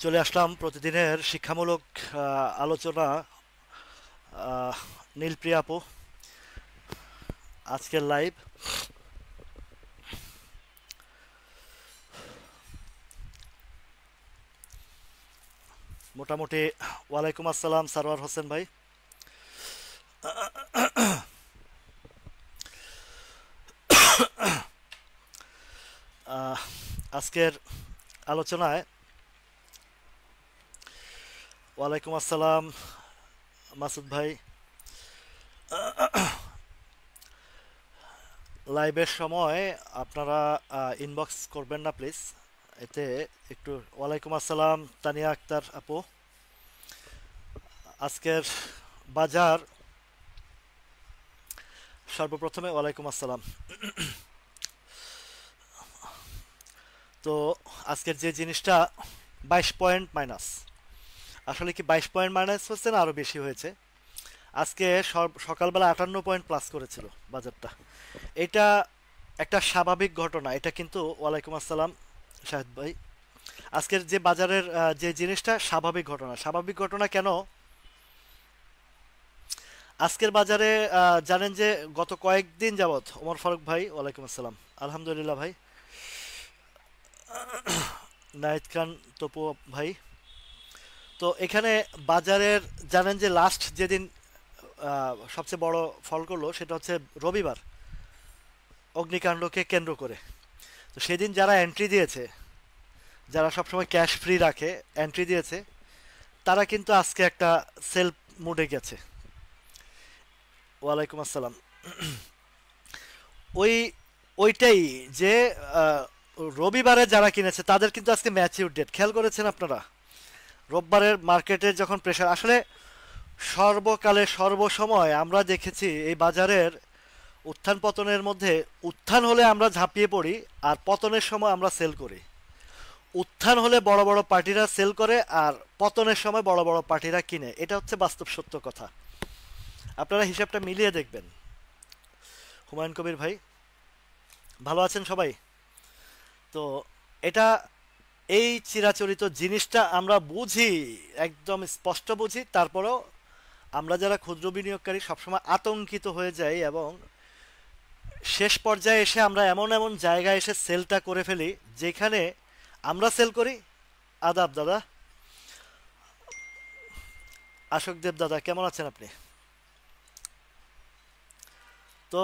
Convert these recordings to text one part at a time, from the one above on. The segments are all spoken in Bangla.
চলে আসলাম প্রতিদিনের শিক্ষামূলক আলোচনা। নীলপ্রিয়া আপু, আজকের লাইভ। মোটামুটি ওয়ালাইকুম আসসালাম সারওয়ার হোসেন ভাই। আহ, আজকের আলোচনায় ওয়ালাইকুম আসসালাম মাসুদ ভাই। লাইভের সময় আপনারা ইনবক্স করবেন না প্লিজ, এতে একটু। ওয়ালাইকুম আসসালাম তানিয়া আক্তার আপু। আজকের বাজার, সর্বপ্রথমে ওয়ালাইকুম আসসালাম। তো আজকের যে জিনিসটা 22 পয়েন্ট মাইনাস, আসলে কি 22 পয়েন্ট মাইনাস হচ্ছে না আরও বেশি হয়েছে? আজকে সকালবেলা 58 পয়েন্ট প্লাস করেছিল বাজারটা। এটা একটা স্বাভাবিক ঘটনা, এটা কিন্তু। ওয়ালাইকুম আসসালাম শাহেদ ভাই। আজকের যে বাজারের যে জিনিসটা স্বাভাবিক ঘটনা। স্বাভাবিক ঘটনা কেন? আজকের বাজারে জানেন যে গত কয়েকদিন যাবৎ ওমর ফারুক ভাই, ওয়ালাইকুম আসসালাম। আলহামদুলিল্লাহ ভাই। নাহিদ খান তপু ভাই। তো এখানে বাজারের, জানেন যে লাস্ট যেদিন সবচেয়ে বড় ফল করলো সেটা হচ্ছে রবিবার, অগ্নিকাণ্ডকে কেন্দ্র করে। তো সেদিন যারা এন্ট্রি দিয়েছে, যারা সবসময় ক্যাশ ফ্রি রাখে, এন্ট্রি দিয়েছে, তারা কিন্তু আজকে একটা সেলফ মুডে গেছে। ওয়ালাইকুম আসসালাম। ওই ওইটাই যে আহ, রবিবারে যারা কিনেছে তাদের কিন্তু আজকে ম্যাচিউর ডেট, খেয়াল করেছেন আপনারা? রোববারের মার্কেটে যখন প্রেশার আসলে, সর্বকালে সর্বসময় আমরা দেখেছি এই বাজারের উত্থান পতনের মধ্যে, উত্থান হলে আমরা ঝাঁপিয়ে পড়ি, আর পতনের সময় আমরা সেল করি। উত্থান হলে বড় বড় পার্টিরা সেল করে, আর পতনের সময় বড় বড় পার্টিরা কিনে। এটা হচ্ছে বাস্তব সত্য কথা। আপনারা হিসাবটা মিলিয়ে দেখবেন। হুমায়ুন কবির ভাই, ভালো আছেন সবাই? তো এটা, এই চিরাচরিত জিনিসটা আমরা বুঝি, একদম স্পষ্ট বুঝি। তারপরেও আমরা যারা ক্ষুদ্র বিনিয়োগকারী সবসময় আতঙ্কিত হয়ে যাই, এবং শেষ পর্যায়ে এসে আমরা এমন এমন জায়গায় এসে সেলটা করে ফেলি যেখানে আমরা সেল করি। আদাব দাদা, আশোক দেব দাদা, কেমন আছেন আপনি? তো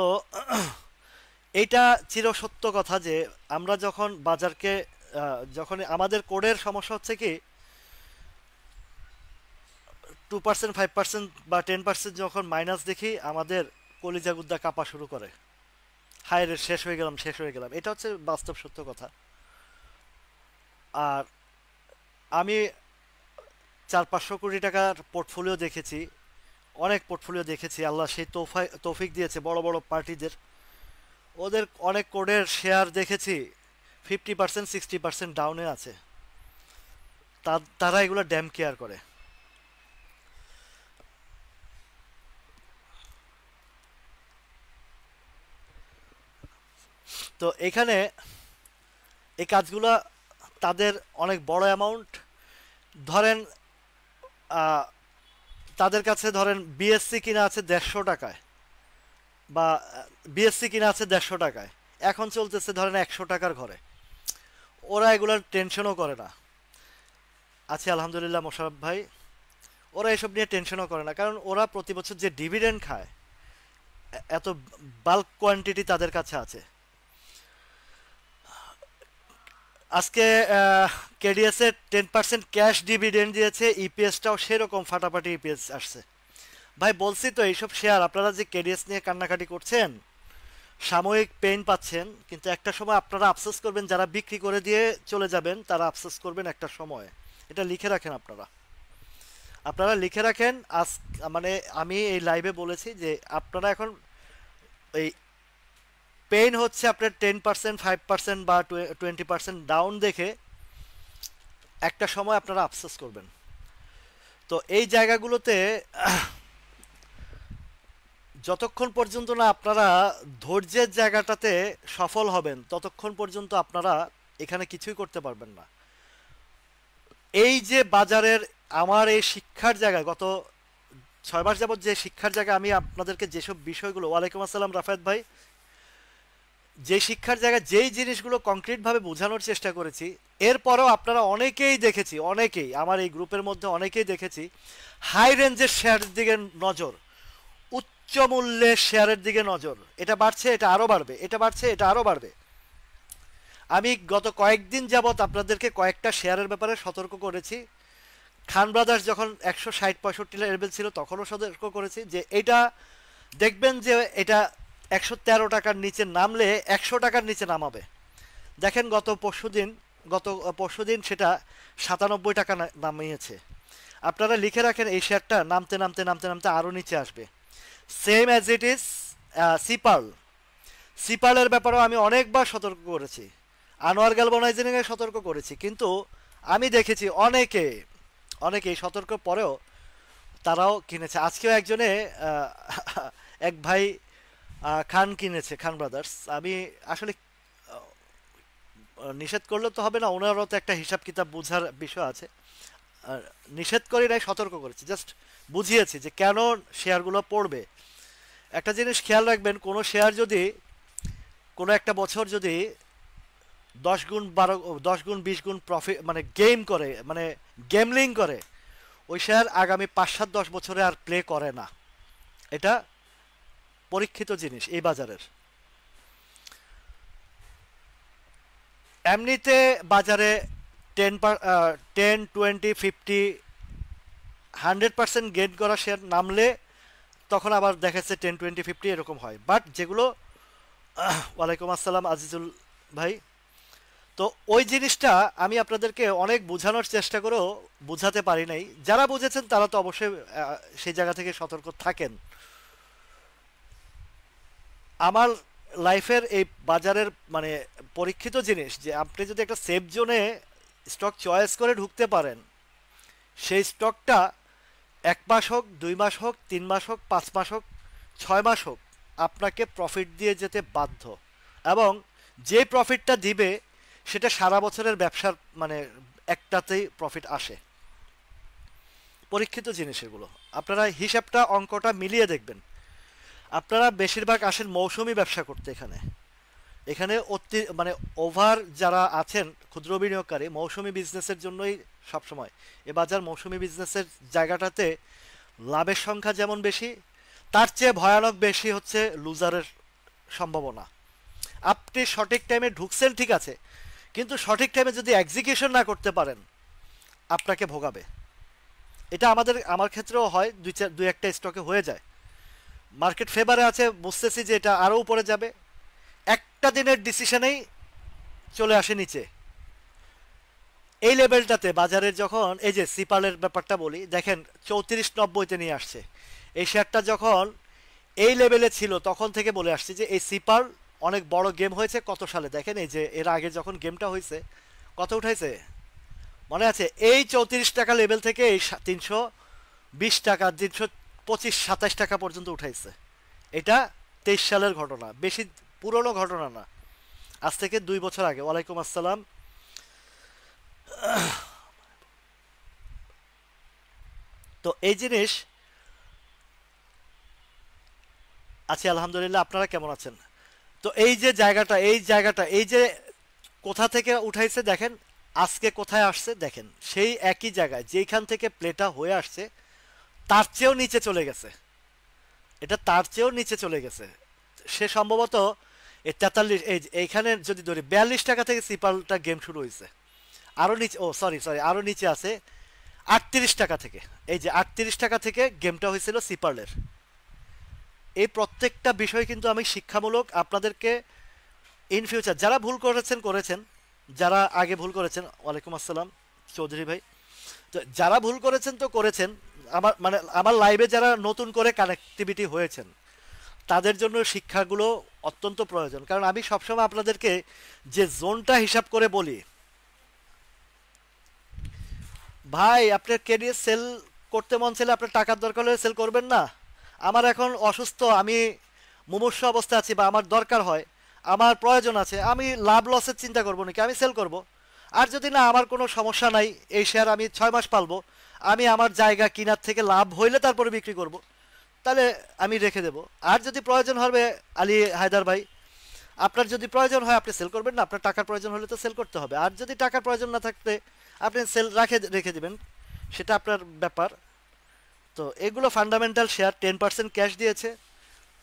এইটা চিরসত্য কথা যে আমরা যখন বাজারকে, যখন আমাদের কোডের সমস্যা হচ্ছে কি, 2%, 5% বা 10% যখন মাইনাস দেখি, আমাদের কলিজা গুদ্দা কাঁপা শুরু করে। হায় রে, শেষ হয়ে গেলাম, শেষ হয়ে গেলাম। এটা হচ্ছে বাস্তব সত্য কথা। আর আমি 400-500 কোটি টাকার পোর্টফোলিও দেখেছি, অনেক পোর্টফোলিও দেখেছি। আল্লাহ সেই তৌফিক দিয়েছে বড় বড় পার্টিদের। ওদের অনেক কোডের শেয়ার দেখেছি 50%, 60% ডাউনে আছে। তারা এগুলো ড্যাম কেয়ার করে। তো এখানে এই কাজগুলো তাদের অনেক বড় অ্যামাউন্ট। ধরেন আহ, তাদের কাছে ধরেন বিএসসি কিনা আছে 150 টাকায়, বা বিএসসি কিনা আছে 150 টাকায়, এখন চলতেছে ধরেন 100 টাকার ঘরে। ওরা এগুলোর টেনশনও করে না। আছে আলহামদুলিল্লাহ মোশারফ ভাই। ওরা এসব নিয়ে টেনশনও করে না, কারণ ওরা প্রতি বছর যে ডিভিডেন্ড খায়, এত বাল্ক কোয়ান্টিটি তাদের কাছে আছে। আজকে কেডিএস এর 10% ক্যাশ ডিভিডেন্ড দিয়েছে, ইপিএসটাও সেরকম ফাটাফাটি ইপিএস আসছে। ভাই বলছি তো, এইসব শেয়ার, আপনারা যে কেডিএস নিয়ে কান্নাকাটি করছেন, সাময়িক পেইন পাচ্ছেন, কিন্তু একটা সময় আপনারা আফসোস করবেন। যারা বিক্রি করে দিয়ে চলে যাবেন তারা আফসোস করবেন একটা সময়। এটা লিখে রাখেন আপনারা, আপনারা লিখে রাখেন। আজ মানে আমি এই লাইভে বলেছি যে আপনারা এখন এই পেইন হচ্ছে আপনার 10%, 5% বা 20% ডাউন দেখে একটা সময় আপনারা আফসোস করবেন। তো এই জায়গাগুলোতে যতক্ষণ পর্যন্ত না আপনারা ধৈর্যের জায়গাটাতে সফল হবেন, ততক্ষণ পর্যন্ত আপনারা এখানে কিছুই করতে পারবেন না। এই যে বাজারের আমার এই শিক্ষার জায়গা, গত 6 মাস যাবত যে শিক্ষার জায়গা আমি আপনাদেরকে যেসব বিষয়গুলো, ওয়ালাইকুম আসসালাম রাফায়েত ভাই, যে শিক্ষার জায়গায় যেই জিনিসগুলো কংক্রিটভাবে বোঝানোর চেষ্টা করেছি, এরপরেও আপনারা অনেকেই দেখেছি, অনেকেই আমার এই গ্রুপের মধ্যে অনেকেই দেখেছি হাই রেঞ্জের শেয়ারের দিকে নজর, উচ্চ মূল্যের শেয়ারের দিকে নজর, এটা বাড়ছে এটা আরও বাড়বে, এটা বাড়ছে এটা আরও বাড়বে। আমি গত কয়েকদিন যাবৎ আপনাদেরকে কয়েকটা শেয়ারের ব্যাপারে সতর্ক করেছি। খান ব্রাদার্স যখন 160-65 লেভেল ছিল তখনও সতর্ক করেছি যে এটা দেখবেন যে এটা 113 টাকার নিচে নামলে 100 টাকার নিচে নামাবে। দেখেন গত পরশুদিন সেটা 97 টাকা নামিয়েছে। আপনারা লিখে রাখেন এই শেয়ারটা নামতে নামতে নামতে নামতে আরও নিচে আসবে। সেম অ্যাজ ইট ইজ সিপাল, সিপালের ব্যাপারেও আমি অনেকবার সতর্ক করেছি, আনোয়ার গ্যালভানাইজিংয়ে সতর্ক করেছি, কিন্তু আমি দেখেছি অনেকেই সতর্ক পরেও তারাও কিনেছে। আজকেও একজনে এক ভাই খান কিনেছে, খান ব্রাদার্স। আমি আসলে নিষেধ করলে তো হবে না, ওনারও তো একটা হিসাব কিতাব বোঝার বিষয় আছে। নিষেধ করি নাই, সতর্ক করেছি, জাস্ট বুঝিয়েছি যে কেন শেয়ারগুলো পড়বে। একটা জিনিস খেয়াল রাখবেন, কোনো শেয়ার যদি কোনো একটা বছর যদি 10 গুণ 10 গুণ 20 গুণ প্রফিট মানে গেম করে, মানে গেমলিং করে, ওই শেয়ার আগামী 5-7-10 বছরে আর প্লে করে না। এটা পরীক্ষিত জিনিস এই বাজারের। এমনিতে বাজারে 10, 20, 50, 100% গেইন করা শেয়ার নামলে তখন আবার দেখাচ্ছে 10, 20, 50 এরকম হয়। বাট যেগুলো ওয়ালাইকুম আসসালাম আজিজুল ভাই, তো ওই জিনিসটা আমি আপনাদেরকে অনেক বোঝানোর চেষ্টা করেও বোঝাতে পারি নাই। যারা বুঝেছেন তারা তো অবশ্যই সেই জায়গা থেকে সতর্ক থাকেন। আমার লাইফের এই বাজারের মানে পরীক্ষিত জিনিস যে আপনি যদি একটা সেফ জোনে স্টক চয়েস করে ঢুকতে পারেন, সেই স্টকটা 1 মাস হোক, 2 মাস হোক, 3 মাস হোক, 5 মাস হোক, 6 মাস হোক, আপনাকে প্রফিট দিয়ে যেতে বাধ্য। এবং যে প্রফিটটা দিবে সেটা সারা বছরের ব্যবসার মানে একটাতেই প্রফিট আসে। পরীক্ষিত জিনিস এগুলো, আপনারা হিসাবটা অঙ্কটা মিলিয়ে দেখবেন। আপনারা বেশিরভাগ আসেন মৌসুমি ব্যবসা করতে, এখানে মানে ওভার যারা আছেন ক্ষুদ্র বিনিয়োগকারী, মৌসুমি বিজনেসের জন্যই সবসময় এ বাজার মৌসুমি বিজনেসের জায়গাটাতে লাভের সংখ্যা যেমন বেশি, তার চেয়ে ভয়ানক বেশি হচ্ছে লুজারের সম্ভাবনা। আপনি সঠিক টাইমে ঢুকছেন ঠিক আছে, কিন্তু সঠিক টাইমে যদি এক্সিকিউশন না করতে পারেন আপনাকে ভোগাবে। এটা আমার ক্ষেত্রেও হয়, দুই একটা স্টকে হয়ে যায়। মার্কেট ফেভারে আছে, বুঝতেছি যে এটা আরও উপরে যাবে, একটা দিনের ডিসিশনেই চলে আসে নিচে। এই লেভেলটাতে বাজারের যখন এই যে সিপালের ব্যাপারটা বলি, দেখেন 34.90-তে নিয়ে আসছে। এই শেয়ারটা যখন এই লেভেলে ছিল তখন থেকে বলে আসছি যে এই সিপাল অনেক বড় গেম হয়েছে। কত সালে দেখেন, এই যে এর আগে যখন গেমটা হয়েছে কত উঠাইছে মনে আছে? এই 34 টাকা লেভেল থেকে এই 320 টাকা, 325-27 টাকা পর্যন্ত উঠাইছে। এটা 23 সালের ঘটনা, বেশি পুরনো ঘটনা না, আজ থেকে 2 বছর আগে। ওয়ালাইকুম আসসালাম। তো এই জিনিস আছি আলহামদুলিল্লাহ, আপনারা কেমন আছেন? তো এই যে জায়গাটা এই যে কোথা থেকে উঠাইছে দেখেন, আজকে কোথায় আসছে দেখেন, সেই একই জায়গায় যেখান থেকে প্লেটা হয়ে আসছে তার চেয়েও নিচে চলে গেছে। এটা তার চেয়েও নিচে চলে গেছে। সে সম্ভবত এই 43 এইখানে যদি ধরি 42 টাকা থেকে সিপালটা গেম শুরু হয়েছে। আরও নিচে, সরি আরও নিচে আছে 38 টাকা থেকে। এই যে 38 টাকা থেকে গেমটা হয়েছিল সিপালের। এই প্রত্যেকটা বিষয় কিন্তু আমি শিক্ষামূলক আপনাদেরকে ইন ফিউচার, যারা ভুল করেছেন, যারা আগে ভুল করেছেন, ওয়ালাইকুম আসসালাম চৌধুরী ভাই, তো যারা ভুল করেছেন তো করেছেন, আমার লাইভে যারা নতুন করে কানেক্টিভিটি হয়েছেন তাদের জন্য শিক্ষাগুলো অত্যন্ত প্রয়োজন। কারণ আমি সবসময় আপনাদেরকে যে জোনটা হিসাব করে বলি, ভাই আপনার কেরিয়ার সেল করতে মন চাইলে আপনার টাকার দরকার হলে সেল করবেন না। আমার এখন অসুস্থ, আমি মুমূর্ষু অবস্থায় আছি, বা আমার দরকার হয়, আমার প্রয়োজন আছে, আমি লাভ লসের চিন্তা করবো নাকি, আমি সেল করব। আর যদি না আমার কোনো সমস্যা নাই, এই শেয়ার আমি 6 মাস পালবো, আমি আমার জায়গা কিনার থেকে লাভ হইলে তারপরে বিক্রি করব, তাহলে আমি রেখে দেব। আর যদি প্রয়োজন হবে আলী হায়দার ভাই, আপনার যদি প্রয়োজন হয় আপনি সেল করবেন না, আপনার টাকার প্রয়োজন হলে তো সেল করতে হবে। আর যদি টাকার প্রয়োজন না থাকতে আপনি সেল রেখে দিবেন, সেটা আপনার ব্যাপার। তো এগুলো ফান্ডামেন্টাল শেয়ার। 10% ক্যাশ দিয়েছে,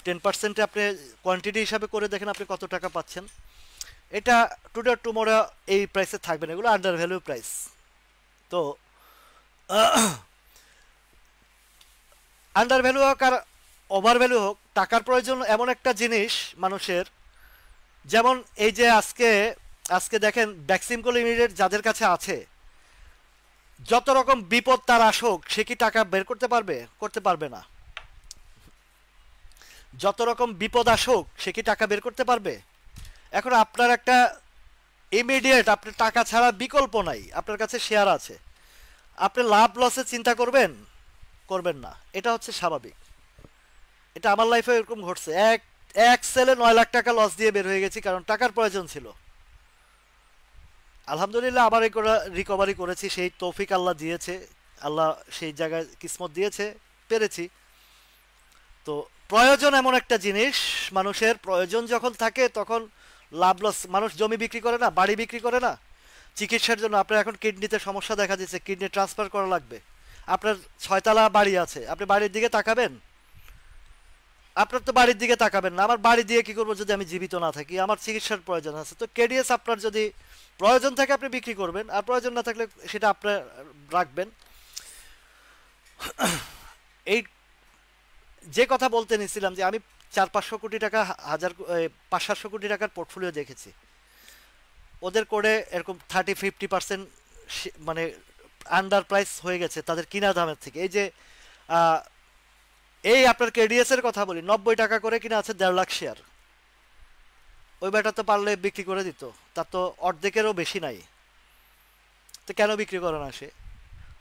10%-এ আপনি কোয়ান্টিটি হিসাবে করে দেখেন আপনি কত টাকা পাচ্ছেন। এটা টুডে টুমোরো এই প্রাইসে থাকবে না, এগুলো আন্ডার ভ্যালু প্রাইস। তো আন্ডার ভ্যালু হোক আর ওভার ভ্যালু হোক, টাকার প্রয়োজন এমন একটা জিনিস মানুষের, যেমন এই যে আজকে আজকে দেখেন ব্যাক্সিমকো লিমিটেড যাদের কাছে আছে, যত রকম বিপদ তার আসুক সে কি টাকা বের করতে পারবে? করতে পারবে না। যত রকম বিপদ আসুক সে কি টাকা বের করতে পারবে? এখন আপনার একটা ইমিডিয়েট, আপনার টাকা ছাড়া বিকল্প নাই, আপনার কাছে শেয়ার আছে, আপনি লাভ লসে চিন্তা করবেন? করবেন না। এটা হচ্ছে স্বাভাবিক। এটা আমার লাইফে এরকম ঘটছে। এক এক সেলে 9 লাখ টাকা লস দিয়ে বের হয়ে গেছি, কারণ টাকার প্রয়োজন ছিল। আলহামদুলিল্লাহ আবার রিকভারি করেছি, সেই তৌফিক আল্লাহ দিয়েছে, আল্লাহ সেই জায়গায় কিসমত দিয়েছে, পেরেছি। তো প্রয়োজন এমন একটা জিনিস, মানুষের প্রয়োজন যখন থাকে তখন লাভ লস, মানুষ জমি বিক্রি করে না, বাড়ি বিক্রি করে না চিকিৎসার জন্য। আপনার এখন কিডনিতে সমস্যা দেখা দিচ্ছে, কিডনি ট্রান্সফার করা লাগবে, আপনার 6 তলা বাড়ি আছে, আপনি বাড়ির দিকে তাকাবেন? আপনার তো বাড়ির দিকে তাকাবেন না। আমার বাড়ি দিয়ে কি করবো যদি আমি জীবিত না থাকি? আমার চিকিৎসার প্রয়োজন আছে। তো কেডিএস আপনার যদি প্রয়োজন থাকে আপনি বিক্রি করবেন, আর প্রয়োজন না থাকলে সেটা আপনার রাখবেন। এই যে কথা বলতে নিছিলাম যে আমি 400-500 কোটি টাকা, 500-700 কোটি টাকার পোর্টফোলিও দেখেছি, ওদের করে এরকম 30-50% মানে আন্ডার প্রাইস হয়ে গেছে তাদের কিনা দামের থেকে। এই যে এই আপনার কেডিএস এর কথা বলি, 90 টাকা করে কিনা আছে 1.5 লাখ শেয়ার। ওই বেটা তো পারলে বিক্রি করে দিত, তার তো অর্ধেকেরও বেশি নাই। তো কেন বিক্রি করে না সে?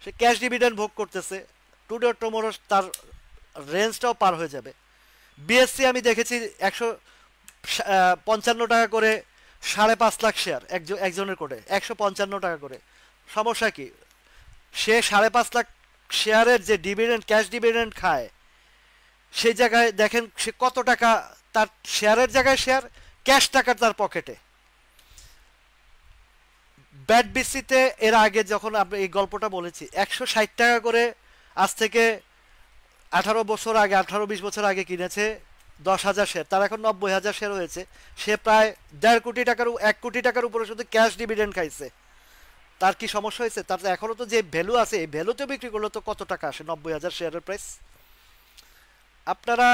সে ক্যাশ ডিভিডেন্ড ভোগ করতেছে, টুডে টুমোরো তার রেঞ্জটাও পার হয়ে যাবে। বিএসসি আমি দেখেছি 155 টাকা করে 5.5 লাখ শেয়ার, একজনের করে 155 টাকা করে। সমস্যা কি? সে 5.5 লাখ শেয়ারের যে ডিভিডেন্ড, ক্যাশ ডিভিডেন্ড খায়, সেই জায়গায় দেখেন সে কত টাকা, তার শেয়ারের জায়গায় শেয়ার, ক্যাশ টাকা তার পকেটে। ব্যাট বিসিতে এর আগে যখন আমরা এই গল্পটা বলেছি, 160 টাকা করে, আজ থেকে 18 বছর আগে, 18-20 বছর আগে কিনেছে 10,000 শেয়ার, তার এখন 90,000 শেয়ার হয়েছে। সে প্রায় 1.5 কোটি টাকার, 1 কোটি টাকার উপরে শুধু ক্যাশ ডিভিডেন্ড খাইছে। তার কি সমস্যা হয়েছে? তার তো এখনো তো যে ভ্যালু আছে, এই ভ্যালুতে বিক্রি করলে তো কত টাকা আসে? 90,000 শেয়ারের প্রাইস। আপনারা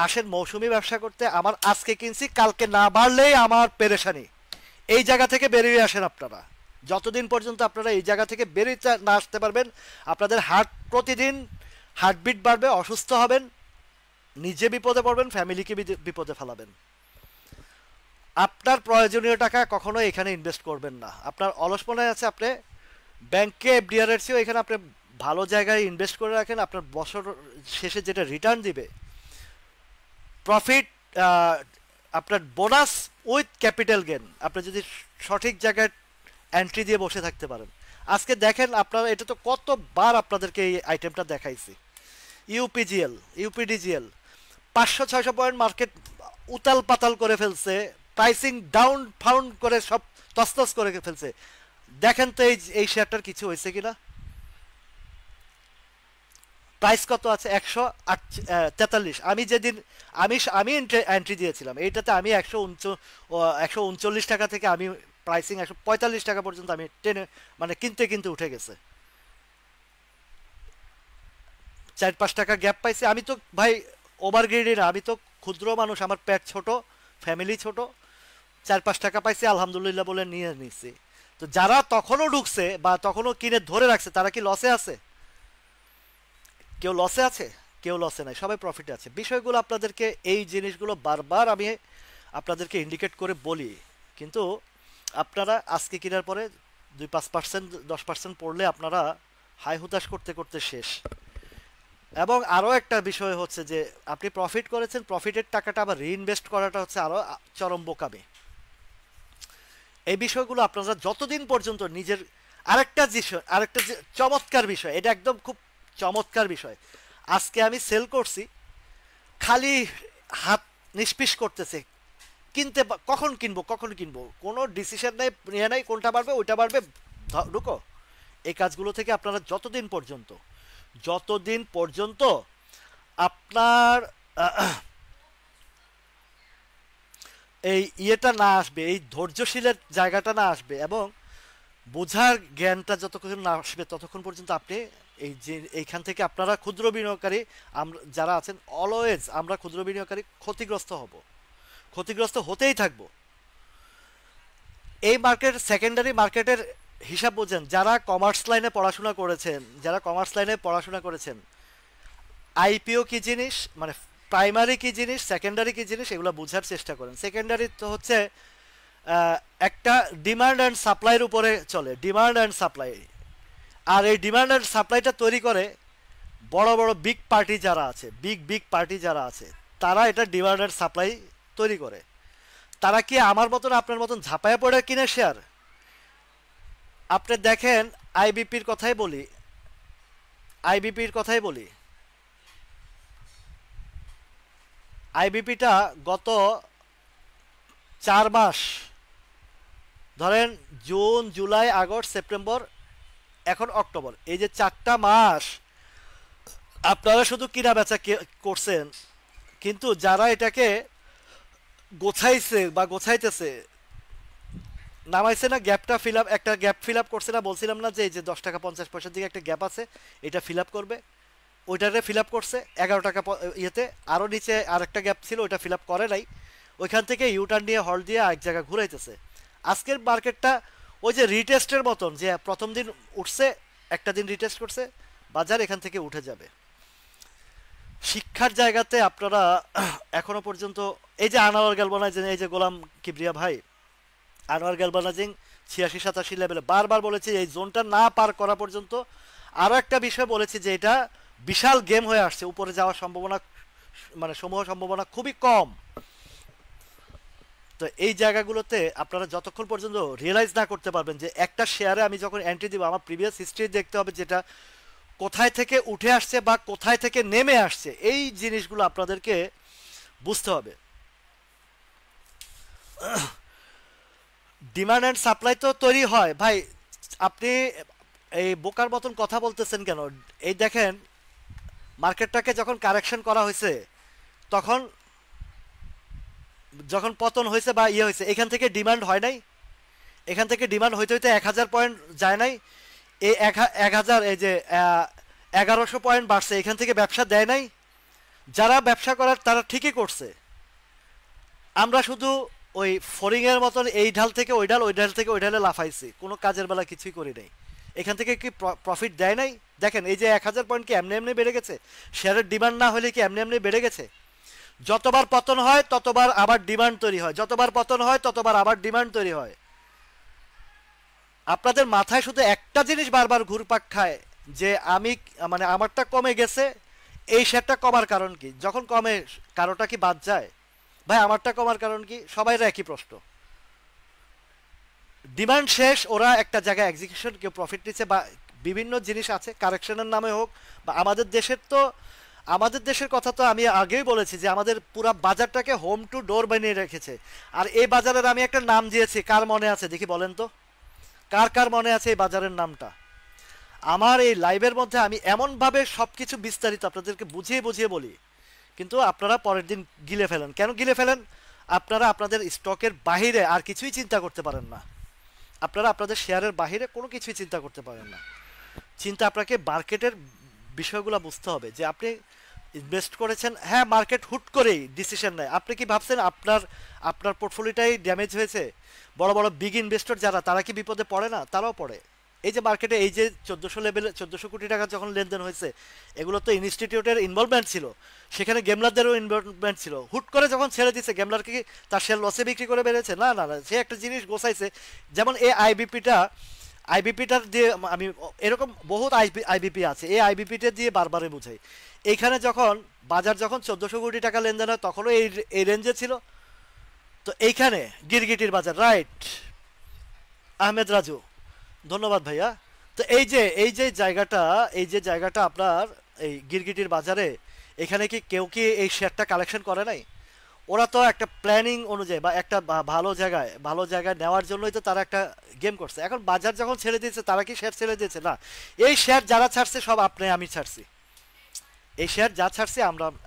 আসেন মৌসুমি ব্যবসা করতে, আমার আজকে কিনছি কালকে না বাড়লেই আমার পেরেশানি। এই জায়গা থেকে বেরিয়ে আসেন আপনারা। যতদিন পর্যন্ত আপনারা এই জায়গা থেকে বেরিয়ে না আসতে পারবেন, আপনাদের প্রতিদিন হার্টবিট বাড়বে, অসুস্থ হবেন, নিজে বিপদে পড়বেন, ফ্যামিলিকে বিপদে ফেলাবেন। আপনার প্রয়োজনীয় টাকা কখনো এখানে ইনভেস্ট করবেন না। আপনার অলস মনে আছে, আপনি ব্যাংকে এফডিআর এর চেয়েও এখানে আপনি ভালো জায়গায় ইনভেস্ট করে রাখেন, আপনার বছর শেষে যেটা রিটার্ন দিবে, প্রফিট, আপনার বোনাস উইথ ক্যাপিটাল গেন, আপনি যদি সঠিক জায়গায় এন্ট্রি দিয়ে বসে থাকতে পারেন। আজকে দেখেন আপনারা, এটা তো কতবার আপনাদেরকে এই আইটেমটা দেখাইছি, ইউপিডিজিএল 500-600 পয়েন্ট মার্কেট উতাল পাতাল করে ফেলছে, প্রাইসিং ডাউন ফাউন্ড করে সব তসতস করে ফেলছে। দেখেন তো এই শেয়ারটার কিছু হয়েছে কিনা? প্রাইস কত আছে? 143। আমি যেদিন আমি এন্ট্রি দিয়েছিলাম এইটাতে, আমি 139 টাকা থেকে আমি প্রাইসিং 145 টাকা পর্যন্ত আমি টেনে, মানে কিনতে কিনতে উঠে গেছে। 4-5 টাকা গ্যাপ পাইছি। আমি তো ভাই ওভার গ্রিডি না, আমি তো ক্ষুদ্র মানুষ, আমার পেট ছোট, ফ্যামিলি ছোট। 4-5 টাকা পাইছি আলহামদুলিল্লাহ বলে নিয়ে নিছি। তো যারা তখনও ঢুকছে বা তখনও কিনে ধরে রাখছে, তারা কি লসে আছে? কেউ লসে আছে? কেউ লসে নাই, সবাই প্রফিটে আছে। বিষয়গুলো আপনাদেরকে, এই জিনিসগুলো বারবার আমি আপনাদেরকে ইন্ডিকেট করে বলি, কিন্তু আপনারা আজকে কেনার পরে 2-5%, 10% পড়লে আপনারা হাই হুতাশ করতে করতে শেষ। এবং আরও একটা বিষয় হচ্ছে যে আপনি প্রফিট করেছেন, প্রফিটের টাকাটা আবার রিইনভেস্ট করাটা হচ্ছে আরও চরম বোকামি। এই বিষয়গুলো আপনারা যতদিন পর্যন্ত নিজের আরেকটা চমৎকার বিষয়, এটা একদম খুব চমৎকার বিষয়। আজকে আমি সেল করছি, খালি হাত নিষ্পিস করতেছে, কখন কিনবো কোনো ডিসিশন নাই, নিয়ে নাই, কোনটা বাড়বে ওইটা বাড়বে, ঢুকো। এই কাজগুলো থেকে আপনারা যতদিন পর্যন্ত আপনার এই ইয়েটা না আসবে, এই ধৈর্যশীলের জায়গাটা না আসবে এবং বোঝার জ্ঞানটা যতক্ষণ না আসবে ততক্ষণ পর্যন্ত আপনি এই যে এইখান থেকে আপনারা ক্ষুদ্র বিনিয়োগকারী, আমরা যারা আছেন, অলওয়েজ আমরা ক্ষুদ্র বিনিয়োগকারী ক্ষতিগ্রস্ত হতেই থাকবো। এই সেকেন্ডারি মার্কেটের হিসাব বোঝেন যারা কমার্স লাইনে পড়াশোনা করেছেন, আইপিও কি জিনিস, মানে প্রাইমারি কি জিনিস, সেকেন্ডারি কি জিনিস, এগুলো বোঝার চেষ্টা করেন। সেকেন্ডারি তো হচ্ছে একটা ডিমান্ড অ্যান্ড সাপ্লাইয়ের উপরে চলে, ডিমান্ড অ্যান্ড সাপ্লাই। আর এই ডিমান্ড অ্যান্ড সাপ্লাইটা তৈরি করে বড় বড় বিগ পার্টি যারা আছে, তারা এটা ডিমান্ড অ্যান্ড সাপ্লাই তৈরি করে। তারা কি আমার মতন আপনার মতন ঝাঁপায়া পড়ে কিনে শেয়ার? আপনি দেখেন, আইবিপির কথাই বলি আইবিপিটা গত 4 মাস, ধরেন জুন, জুলাই, আগস্ট, সেপ্টেম্বর, এখন অক্টোবর, এই যে 4টা মাস আপনারা শুধু কিনা বেচা করছেন, কিন্তু যারা এটাকে গোছাইছে বা গোছাইতেছে, নামাইছে না, একটা গ্যাপ ফিল আপ করছে না, বলছিলাম না যে এই যে 10 টাকা 50 পয়সার দিকে একটা গ্যাপ আছে, এটা ফিল আপ করবে, ওইটারে ফিল আপ করছে 11 টাকা ইয়েতে। আরও নিচে আরেকটা গ্যাপ ছিল, ওইটা ফিল আপ করে নাই, ওইখান থেকে ইউটার্ন নিয়ে হল দিয়ে আরেক জায়গায় ঘুরাইতেছে। আজকের মার্কেটটা ওই যে রিটেস্টের মতন, যে প্রথম দিন উঠছে, একটা দিন রিটেস্ট করছে, বাজার এখান থেকে উঠে যাবে। শিক্ষার জায়গাতে আপনারা এখনো পর্যন্ত এই যে আনোয়ার গ্যালভানাইজিং, এই যে গোলাম কিবরিয়া ভাই, আনোয়ার গ্যালভানাইজিং 86-87 লেভেলে বারবার বলেছি, এই জোনটা না পার করা পর্যন্ত। আরও একটা বিষয় বলেছি যে এটা বিশাল গেম হয়ে আসছে, উপরে যাওয়ার সম্ভাবনা, মানে সম্ভাবনা খুবই কম। তো এই জায়গাগুলোতে আপনারা যতক্ষণ পর্যন্ত রিয়েলাইজ না করতে পারবেন যে একটা শেয়ারে আমি যখন এন্ট্রি দিব, আমার প্রিভিয়াস হিস্ট্রি দেখতে হবে, যেটা কোথায় থেকে উঠে আসছে বা কোথায় থেকে নেমে আসছে, এই জিনিসগুলো আপনাদেরকে বুঝতে হবে। ডিমান্ড অ্যান্ড সাপ্লাই তো তৈরি হয় ভাই, আপনি এই বোকার মতন কথা বলতেছেন কেন? এই দেখেন, মার্কেটটাকে যখন কারেকশন করা হয়েছে, তখন যখন পতন হয়েছে বা ইয়ে হয়েছে, এখান থেকে ডিমান্ড হয় নাই, এখান থেকে ডিমান্ড হইতে হইতে 1000 পয়েন্ট যায় নাই, এই 1000, এই যে 1100 পয়েন্ট বাড়ছে, এখান থেকে ব্যবসা দেয় নাই। যারা ব্যবসা করার তারা ঠিকই করছে, আমরা শুধু ওই ফরিংয়ের মতন এই ঢাল থেকে ওই ঢাল, ওই ঢাল থেকে ওই ঢালে লাফাইছি, কোনো কাজের বেলা কিছুই করি নাই। এখান থেকে কি প্রফিট দেয় নাই? দেখেন, এই যে 1000 পয়েন্ট কি এমনি এমনি বেড়ে গেছে? শেয়ারের ডিমান্ড না হলে কি এমনি এমনি বেড়ে গেছে? যতবার পতন হয় ততবার আবার ডিমান্ড তৈরি হয়, যতবার পতন হয় ততবার আবার ডিমান্ড তৈরি হয়। আপনাদের মাথায় শুধু একটা জিনিস বারবার ঘুরপাক খায় যে আমি, মানে আমারটা কমে গেছে, এই শেয়ারটা কমার কারণ কি? যখন কমে, কারোটা কি বাদ যায়? ভাই আমারটা কমার কারণ কি? সবাই একই প্রশ্ন। ডিমান্ড শেষ, ওরা একটা জায়গায় এক্সিকিউশন, কেউ প্রফিট নিচ্ছে, বা বিভিন্ন জিনিস আছে কারেকশনের নামে হোক, বা আমাদের দেশের কথা তো আমি আগেই বলেছি যে আমাদের পুরো বাজারটাকে হোম টু ডোর বানিয়ে রেখেছে। আর এই বাজারের আমি একটা নাম দিয়েছি, কার মনে আছে দেখি বলেন তো, কার মনে আছে এই বাজারের নামটা? আমার এই লাইভের মধ্যে আমি এমনভাবে সব কিছু বিস্তারিত আপনাদেরকে বুঝিয়ে বুঝিয়ে বলি, কিন্তু আপনারা পরের দিন গিলে ফেলেন। কেন গিলে ফেলেন? আপনারা আপনাদের স্টকের বাহিরে আর কিছুই চিন্তা করতে পারেন না, আপনারা আপনাদের শেয়ারের বাহিরে কোনো কিছুই চিন্তা করতে পারেন না। আপনাকে মার্কেটের বিষয়গুলো বুঝতে হবে, যে আপনি ইনভেস্ট করেছেন, হ্যাঁ মার্কেট হুট করেই ডিসিশন নেয়। আপনি কি ভাবছেন আপনার পোর্টফোলিওটাই ড্যামেজ হয়েছে? বড় বড় বিগ ইনভেস্টর যারা, তারা কি বিপদে পড়ে না? তারাও পড়ে। এই যে মার্কেটে এই যে 1400 কোটি টাকা যখন লেনদেন হয়েছে, এগুলো তো ইনস্টিটিউটের ইনভলভমেন্ট ছিল, সেখানে গেমলারদেরও ইনভলভমেন্ট ছিল। হুট করে যখন ছেড়ে দিচ্ছে, গেমলার কি তার শেয়ার লসে বিক্রি করে বেড়েছে? না না না, সে একটা জিনিস গোছাইছে। যেমন এই আইবিপিটার দিয়ে আমি, এরকম বহুত আইবিপি আছে, এই আইবিপিটা দিয়ে বারবারে বুঝাই। এইখানে যখন বাজার যখন 1400 কোটি টাকা লেনদেন হয়, তখনও এই রেঞ্জে ছিল। তো এইখানে গিরগিটির বাজার, রাইট, আহমেদ রাজু, ধন্যবাদ ভাইয়া। তো এই যে জায়গাটা আপনার এই গিরগিটির বাজারে, এখানে কি কেউ কি এই শেয়ারটা কালেকশন করে নাই? ওরা তো একটা প্ল্যানিং অনুযায়ী বা একটা ভালো জায়গায় নেওয়ার জন্যই তো তারা একটা গেম করছে। এখন বাজার যখন ছেড়ে দিয়েছে, তারা কি শেয়ার ছেড়ে দিয়েছে? না, এই শেয়ার যারা ছাড়ছে সব আপনি আমি ছাড়ছি। এই শেয়ার যা ছাড়ছি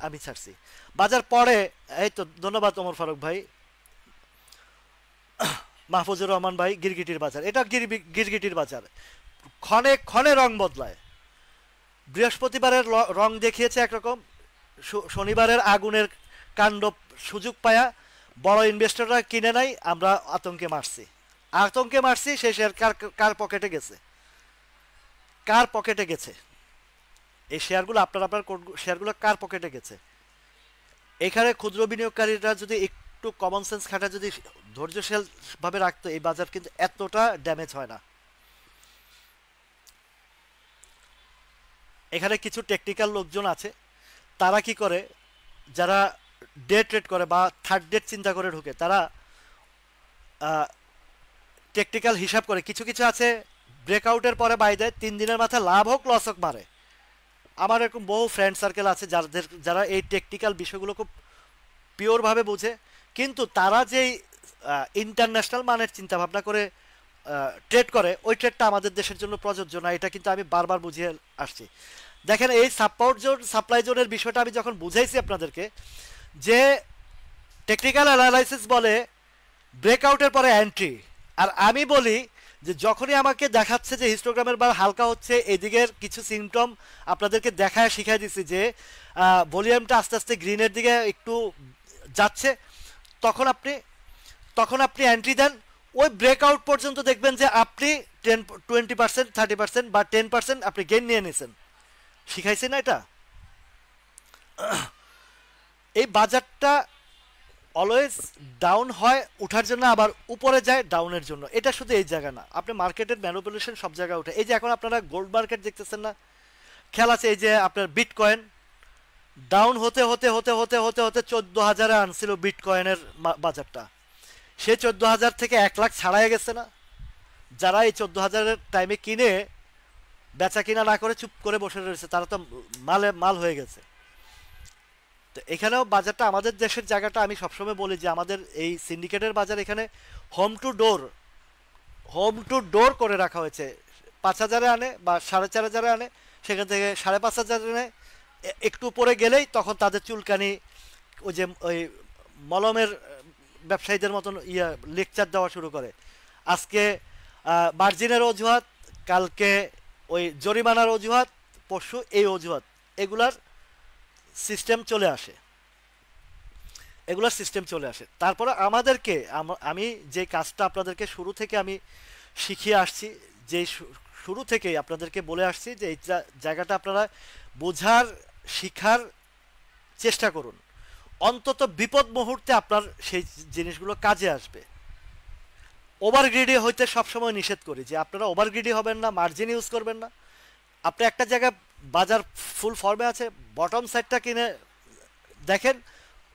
আমি ছাড়ছি। বাজার পরে, এই তো ধন্যবাদ ওমর ফারুক ভাই, মাহফুজুর রহমান ভাই, গিরগিটির বাজার, এটা গিরগিটির বাজার ক্ষণে ক্ষণে রং বদলায়। বৃহস্পতিবারের রং দেখিয়েছে একরকম, শনিবারের আগুনের কাণ্ড সুযোগ পায়া বড় ইনভেস্টররা কিনে নাই, আমরা আতঙ্কে মারছি। সেই শেয়ার কার পকেটে গেছে? কার পকেটে গেছে এই শেয়ারগুলো? আপনার শেয়ারগুলো কার পকেটে গেছে? এখানে ক্ষুদ্র বিনিয়োগকারীরা যদি একটু কমন সেন্স খাটা, যদি ধৈর্যশীল ভাবে রাখতো, এই বাজার কিন্তু এতটা ড্যামেজ হয় না। এখানে কিছু টেকনিক্যাল লোকজন আছে, তারা কি করে, যারা ডে ট্রেড করে বা থার্ড ডেট চিন্তা করে ঢুকে, তারা টেকনিক্যাল হিসাব করে। কিছু কিছু আছে ব্রেকআউটের পরে বাই দেয়, 3 দিনের মাথায় লাভ হোক লস হোক মারে। আমার এরকম বহু ফ্রেন্ড সার্কেল আছে যারা এই টেকনিক্যাল বিষয়গুলো খুব পিওরভাবে বুঝে, কিন্তু তারা যেই ইন্টারন্যাশনাল মানের চিন্তা ভাবনা করে ট্রেড করে, ওই ট্রেডটা আমাদের দেশের জন্য প্রযোজ্য না। এটা কিন্তু আমি বারবার বুঝিয়ে আসছি। দেখেন, এই সাপ্লাই জোনের বিষয়টা আমি যখন বুঝাইছি আপনাদেরকে, যে টেকনিক্যাল অ্যানালাইসিস বলে ব্রেকআউটের পরে এন্ট্রি, আর আমি বলি যে যখনই আমাকে দেখাচ্ছে যে হিস্টোগ্রামের বার হালকা হচ্ছে, এদিকের কিছু সিমটম আপনাদেরকে দেখায় শিখাই দিচ্ছি যে ভলিউমটা আস্তে আস্তে গ্রিনের দিকে একটু যাচ্ছে, তখন আপনি এন্ট্রি দেন। ওই ব্রেকআউট পর্যন্ত দেখবেন যে আপনি 20%, 30% বা 10% আপনি গেইন নিয়ে নিয়েছেন। শিখাইছি না এটা? এই বাজারটা অলওয়েজ ডাউন হয় উঠার জন্য, আবার উপরে যায় ডাউনের জন্য। এটা শুধু এই জায়গা না, আপনি মার্কেটের ম্যানিপুলেশন সব জায়গায় ওঠে। এই যে এখন আপনারা গোল্ড মার্কেট দেখতেছেন না, খেয়াল আছে? এই যে আপনার বিটকয়েন ডাউন হতে হতে হতে হতে হতে হতে 14,000-এ আনছিল বিটকয়েনের বাজারটা। সে 14,000 থেকে 1 লাখ ছাড়াই গেছে না? যারা এই 14,000-এর টাইমে কিনে বেচা কিনা না করে চুপ করে বসে রয়েছে, তারা তো মাল হয়ে গেছে। তো এখানেও বাজারটা, আমাদের দেশের জায়গাটা, আমি সবসময় বলি যে আমাদের এই সিন্ডিকেটের বাজার এখানে হোম টু ডোর করে রাখা হয়েছে। 5,000-এ আনে বা 4,500-এ আনে, সেখান থেকে 5,500 আনে। একটু উপরে গেলেই তখন তাদের চুলকানি, ওই মলমের ব্যবসায়ীদের মতন লেকচার দেওয়া শুরু করে। আজকে মার্জিনের অজুহাত, কালকে ওই জরিমানার অজুহাত, পরশু এই অজুহাত, এগুলার সিস্টেম চলে আসে। তারপরে আমাদেরকে, আমি যে কাজটা আপনাদেরকে শুরু থেকে আমি শিখিয়ে আসছি, যে শুরু থেকেই আপনাদেরকে বলে আসছি যে এই জায়গাটা আপনারা বোঝার, শিখার চেষ্টা করুন। অন্তত বিপদ মুহূর্তে আপনার সেই জিনিসগুলো কাজে আসবে। ওভার গ্রিডি হইতে সবসময় নিষেধ করি যে আপনারা ওভার গ্রিডি হবেন না, মার্জিন ইউজ করবেন না। আপনি একটা জায়গায় বাজার ফুল ফর্মে আছে, বটম সাইডটা কিনে দেখেন,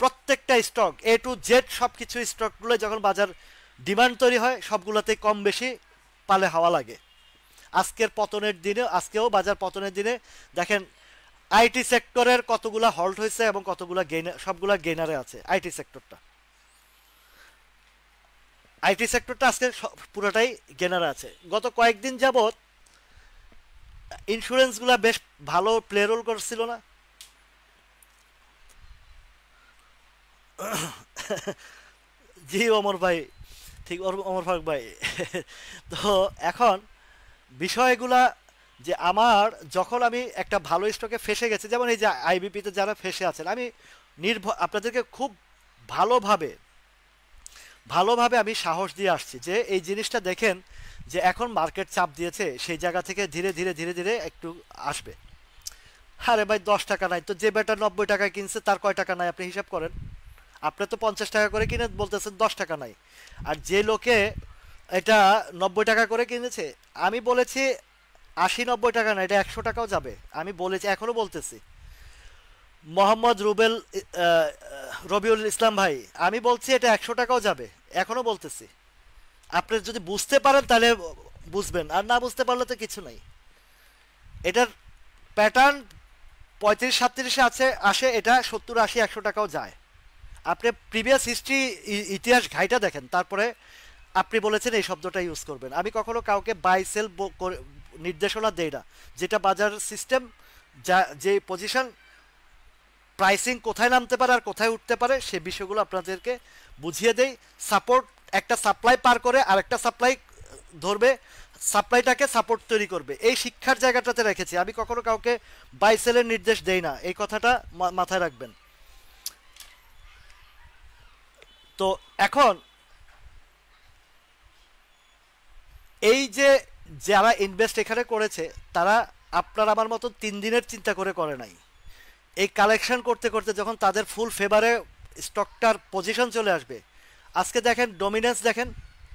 প্রত্যেকটা স্টক A to Z সব কিছু স্টকগুলো যখন বাজার ডিমান্ড তৈরি হয়, সবগুলোতে কম বেশি পালে হাওয়া লাগে। আজকেও বাজার পতনের দিনে দেখেন আইটি সেক্টরের কতগুলা হল্ট হয়েছে এবং কতগুলা সবগুলা গেইনারে আছে। আইটি সেক্টরটা আজকে পুরোটাই গেনারে আছে। গত কয়েকদিন যাবৎ ইন্স্যুরেন্সগুলা বেশ ভালো প্লে রোল করছিল না? জি ওমর ভাই, ঠিক, ওমর ফারুক ভাই। তো এখন বিষয়গুলা, যে আমার যখন আমি একটা ভালো স্টকে ফেসে গেছে, যেমন এই যে আইবিপিতে যারা ফেসে আছেন, আমি আপনাদেরকে খুব ভালোভাবে ভালোভাবে আমি সাহস দিয়ে আসছি যে এই জিনিসটা দেখেন, যে এখন মার্কেট চাপ দিয়েছে, সেই জায়গা থেকে ধীরে ধীরে ধীরে ধীরে একটু আসবে। আরে ভাই, 10 টাকা নাই তো, যে বেটা 90 টাকায় কিনছে তার কয় টাকা নাই আপনি হিসাব করেন। আপনি তো 50 টাকা করে কিনে বলতেছেন 10 টাকা নাই, আর যে লোকে এটা 90 টাকা করে কিনেছে, আমি বলেছি 80-90 টাকা না, এটা 100 টাকাও যাবে। আমি বলেছি, এখনো বলতেছি। মোহাম্মদ রবিউল ইসলাম ভাই, আমি বলছি এটা 100 টাকাও যাবে, এখনো বলতেছি। আপনি যদি বুঝতে পারেন তাহলে বুঝবেন, আর না বুঝতে পারলে তো কিছু নাই। এটার প্যাটার্ন 35-37 আছে, আসে এটা 70-80-100 টাকাও যায়। আপনি প্রিভিয়াস হিস্ট্রি, ইতিহাস ঘাইটা দেখেন, তারপরে আপনি বলেছেন এই শব্দটা ইউজ করবেন। আমি কখনো কাউকে বাই সেল নির্দেশনা দেই না। যেটা বাজার সিস্টেম, যা যে পজিশন, প্রাইসিং কোথায় নামতে পারে আর কোথায় উঠতে পারে সে বিষয়গুলো আপনাদেরকে বুঝিয়ে দেই। সাপোর্ট, একটা সাপ্লাই পার করে আরেকটা সাপ্লাই ধরবে, সাপ্লাইটাকে সাপোর্ট তৈরি করবে, এই শিক্ষার জায়গাটাতে রেখেছি। আমি কখনো কাউকে বাই সেলের নির্দেশ দেই না, এই কথাটা মাথায় রাখবেন। তো এখন এই যে যারা ইনভেস্ট এখানে করেছে, তারা আপনার আমার মতো 3 দিনের চিন্তা করে নাই। এই কালেকশন করতে করতে যখন তাদের ফুল ফেভারে স্টকটার পজিশন চলে আসবে, আজকে দেখেন ডমিনেন্স দেখেন।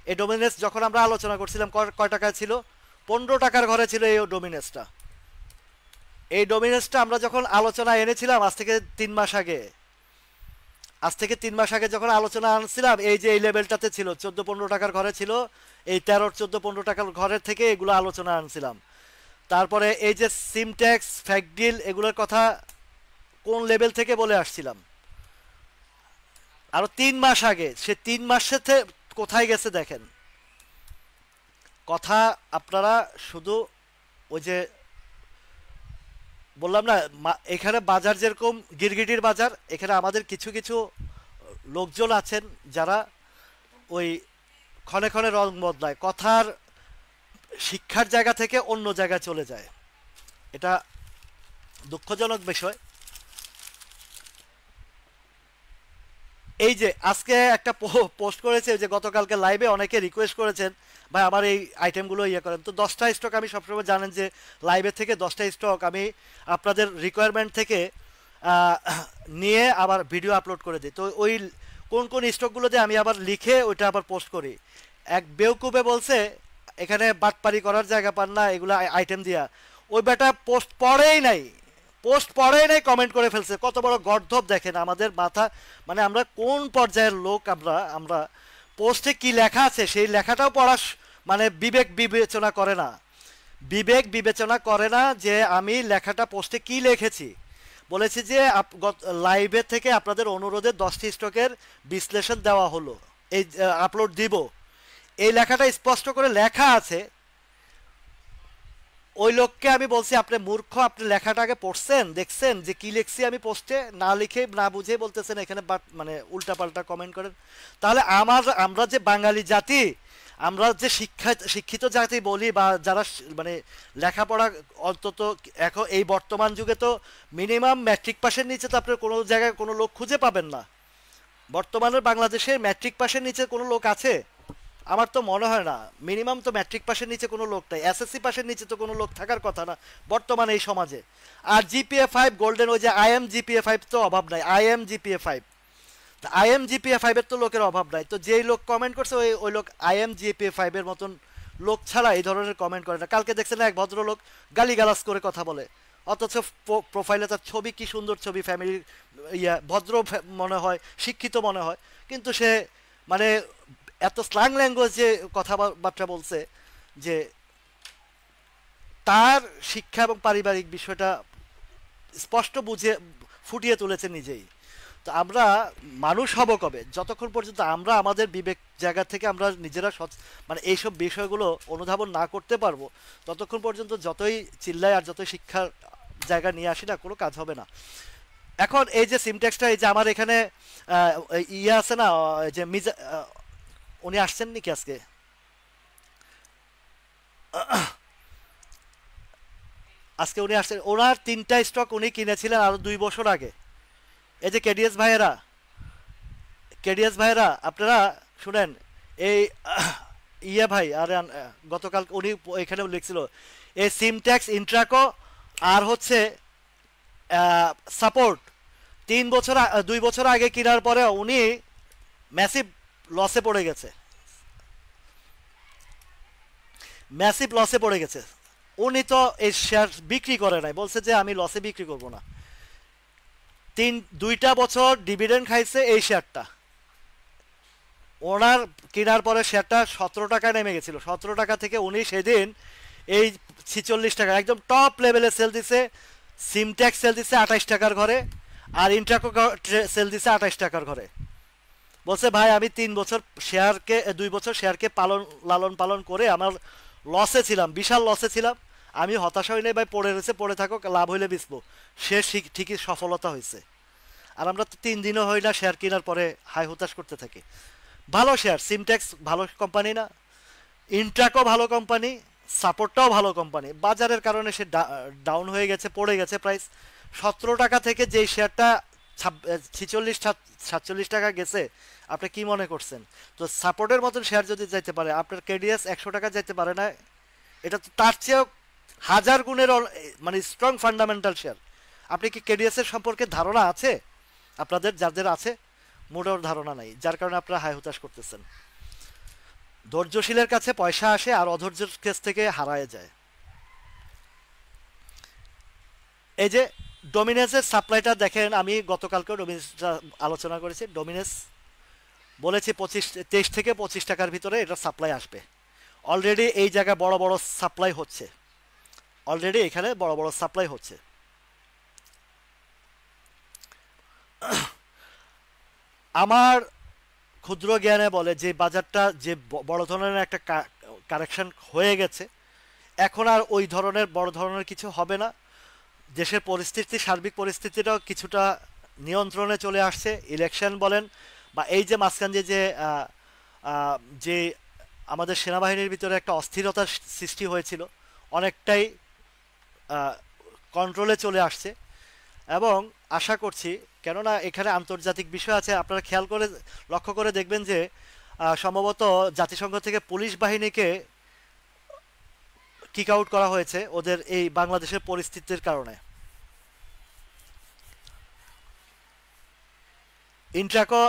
এই ডমিনেন্স যখন আমরা আলোচনা করছিলাম কয় টাকায় ছিল, 15 টাকার ঘরে ছিল এই ডমিনেন্সটা। এই ডমিনেন্সটা আমরা যখন আলোচনা এনেছিলাম আজ থেকে 3 মাস আগে যখন আলোচনা আনছিলাম, এই যে এই লেভেলটাতে ছিল 14-15 টাকার ঘরে ছিল। এই 13-14-15 টাকার ঘরের থেকে এগুলো আলোচনা আনছিলাম। তারপরে এই যে সিমট্যাক্স, ফ্যাকডিল, এগুলোর কথা কোন লেভেল থেকে বলে আসছিলাম আরো 3 মাস আগে। সে 3 মাস সাথে কোথায় গেছে দেখেন। কথা আপনারা শুধু ওই যে বললাম না, এখানে বাজার যেরকম গিরগিটির বাজার, এখানে আমাদের কিছু কিছু লোকজন আছেন যারা ওই ক্ষণে ক্ষণে রং বদলায়, কথার শিক্ষার জায়গা থেকে অন্য জায়গায় চলে যায়। এটা দুঃখজনক বিষয়। এই যে আজকে একটা পোস্ট করেছে, যে গতকালকে লাইভে অনেকে রিকোয়েস্ট করেছেন ভাই আমার এই আইটেমগুলো ইয়ে করেন। তো 10টা স্টক আমি সবসময় জানেন যে লাইভের থেকে 10টা স্টক আমি আপনাদের রিকোয়ারমেন্ট থেকে নিয়ে আবার ভিডিও আপলোড করে দিই। তো ওই কোন কোন স্টকগুলো দিয়ে আমি আবার লিখে ওইটা আবার পোস্ট করি। এক বেউকুবে বলছে এখানে বাটপারি করার জায়গা পান না এগুলো আইটেম দিয়া, ওই বেটা পোস্ট পড়েই নাই কমেন্ট করে ফেলছে। কত বড় গর্ধব দেখেন আমাদের মাথা, মানে আমরা কোন পর্যায়ের লোক। আমরা পোস্টে কি লেখা আছে সেই লেখাটাও পড়া মানে বিবেক বিবেচনা করে না যে আমি লেখাটা পোস্টে কি লিখেছি। বলেছি যে লাইভে থেকে আপনাদের অনুরোধে 10টি স্টকের বিশ্লেষণ দেওয়া হলো, এই আপলোড দিব, এই লেখাটা স্পষ্ট করে লেখা আছে। ওই লোককে আমি বলছি আপনি মূর্খ, আপনি লেখাটাকে পড়ছেন, দেখছেন যে কি লিখছি আমি পোস্টে, না লিখে না বুঝে বলতেছেন এখানে মানে উল্টাপাল্টা কমেন্ট করেন। তাহলে আমরা যে বাঙালি জাতি, আমরা যে শিক্ষিত জাতি বলি, বা যারা মানে লেখাপড়া অন্তত এখন এই বর্তমান যুগে তো মিনিমাম ম্যাট্রিক পাসের নিচে তো আপনার কোনো জায়গায় কোনো লোক খুঁজে পাবেন না। বর্তমানের বাংলাদেশে ম্যাট্রিক পাসের নিচে কোনো লোক আছে? আমার তো মনে হয় না। মিনিমাম তো ম্যাট্রিক পাসের নিচে কোনো লোক নাই, এসএসসি পাসের নিচে তো কোনো লোক থাকার কথা না বর্তমানে এই সমাজে। আর জিপিএ 5 গোল্ডেন, ওই যে আইএম জিপিএ 5 তো অভাব নাই। আইএম জিপিএ 5 এর তো লোকের অভাব নাই। তো যেই লোক কমেন্ট করছে ওই লোক আইএম জিপিএ 5 এর মতন লোক ছাড়া এই ধরনের কমেন্ট করে না। কালকে দেখছেন এক ভদ্রলোক গালিগালাজ করে কথা বলে, অথচ প্রোফাইলে তার ছবি, কি সুন্দর ছবি, ফ্যামিলির ভদ্র মনে হয়, শিক্ষিত মনে হয়, কিন্তু সে মানে এত স্ল্যাং ল্যাঙ্গুয়েজে কথাবার্তা বলছে যে তার শিক্ষা এবং পারিবারিক বিষয়টা স্পষ্ট বুঝে ফুটিয়ে তুলেছে নিজেই। তো আমরা মানুষ হব কবে? যতক্ষণ পর্যন্ত আমরা আমাদের বিবেক জায়গা থেকে আমরা নিজেরা মানে এইসব বিষয়গুলো অনুধাবন না করতে পারবো, ততক্ষণ পর্যন্ত যতই চিল্লাই আর যতই শিক্ষার জায়গা নিয়ে আসি না, কোনো কাজ হবে না। এখন এই যে সিমটেক্সটা, এই যে আমার এখানে ইয়ে আছে না, যে উনি আসছেন নাকি আজকে? আজকে উনি আসছেন, ওনার 3টা স্টক উনি কিনেছিলেন আরো 2 বছর আগে। এই যে কেডিএস ভাইয়েরা আপনারা শুনেন, এই ভাই আর গতকাল উনি এখানে লিখছিল এই সিমট্যাক্স, ইন্ট্রাকো আর হচ্ছে সাপোর্ট 2 বছর আগে কেনার পরে উনি ম্যাসিভ লসে পড়ে গেছে। উনি তো এই শেয়ার বিক্রি করে নাই, বলছে যে আমি লসে বিক্রি করব না। 2টা বছর ডিভিডেন্ড খাইছে এই শেয়ারটা, ওনার কেনার পরে শেয়ারটা 17 টাকায় নেমে গেছিল, 17 টাকা থেকে উনি সেদিন এই 46 টাকা একদম টপ লেভেলে সেল দিছে। সিমট্যাক্স সেল দিছে 28 টাকার ঘরে, আর ইন্ট্রাকো সেল দিছে 28 টাকার ঘরে। বলছে ভাই আমি 3 বছর শেয়ারকে 2 বছর শেয়ারকে লালন পালন করে আমার লসে ছিলাম, বিশাল লসে ছিলাম, আমি হতাশা হই নাই ভাই, পড়ে রয়েছে পড়ে থাকুক, লাভ হইলে বেচবো। সে ঠিকই সফলতা হয়েছে। আর আমরা তো 3 দিনও হই না শেয়ার কেনার পরে হাই হতাশ করতে থাকি। ভালো শেয়ার, সিমট্যাক্স ভালো কোম্পানি না, ইন্ট্রাকো ভালো কোম্পানি, সাপোর্টটাও ভালো কোম্পানি, বাজারের কারণে সে ডাউন হয়ে গেছে, পড়ে গেছে প্রাইস। 17 টাকা থেকে যেই শেয়ারটা 46 47 টাকা গেছে, আপনি কি মনে করছেন? তো সাপোর্টের মতন শেয়ার যদি যাইতে পারে, আপনার কেডিএস 100 টাকা যাইতে পারে না, এটা তো তার চেয়েও হাজার গুণের মানে স্ট্রং ফান্ডামেন্টাল শেয়ার। আপনি কি কেডিএস এর সম্পর্কে ধারণা আছে? আপনাদের যাদের আছে মোটেও ধারণা নাই, যার কারণে আপনারা হাই হতাশ করতেছেন। ধৈর্যশীলের কাছে পয়সা আসে আর অধৈর্যের কাছ থেকে হারায় যায়। এই যে ডোমিনেন্সের সাপ্লাইটা দেখেন, আমি গতকালকেও ডোমিনেন্সটা আলোচনা করেছি। ডোমিনেন্স বলেছি 23 থেকে 25 টাকার ভিতরে এটা সাপ্লাই আসবে। অলরেডি এই জায়গায় বড় বড় সাপ্লাই হচ্ছে, অলরেডি এখানে বড় বড় সাপ্লাই হচ্ছে। আমার ক্ষুদ্র জ্ঞানে বলে যে বাজারটা যে বড় ধরনের একটা কারেকশন হয়ে গেছে, এখন আর ওই ধরনের বড় ধরনের কিছু হবে না। দেশের পরিস্থিতি, সার্বিক পরিস্থিতিটাও কিছুটা নিয়ন্ত্রণে চলে আসছে। ইলেকশন বলেন বা এই যে মাঝখান দিয়ে যে আমাদের সেনাবাহিনীর ভিতরে একটা অস্থিরতার সৃষ্টি হয়েছিল, অনেকটাই কন্ট্রোলে চলে আসছে। এবং আশা করছি, কেননা এখানে আন্তর্জাতিক বিষয় আছে, আপনারা খেয়াল করে লক্ষ্য করে দেখবেন যে সম্ভবত জাতিসংঘ থেকে পুলিশ বাহিনীকে কিক আউট করা হয়েছে ওদের এই বাংলাদেশের পরিস্থিতির কারণে। ইন্ট্রাকো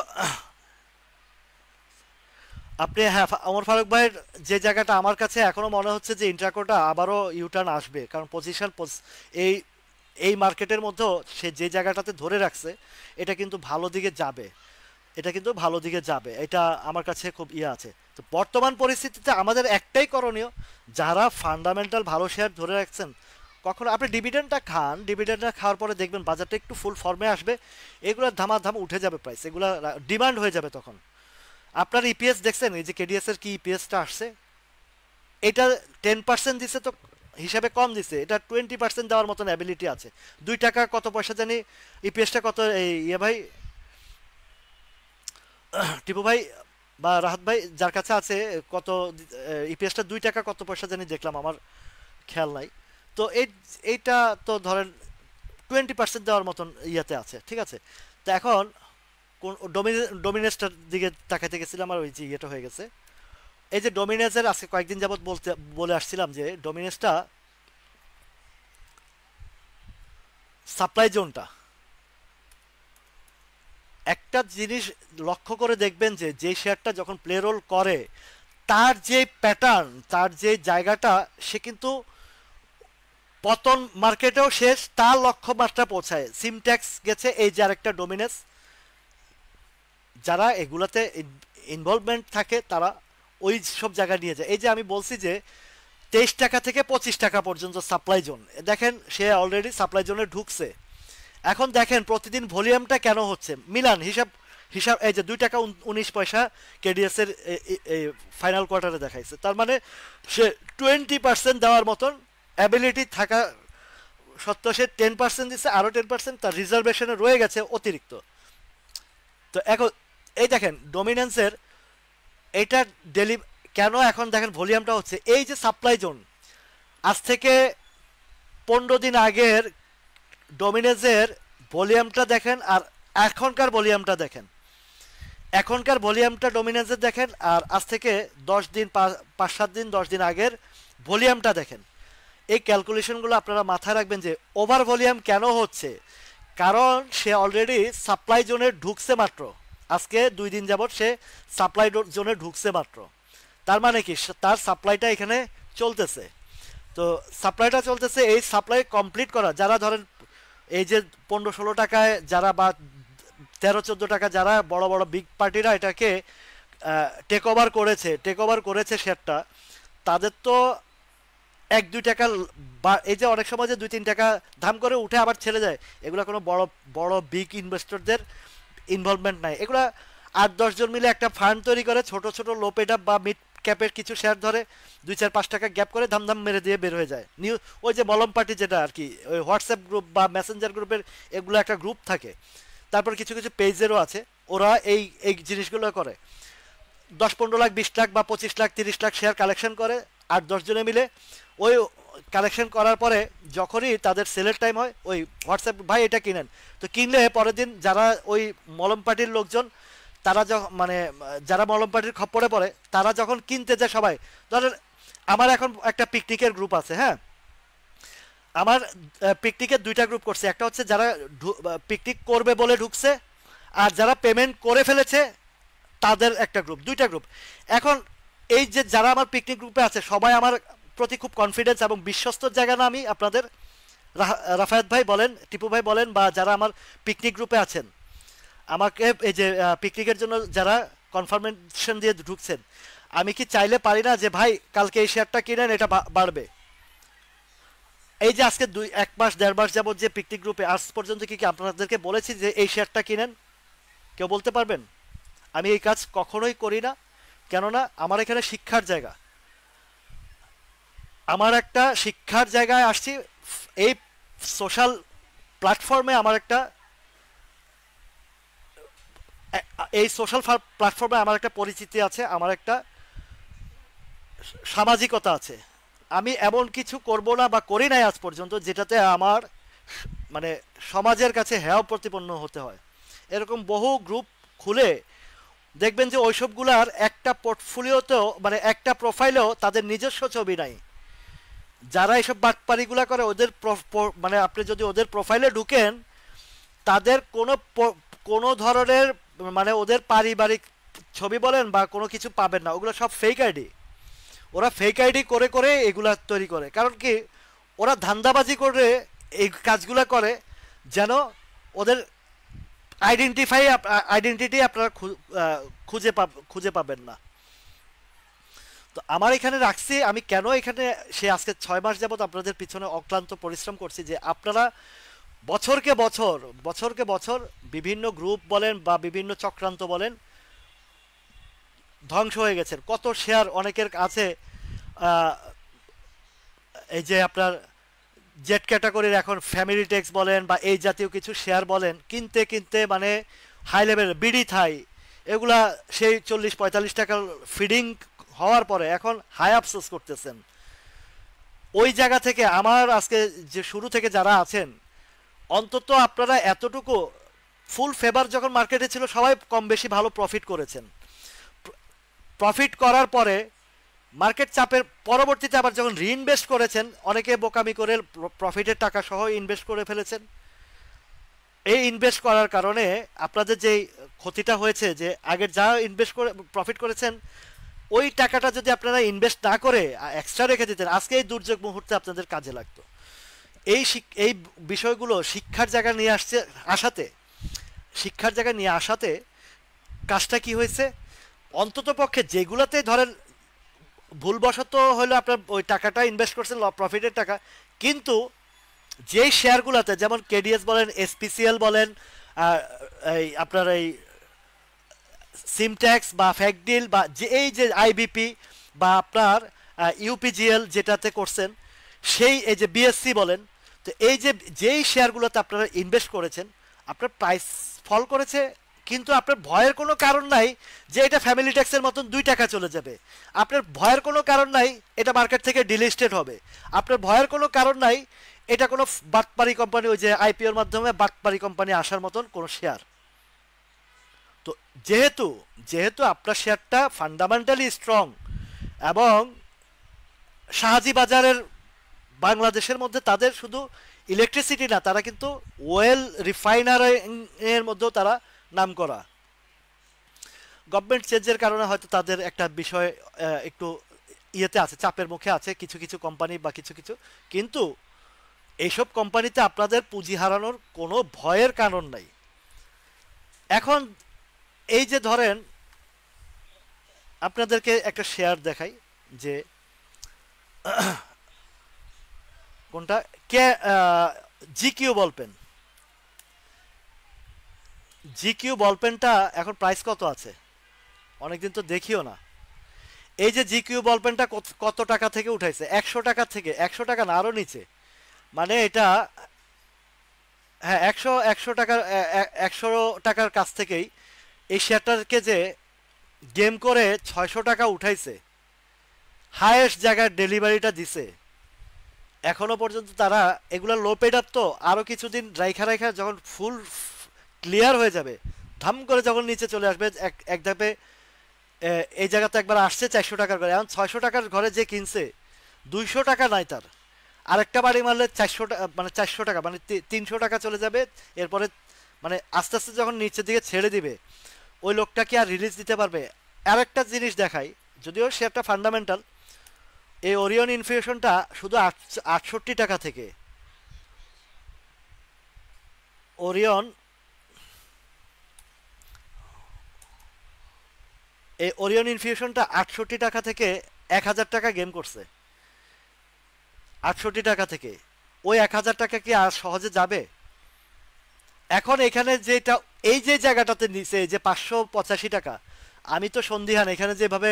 আপনি, হ্যাঁ, ওমর ফারুক ভাইয়ের যে জায়গাটা আমার কাছে এখনো মনে হচ্ছে যে ইন্ট্রাকোটা আবারও ইউটার্ন আসবে, কারণ পজিশন এই এই মার্কেটের মধ্যেও সে যে জায়গাটাতে ধরে রাখছে, এটা কিন্তু ভালো দিকে যাবে, এটা কিন্তু ভালো দিকে যাবে, এটা আমার কাছে খুব আছে। তো বর্তমান পরিস্থিতিতে আমাদের একটাই করণীয়, যারা ফান্ডামেন্টাল ভালো শেয়ার ধরে রাখছেন, কখনো আপনি ডিভিডেন্ডটা খান, ডিভিডেন্ডটা খাওয়ার পরে দেখবেন বাজারটা একটু ফুল ফর্মে আসবে, এগুলো ধামাধাম উঠে যাবে প্রাইস, এগুলো ডিমান্ড হয়ে যাবে তখন। আপনার ইপিএস দেখছেন, এই যে কেডিএস এর কি ইপিএসটা আসছে, এটা 10% দিছে তো হিসাবে কম দিছে, এটা 20% দেওয়ার মতন অ্যাবিলিটি আছে। 2 টাকা কত পয়সা জানি ইপিএসটা কত, এই ভাই টিপু ভাই বা রাহাত ভাই যার কাছে আছে, কত ইপিএসটা 2 টাকা কত পয়সা জানি দেখলাম, আমার খেয়াল নাই। তো এইটা তো ধরেন 20% দেওয়ার মতন ইয়াতে আছে, ঠিক আছে। তো এখন কোন ডোমিনেন্সটার দিকে তাকাইতে গেছিলাম, আর ওই যে ইয়েটা হয়ে গেছে। এই যে ডোমিনেন্সের আজকে কয়েকদিন যাবত বলে আসছিলাম যে ডোমিনেন্সটা সাপ্লাই জোনটা, একটা জিনিস লক্ষ্য করে দেখবেন যে যে শেয়ারটা যখন প্লে রোল করে, তার যে প্যাটার্ন, তার যে জায়গাটা, সে কিন্তু পতন মার্কেটেও শেষ, তার লক্ষ্যমাত্রা পৌঁছায়। সিমট্যাক্স গেছে, এই যে আরেকটা ডোমিনেন্স, যারা এগুলাতে ইনভলভমেন্ট থাকে তারা ওই সব জায়গায় নিয়ে যায়। এই যে আমি বলছি যে 23 টাকা থেকে 25 টাকা পর্যন্ত সাপ্লাই জোন, দেখেন সে অলরেডি সাপ্লাই জোনে ঢুকছে। এখন দেখেন প্রতিদিন ভলিউমটা কেন হচ্ছে, মিলান হিসাব হিসাব, এই যে 2 টাকা 19 পয়সা কেডিএস এর ফাইনাল কোয়ার্টারে দেখাইছে, তার মানে সে 20% দেওয়ার মতন অ্যাবিলিটি থাকা সত্ত্বেও সে 10% দিচ্ছে, আরও 10% তার রিজার্ভেশনে রয়ে গেছে অতিরিক্ত। তো এখন এই দেখেন ডোমিনেন্সের এটা কেন এখন দেখেন ভলিউমটা হচ্ছে, এই যে সাপ্লাই জোন, আজ থেকে 15 দিন আগের ডোমিনেন্সের ভলিউমটা দেখেন, আর এখনকার ভলিউমটা দেখেন, এখনকার ভলিউমটা ডোমিনেন্সের দেখেন, আর আজ থেকে 10 দিন 5-7 দিন 10 দিন আগের ভলিউমটা দেখেন। এই ক্যালকুলেশনগুলো আপনারা মাথায় রাখবেন যে ওভার ভলিউম কেন হচ্ছে, কারণ সে অলরেডি সাপ্লাই জোনে ঢুকছে মাত্র, আজকে 2 দিন যাবৎ সে সাপ্লাই জোনে ঢুকছে মাত্র। তার মানে কি, তার সাপ্লাইটা এখানে চলতেছে। তো সাপ্লাইটা চলতেছে, এই সাপ্লাই কমপ্লিট করা, যারা ধরেন এই যে 15-16 টাকায় যারা বা 13-14 টাকা যারা বড় বড় বিগ পার্টিরা এটাকে টেক ওভার করেছে শেয়ারটা, তাদের তো 1-2 টাকা বা এই যে অনেক সময় যে 2-3 টাকা দাম করে উঠে আবার ছেড়ে যায়, এগুলো কোনো বড় বড় বিগ ইনভেস্টরদের ইনভলভমেন্ট নাই। এগুলা 8-10 জন মিলে একটা ফান্ড তৈরি করে, ছোট ছোট লো পেড আপ বা মিড ক্যাপের কিছু শেয়ার ধরে 2-4-5 টাকা গ্যাপ করে ধাম ধাম মেরে দিয়ে বের হয়ে যায়। ওই যে মলম পার্টি যেটা আর কি, ওই হোয়াটসঅ্যাপ গ্রুপ বা মেসেঞ্জার গ্রুপের এগুলো একটা গ্রুপ থাকে, তারপর কিছু কিছু পেজেরও আছে, ওরা এই এই জিনিসগুলো করে। 10-15 লাখ 20 লাখ বা 25 লাখ 30 লাখ শেয়ার কালেকশন করে 8-10 জনে মিলে। ওই কালেকশন করার পরে যখনই তাদের সেলের টাইম হয়, ওই হোয়াটসঅ্যাপ ভাই এটা কিনেন, তো কিনলে পরের দিন যারা ওই মলম পার্টির লোকজন, তারা যখন মানে যারা মলম পার্টির খপ্পরে পড়ে, তারা যখন কিনতে যায় সবাই, ধরেন আমার এখন একটা পিকনিকের গ্রুপ আছে, হ্যাঁ, আমার পিকনিকের 2টা গ্রুপ করছে। একটা হচ্ছে যারা পিকনিক করবে বলে ঢুকছে, আর যারা পেমেন্ট করে ফেলেছে তাদের একটা গ্রুপ, 2টা গ্রুপ। এখন এই যে যারা আমার পিকনিক গ্রুপে আছে সবাই আমার প্রতি খুব কনফিডেন্স এবং বিশ্বস্ত জায়গা না আমি আপনাদের, রাফায়েত ভাই বলেন, টিপু ভাই বলেন, বা যারা আমার পিকনিক গ্রুপে আছেন, আমাকে এই যে পিকনিকের জন্য যারা কনফার্মেশন দিয়ে ঢুকছেন, আমি কি চাইলে পারি না যে ভাই কালকে এই শেয়ারটা কিনেন, এটা বাড়বে? এই যে আজকে 1 মাস 1.5 মাস যাবত যে পিকনিক গ্রুপে আজ পর্যন্ত কি আপনাদেরকে বলেছি যে এই শেয়ারটা কিনেন? কেউ বলতে পারবেন? আমি এই কাজ কখনোই করি না, কেননা আমার এখানে শিক্ষার জায়গা, আমার একটা শিক্ষার জায়গায় আসছি। এই সোশ্যাল প্ল্যাটফর্মে আমার একটা এই সোশ্যাল প্ল্যাটফর্মে আমার একটা পরিচিতি আছে, আমার একটা সামাজিকতা আছে। আমি এমন কিছু করব না বা করি নাই আজ পর্যন্ত যেটাতে আমার মানে সমাজের কাছে হেয় প্রতিপন্ন হতে হয়। এরকম বহু গ্রুপ খুলে দেখবেন যে ওইসবগুলার একটা পোর্টফোলিওতেও মানে একটা প্রোফাইলেও তাদের নিজস্ব ছবি নাই। যারা এইসব বাটপারিগুলা করে ওদের মানে আপনি যদি ওদের প্রোফাইলে ঢুকেন, তাদের কোনো ধরনের মানে ওদের পারিবারিক ছবি বলেন বা কোনো কিছু পাবেন না, ওগুলো সব ফেক আইডি। ওরা ফেক আইডি করে করে এগুলা তৈরি করে, কারণ কি ওরা ধান্দাবাজি করে এই কাজগুলা করে যেন ওদের আইডেন্টিটি আপনারা খুঁজে পাবেন না। তো আমার এখানে রাখছি, আমি কেন এখানে সে আজকে 6 মাস যাবত আপনাদের পিছনে অক্লান্ত পরিশ্রম করছি যে আপনারা বছরকে বছর বিভিন্ন গ্রুপ বলেন বা বিভিন্ন চক্রান্ত বলেন ধ্বংস হয়ে গেছেন। কত শেয়ার অনেকের আছে, এই যে আপনার জেড ক্যাটাগরির এখন ফ্যামিলি টেক্স বলেন বা এই জাতীয় কিছু শেয়ার বলেন, কিনতে কিনতে মানে হাই লেভেল বিডি থাই এগুলা সেই 40-45 টাকার ফিডিং হওয়ার পরে এখন হাই আফসোস করতেছেন। ওই জায়গা থেকে আমার আজকে যে শুরু থেকে যারা আছেন, অন্তত আপনারা এতটুকু ফুল ফেভার যখন মার্কেটে ছিল সবাই কম বেশি ভালো প্রফিট করেছেন। প্রফিট করার পরে মার্কেট চাপের পরবর্তীতে আবার যখন রিইনভেস্ট করেছেন, অনেকে বোকামি করে প্রফিটের টাকা সহ ইনভেস্ট করে ফেলেছেন। এই ইনভেস্ট করার কারণে আপনাদের যে ক্ষতিটা হয়েছে, যে আগের যা ইনভেস্ট করে প্রফিট করেছেন ওই টাকাটা যদি আপনারা ইনভেস্ট না করে এক্সট্রা রেখে দিতেন, আজকে এই দুর্যোগ মুহূর্তে আপনাদের কাজে লাগতো। এই বিষয়গুলো শিক্ষার জায়গা নিয়ে আসাতে কাজটা কি হয়েছে, অন্তত পক্ষে যেগুলোতে ধরেন ভুলবশত হলো আপনার ওই টাকাটা ইনভেস্ট করছেন প্রফিটের টাকা, কিন্তু যেই শেয়ারগুলোতে যেমন কেডিএস বলেন, এসপিসিএল বলেন, এই আপনার এই সিমট্যাক্স বা ফ্যাকডিল বা এই যে আইবিপি বা আপনার ইউপিজিএল যেটাতে করছেন, সেই এই যে বিএসসি বলেন, তো এই যে যেই শেয়ারগুলোতে আপনারা ইনভেস্ট করেছেন আপনার প্রাইস ফল করেছে, কিন্তু আপনার ভয়ের কোনো কারণ নাই যে এটা ফ্যামিলি ট্যাক্সের মতন 2 টাকা চলে যাবে। আপনার ভয়ের কোনো কারণ নাই এটা মার্কেট থেকে ডিলিস্টেড হবে। আপনার ভয়ের কোনো কারণ নাই এটা কোনো বাটপারি কোম্পানি, ওই যে আইপিওর মাধ্যমে বাটপারি কোম্পানি আসার মতন কোনো শেয়ার। তো যেহেতু আপনার শেয়ারটা ফান্ডামেন্টালি স্ট্রং এবং শাহাজি বাজারের বাংলাদেশের মধ্যে তাদের শুধু ইলেকট্রিসিটি না, তারা কিন্তু ওয়েল রিফাইনারিং এর মধ্যেও তারা নাম করা। গভর্নমেন্ট চেঞ্জের কারণে হয়তো তাদের একটা বিষয় একটু ইয়েতে আছে, চাপের মুখে আছে কিছু কিছু কোম্পানি বা কিছু কিছু, কিন্তু এইসব কোম্পানিতে আপনাদের পুঁজি হারানোর কোনো ভয়ের কারণ নাই। এখন এই যে ধরেন আপনাদেরকে একটা শেয়ার দেখাই যে কোনটা, কে, জিকিউ বলপেন। জিকিউ বলপেনটা এখন প্রাইস কত আছে অনেকদিন তো দেখিও না। এই যে জিকিউ বলপেনটা কত কত টাকা থেকে উঠাইছে, 100 টাকা থেকে, 100 টাকা না আরো নিচে, মানে এটা, হ্যাঁ, একশো একশো টাকার 100 টাকার কাছ থেকেই এই শেয়ারটাকে যে গেম করে 600 টাকা উঠাইছে, হায়েস্ট জায়গায় ডেলিভারিটা দিছে। এখনো পর্যন্ত তারা এগুলা লো পেড আপ, তো আরো কিছুদিন রাইখা রাইখা যখন ফুল ক্লিয়ার হয়ে যাবে, ধাম করে যখন নিচে চলে আসবে এক এক ধাপে, এই জায়গাতে একবার আসছে 400 টাকার ঘরে, এখন 600 টাকার ঘরে যে কিনছে 200 টাকা নাই তার, আরেকটা বাড়ি মারলে 400 টাকা, মানে 400 টাকা, মানে 300 টাকা চলে যাবে। এরপরে মানে আস্তে আস্তে যখন নিচের দিকে ছেড়ে দিবে, ওই লোকটা কি আর রিলিজ দিতে পারবে? আরেকটা জিনিস দেখাই, যদিও সে একটা ফান্ডামেন্টাল, এই ওরিয়ন ইনফিউশনটা শুধু 68 টাকা থেকে, ওরিয়ন, এই ওরিয়ন ইনফিউশনটা 68 টাকা থেকে 1000 টাকা গেম করছে। 68 টাকা থেকে ওই 1000 টাকা কি আর সহজে যাবে? এখন এখানে যেটা, এই যে জায়গাটাতে নিচে যে 585 টাকা, আমি তো সন্দিহান এখানে যেভাবে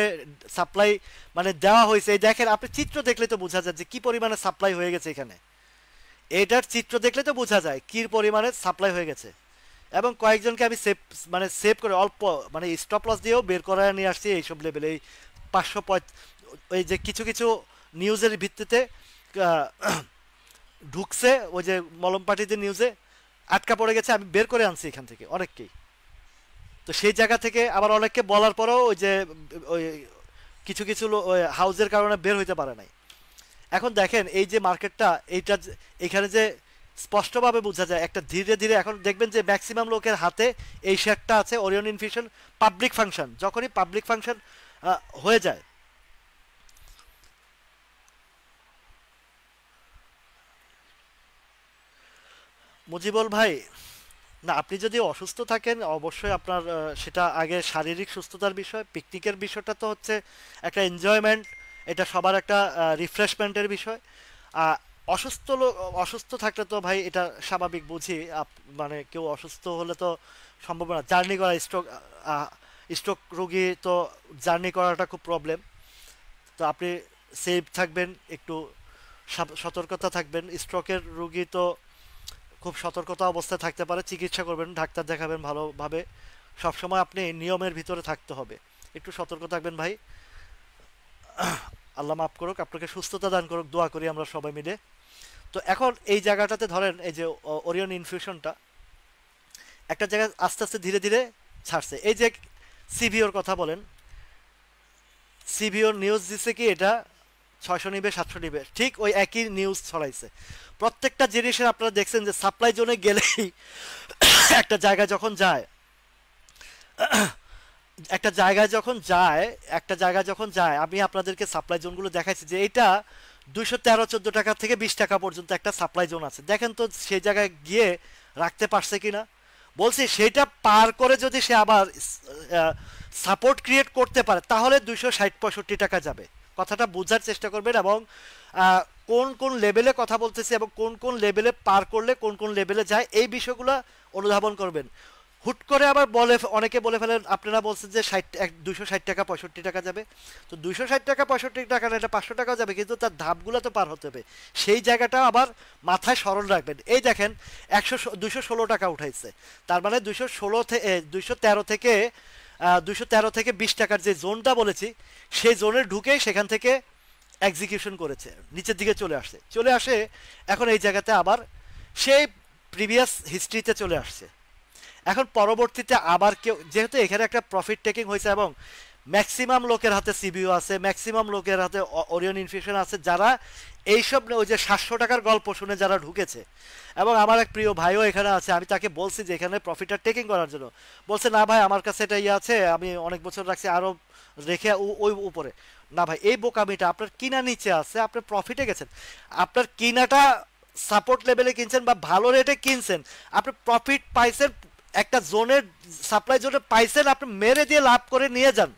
সাপ্লাই মানে দেওয়া হয়েছে, এই দেখেন আপনি চিত্র দেখলে তো বোঝা যায় যে কি পরিমাণে সাপ্লাই হয়ে গেছে এখানে। এটার চিত্র দেখলে তো বোঝা যায় কি পরিমাণে সাপ্লাই হয়ে গেছে। এবং কয়েকজনকে আমি সেভ, মানে সেভ করে অল্প, মানে স্টপ লস দিয়েও বের করায় নিয়ে আসছি এইসব লেভেলে, এই 500, ওই যে কিছু কিছু নিউজের ভিত্তিতে ঢুকছে, ওই যে মলম পার্টিদের নিউজে আটকা পড়ে গেছে, আমি বের করে আনছি এখান থেকে অনেককেই। তো সেই জায়গা থেকে আবার অনেককে বলার পরেও ওই যে ওই কিছু কিছু ওই হাউজের কারণে বের হইতে পারে নাই। এখন দেখেন এই যে মার্কেটটা, এইটা এখানে যে স্পষ্টভাবে বোঝা যায় একটা ধীরে ধীরে, এখন দেখবেন যে ম্যাক্সিমাম লোকের হাতে এই শেয়ারটা আছে ওরিয়ন ইনফিউশন পাবলিক ফাংশন। যখনই পাবলিক ফাংশন হয়ে যায়, মুজিবুল ভাই, না আপনি যদি অসুস্থ থাকেন অবশ্যই আপনার সেটা আগে শারীরিক সুস্থতার বিষয়, পিকনিকের বিষয়টা তো হচ্ছে একটা এনজয়মেন্ট, এটা সবার একটা রিফ্রেশমেন্টের বিষয়। আহ, অসুস্থ অসুস্থ থাকলে তো ভাই এটা স্বাভাবিক বুঝি, মানে কেউ অসুস্থ হলে তো সম্ভব না জার্নি করা, স্ট্রোক, স্ট্রোক রোগী তো জার্নি করাটা খুব প্রবলেম। তো আপনি সেফ থাকবেন, একটু সতর্কতা থাকবেন। স্ট্রোকের রোগী তো খুব সতর্কতা অবস্থায় থাকতে পারে, চিকিৎসা করবেন, ডাক্তার দেখাবেন ভালোভাবে, সবসময় আপনি নিয়মের ভিতরে থাকতে হবে, একটু সতর্ক থাকবেন ভাই। আল্লাহ মাফ করুক, আপনাকে সুস্থতা দান করুক, দোয়া করি আমরা সবাই মিলে। তো এখন এই জায়গাটাতে ধরেন এই যে ওরিয়ন ইনফিউশনটা একটা জায়গায় আস্তে আস্তে ধীরে ধীরে ছাড়ছে। এই যে সিভিওর কথা বলেন, সিভিওর নিউজ দিচ্ছে কি এটা 600 নিবে 700 নিবে, ঠিক ওই একই নিউজ ছড়াইছে। প্রত্যেকটা জিনিসের আপনারা দেখছেন যে সাপ্লাই জোনে গেলেই একটা জায়গায় যখন যায়, একটা জায়গায় যখন যায়, একটা জায়গায় যখন যায়, আমি আপনাদেরকে সাপ্লাই জোনগুলো দেখাইছি যে এটা 213-14 টাকা থেকে 20 টাকা পর্যন্ত একটা সাপ্লাই জোন আছে। দেখেন তো সেই জায়গায় গিয়ে রাখতে পারছে কিনা। বলছি সেইটা পার করে যদি সে আবার সাপোর্ট ক্রিয়েট করতে পারে তাহলে 260-65 টাকা যাবে। কথাটা বোঝার চেষ্টা করবেন, এবং কোন কোন লেভেলে কথা বলতেছি এবং কোন কোন লেভেলে পার করলে কোন কোন লেভেলে যায় এই বিষয়গুলো অনুধাবন করবেন। হুট করে আবার বলে, অনেকে বলে ফেলেন, আপনারা বলছেন যে 260 টাকা 65 টাকা যাবে, তো 260 টাকা 65 টাকা না, এটা 500 টাকাও যাবে, কিন্তু তার ধাপগুলো তো পার হতে হবে। সেই জায়গাটা আবার মাথায় স্মরণ রাখবেন। এই দেখেন 216 টাকা উঠাইছে, তার মানে 213 থেকে 20 টাকার যে জোনটা বলেছি, সেই জোনে ঢুকেই সেখান থেকে এক্সিকিউশন করেছে, নিচের দিকে চলে আসে। এখন এই জায়গাতে আবার সেই প্রিভিয়াস হিস্ট্রিতে চলে আসছে। এখন পরবর্তীতে আবার কেউ, যেহেতু এখানে একটা প্রফিট টেকিং হয়েছে এবং ম্যাক্সিমাম লোকের হাতে সিবিইউ আছে, ম্যাক্সিমাম লোকের হাতে ওরিয়ন ইনফিউশন আছে, যারা এইসব ওই যে 700 টাকার গল্প শুনে যারা ঢুকেছে, এবং আমার এক প্রিয় ভাইও এখানে আছে, আমি তাকে বলছি যে এখানে প্রফিটটা টেকিং করার জন্য, বলছে না ভাই আমার কাছে এটা ইয়ে আছে, আমি অনেক বছর রাখছি, আরও রেখে ওই উপরে। না ভাই, এই বোকামিটা, আপনার কিনা নিচে আছে, আপনি প্রফিটে গেছেন, আপনার কিনাটা সাপোর্ট লেভেলে কিনছেন বা ভালো রেটে কিনছেন, আপনি প্রফিট পাইছেন, একটা জোনের সাপ্লাই জোনে পাইছেন, আপনি মেরে দিয়ে লাভ করে নিয়ে যান।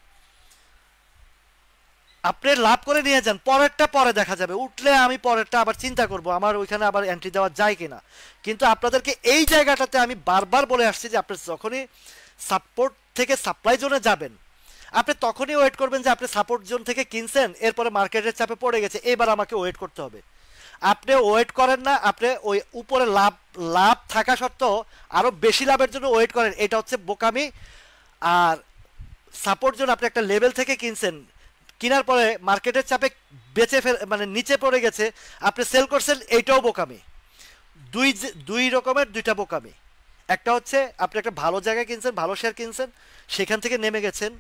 আপনি লাভ করে নিয়ে যান, পরেরটা পরে দেখা যাবে, উঠলে আমি পরেরটা আবার চিন্তা করব আমার ওইখানে আবার এন্ট্রি দেওয়া যায় কিনা। কিন্তু আপনাদেরকে এই জায়গাটাতে আমি বারবার বলে আসছি যে আপনি যখনই সাপোর্ট থেকে সাপ্লাই জোনে যাবেন, আপনি তখনই ওয়েট করবেন যে আপনি সাপোর্ট জোন থেকে কিনছেন, এরপরে মার্কেটের চাপে পড়ে গেছে, এবার আমাকে ওয়েট করতে হবে। আপনি ওয়েট করেন না, আপনি ওই উপরে লাভ লাভ থাকা সত্ত্বেও আরো বেশি লাভের জন্য ওয়েট করেন, এটা হচ্ছে বোকামি। আর সাপোর্ট জোন আপনি একটা লেভেল থেকে কিনছেন, কেনার পরে মার্কেটের চাপে মানে নিচে পড়ে গেছে, আপনি সেল করছেন, এইটাও বোকামি। দুই রকমের দুইটা বোকামি। একটা হচ্ছে আপনি একটা ভালো জায়গায় কিনছেন, ভালো শেয়ার কিনছেন, সেখান থেকে নেমে গেছেন,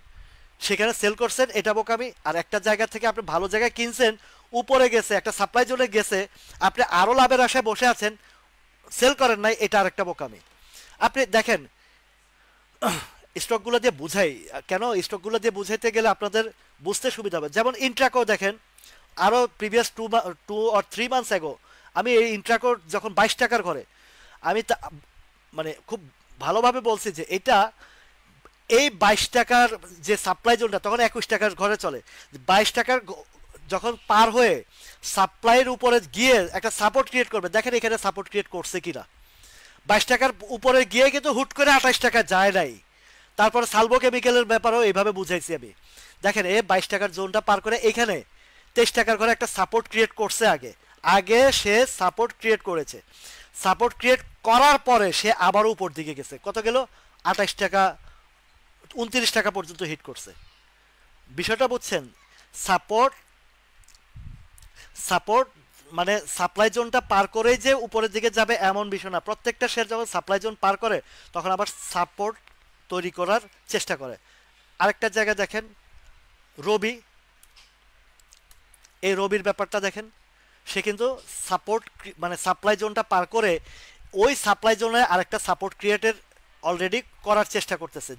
সেখানে সেল করছেন, এটা বোকামি। আর একটা জায়গা থেকে আপনি ভালো জায়গায় কিনছেন, উপরে গেছে, একটা সাপ্লাই জোনে গেছে, আপনি আরো লাভের আশায় বসে আছেন, সেল করেন নাই, এটা আরেকটা বোকামি। আপনি দেখেন স্টকগুলো দিয়ে বুঝাই কেন, স্টকগুলো দিয়ে বুঝাইতে গেলে আপনাদের বুঝতে সুবিধা হবে। যেমন ইন্ট্রাকো দেখেন, আরও প্রিভিয়াস 2 or 3 months অ্যাগো আমি এই ইন্ট্রাকোর যখন 22 টাকার ঘরে, আমি মানে খুব ভালোভাবে বলছি যে এটা এই 22 টাকার যে সাপ্লাই জোনটা তখন 21 টাকার ঘরে চলে, 22 টাকার যখন পার হয়ে সাপ্লাইয়ের উপরে গিয়ে একটা সাপোর্ট ক্রিয়েট করবে, দেখেন এখানে সাপোর্ট ক্রিয়েট করছে কিনা। 22 টাকার উপরে গিয়ে কিন্তু হুট করে 28 টাকা যায় নাই। তারপরে সালভো কেমিক্যালের ব্যাপারেও এইভাবে বুঝাইছি আমি। দেখেন এ 22 টাকার জোনটা পার করে এখানে 23 টাকার ঘরে একটা সাপোর্ট ক্রিয়েট করছে, আগে আগে সে সাপোর্ট ক্রিয়েট করেছে, সাপোর্ট ক্রিয়েট করার পরে সে আবার উপর দিকে গেছে, কত গেল 28 টাকা, 29 টাকা পর্যন্ত হিট করছে। বিষয়টা বুঝছেন? সাপোর্ট সাপোর্ট মানে সাপ্লাই জোনটা পার করেই যে উপরের দিকে যাবে এমন বিষয় না। প্রত্যেকটা শেয়ার যখন সাপ্লাই জোন পার করে তখন আবার সাপোর্ট তৈরি করার চেষ্টা করে। আরেকটা জায়গা দেখেন রবি, এই রবির ব্যাপারটা দেখেন, সে কিন্তু সাপোর্ট মানে সাপ্লাই জোনটা পার করে ওই সাপ্লাই জোনে আরেকটা সাপোর্ট ক্রিয়েটের অলরেডি করার চেষ্টা করতেছে,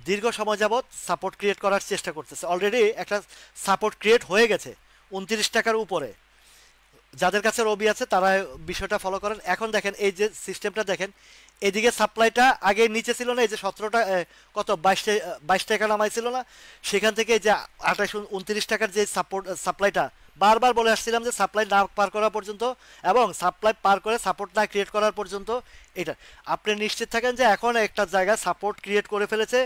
দীর্ঘ সময় যাবৎ সাপোর্ট ক্রিয়েট করার চেষ্টা করতেছে, অলরেডি একটা সাপোর্ট ক্রিয়েট হয়ে গেছে 29 টাকার উপরে। যাদের কাছে রবি আছে তারা বিষয়টা ফলো করেন। এখন দেখেন এই যে সিস্টেমটা দেখেন, এদিকে সাপ্লাইটা আগে নিচে ছিল না, এই যে 17টা কত 22 টাকা নামাইছিল না, সেখান থেকে এই যে 28-29 টাকার যে সাপ্লাইটা বারবার বলে আসছিলাম যে সাপ্লাই না পার করা পর্যন্ত এবং সাপ্লাই পার করে সাপোর্ট না ক্রিয়েট করার পর্যন্ত, এটা আপনি নিশ্চিত থাকেন যে এখন একটা জায়গা সাপোর্ট ক্রিয়েট করে ফেলেছে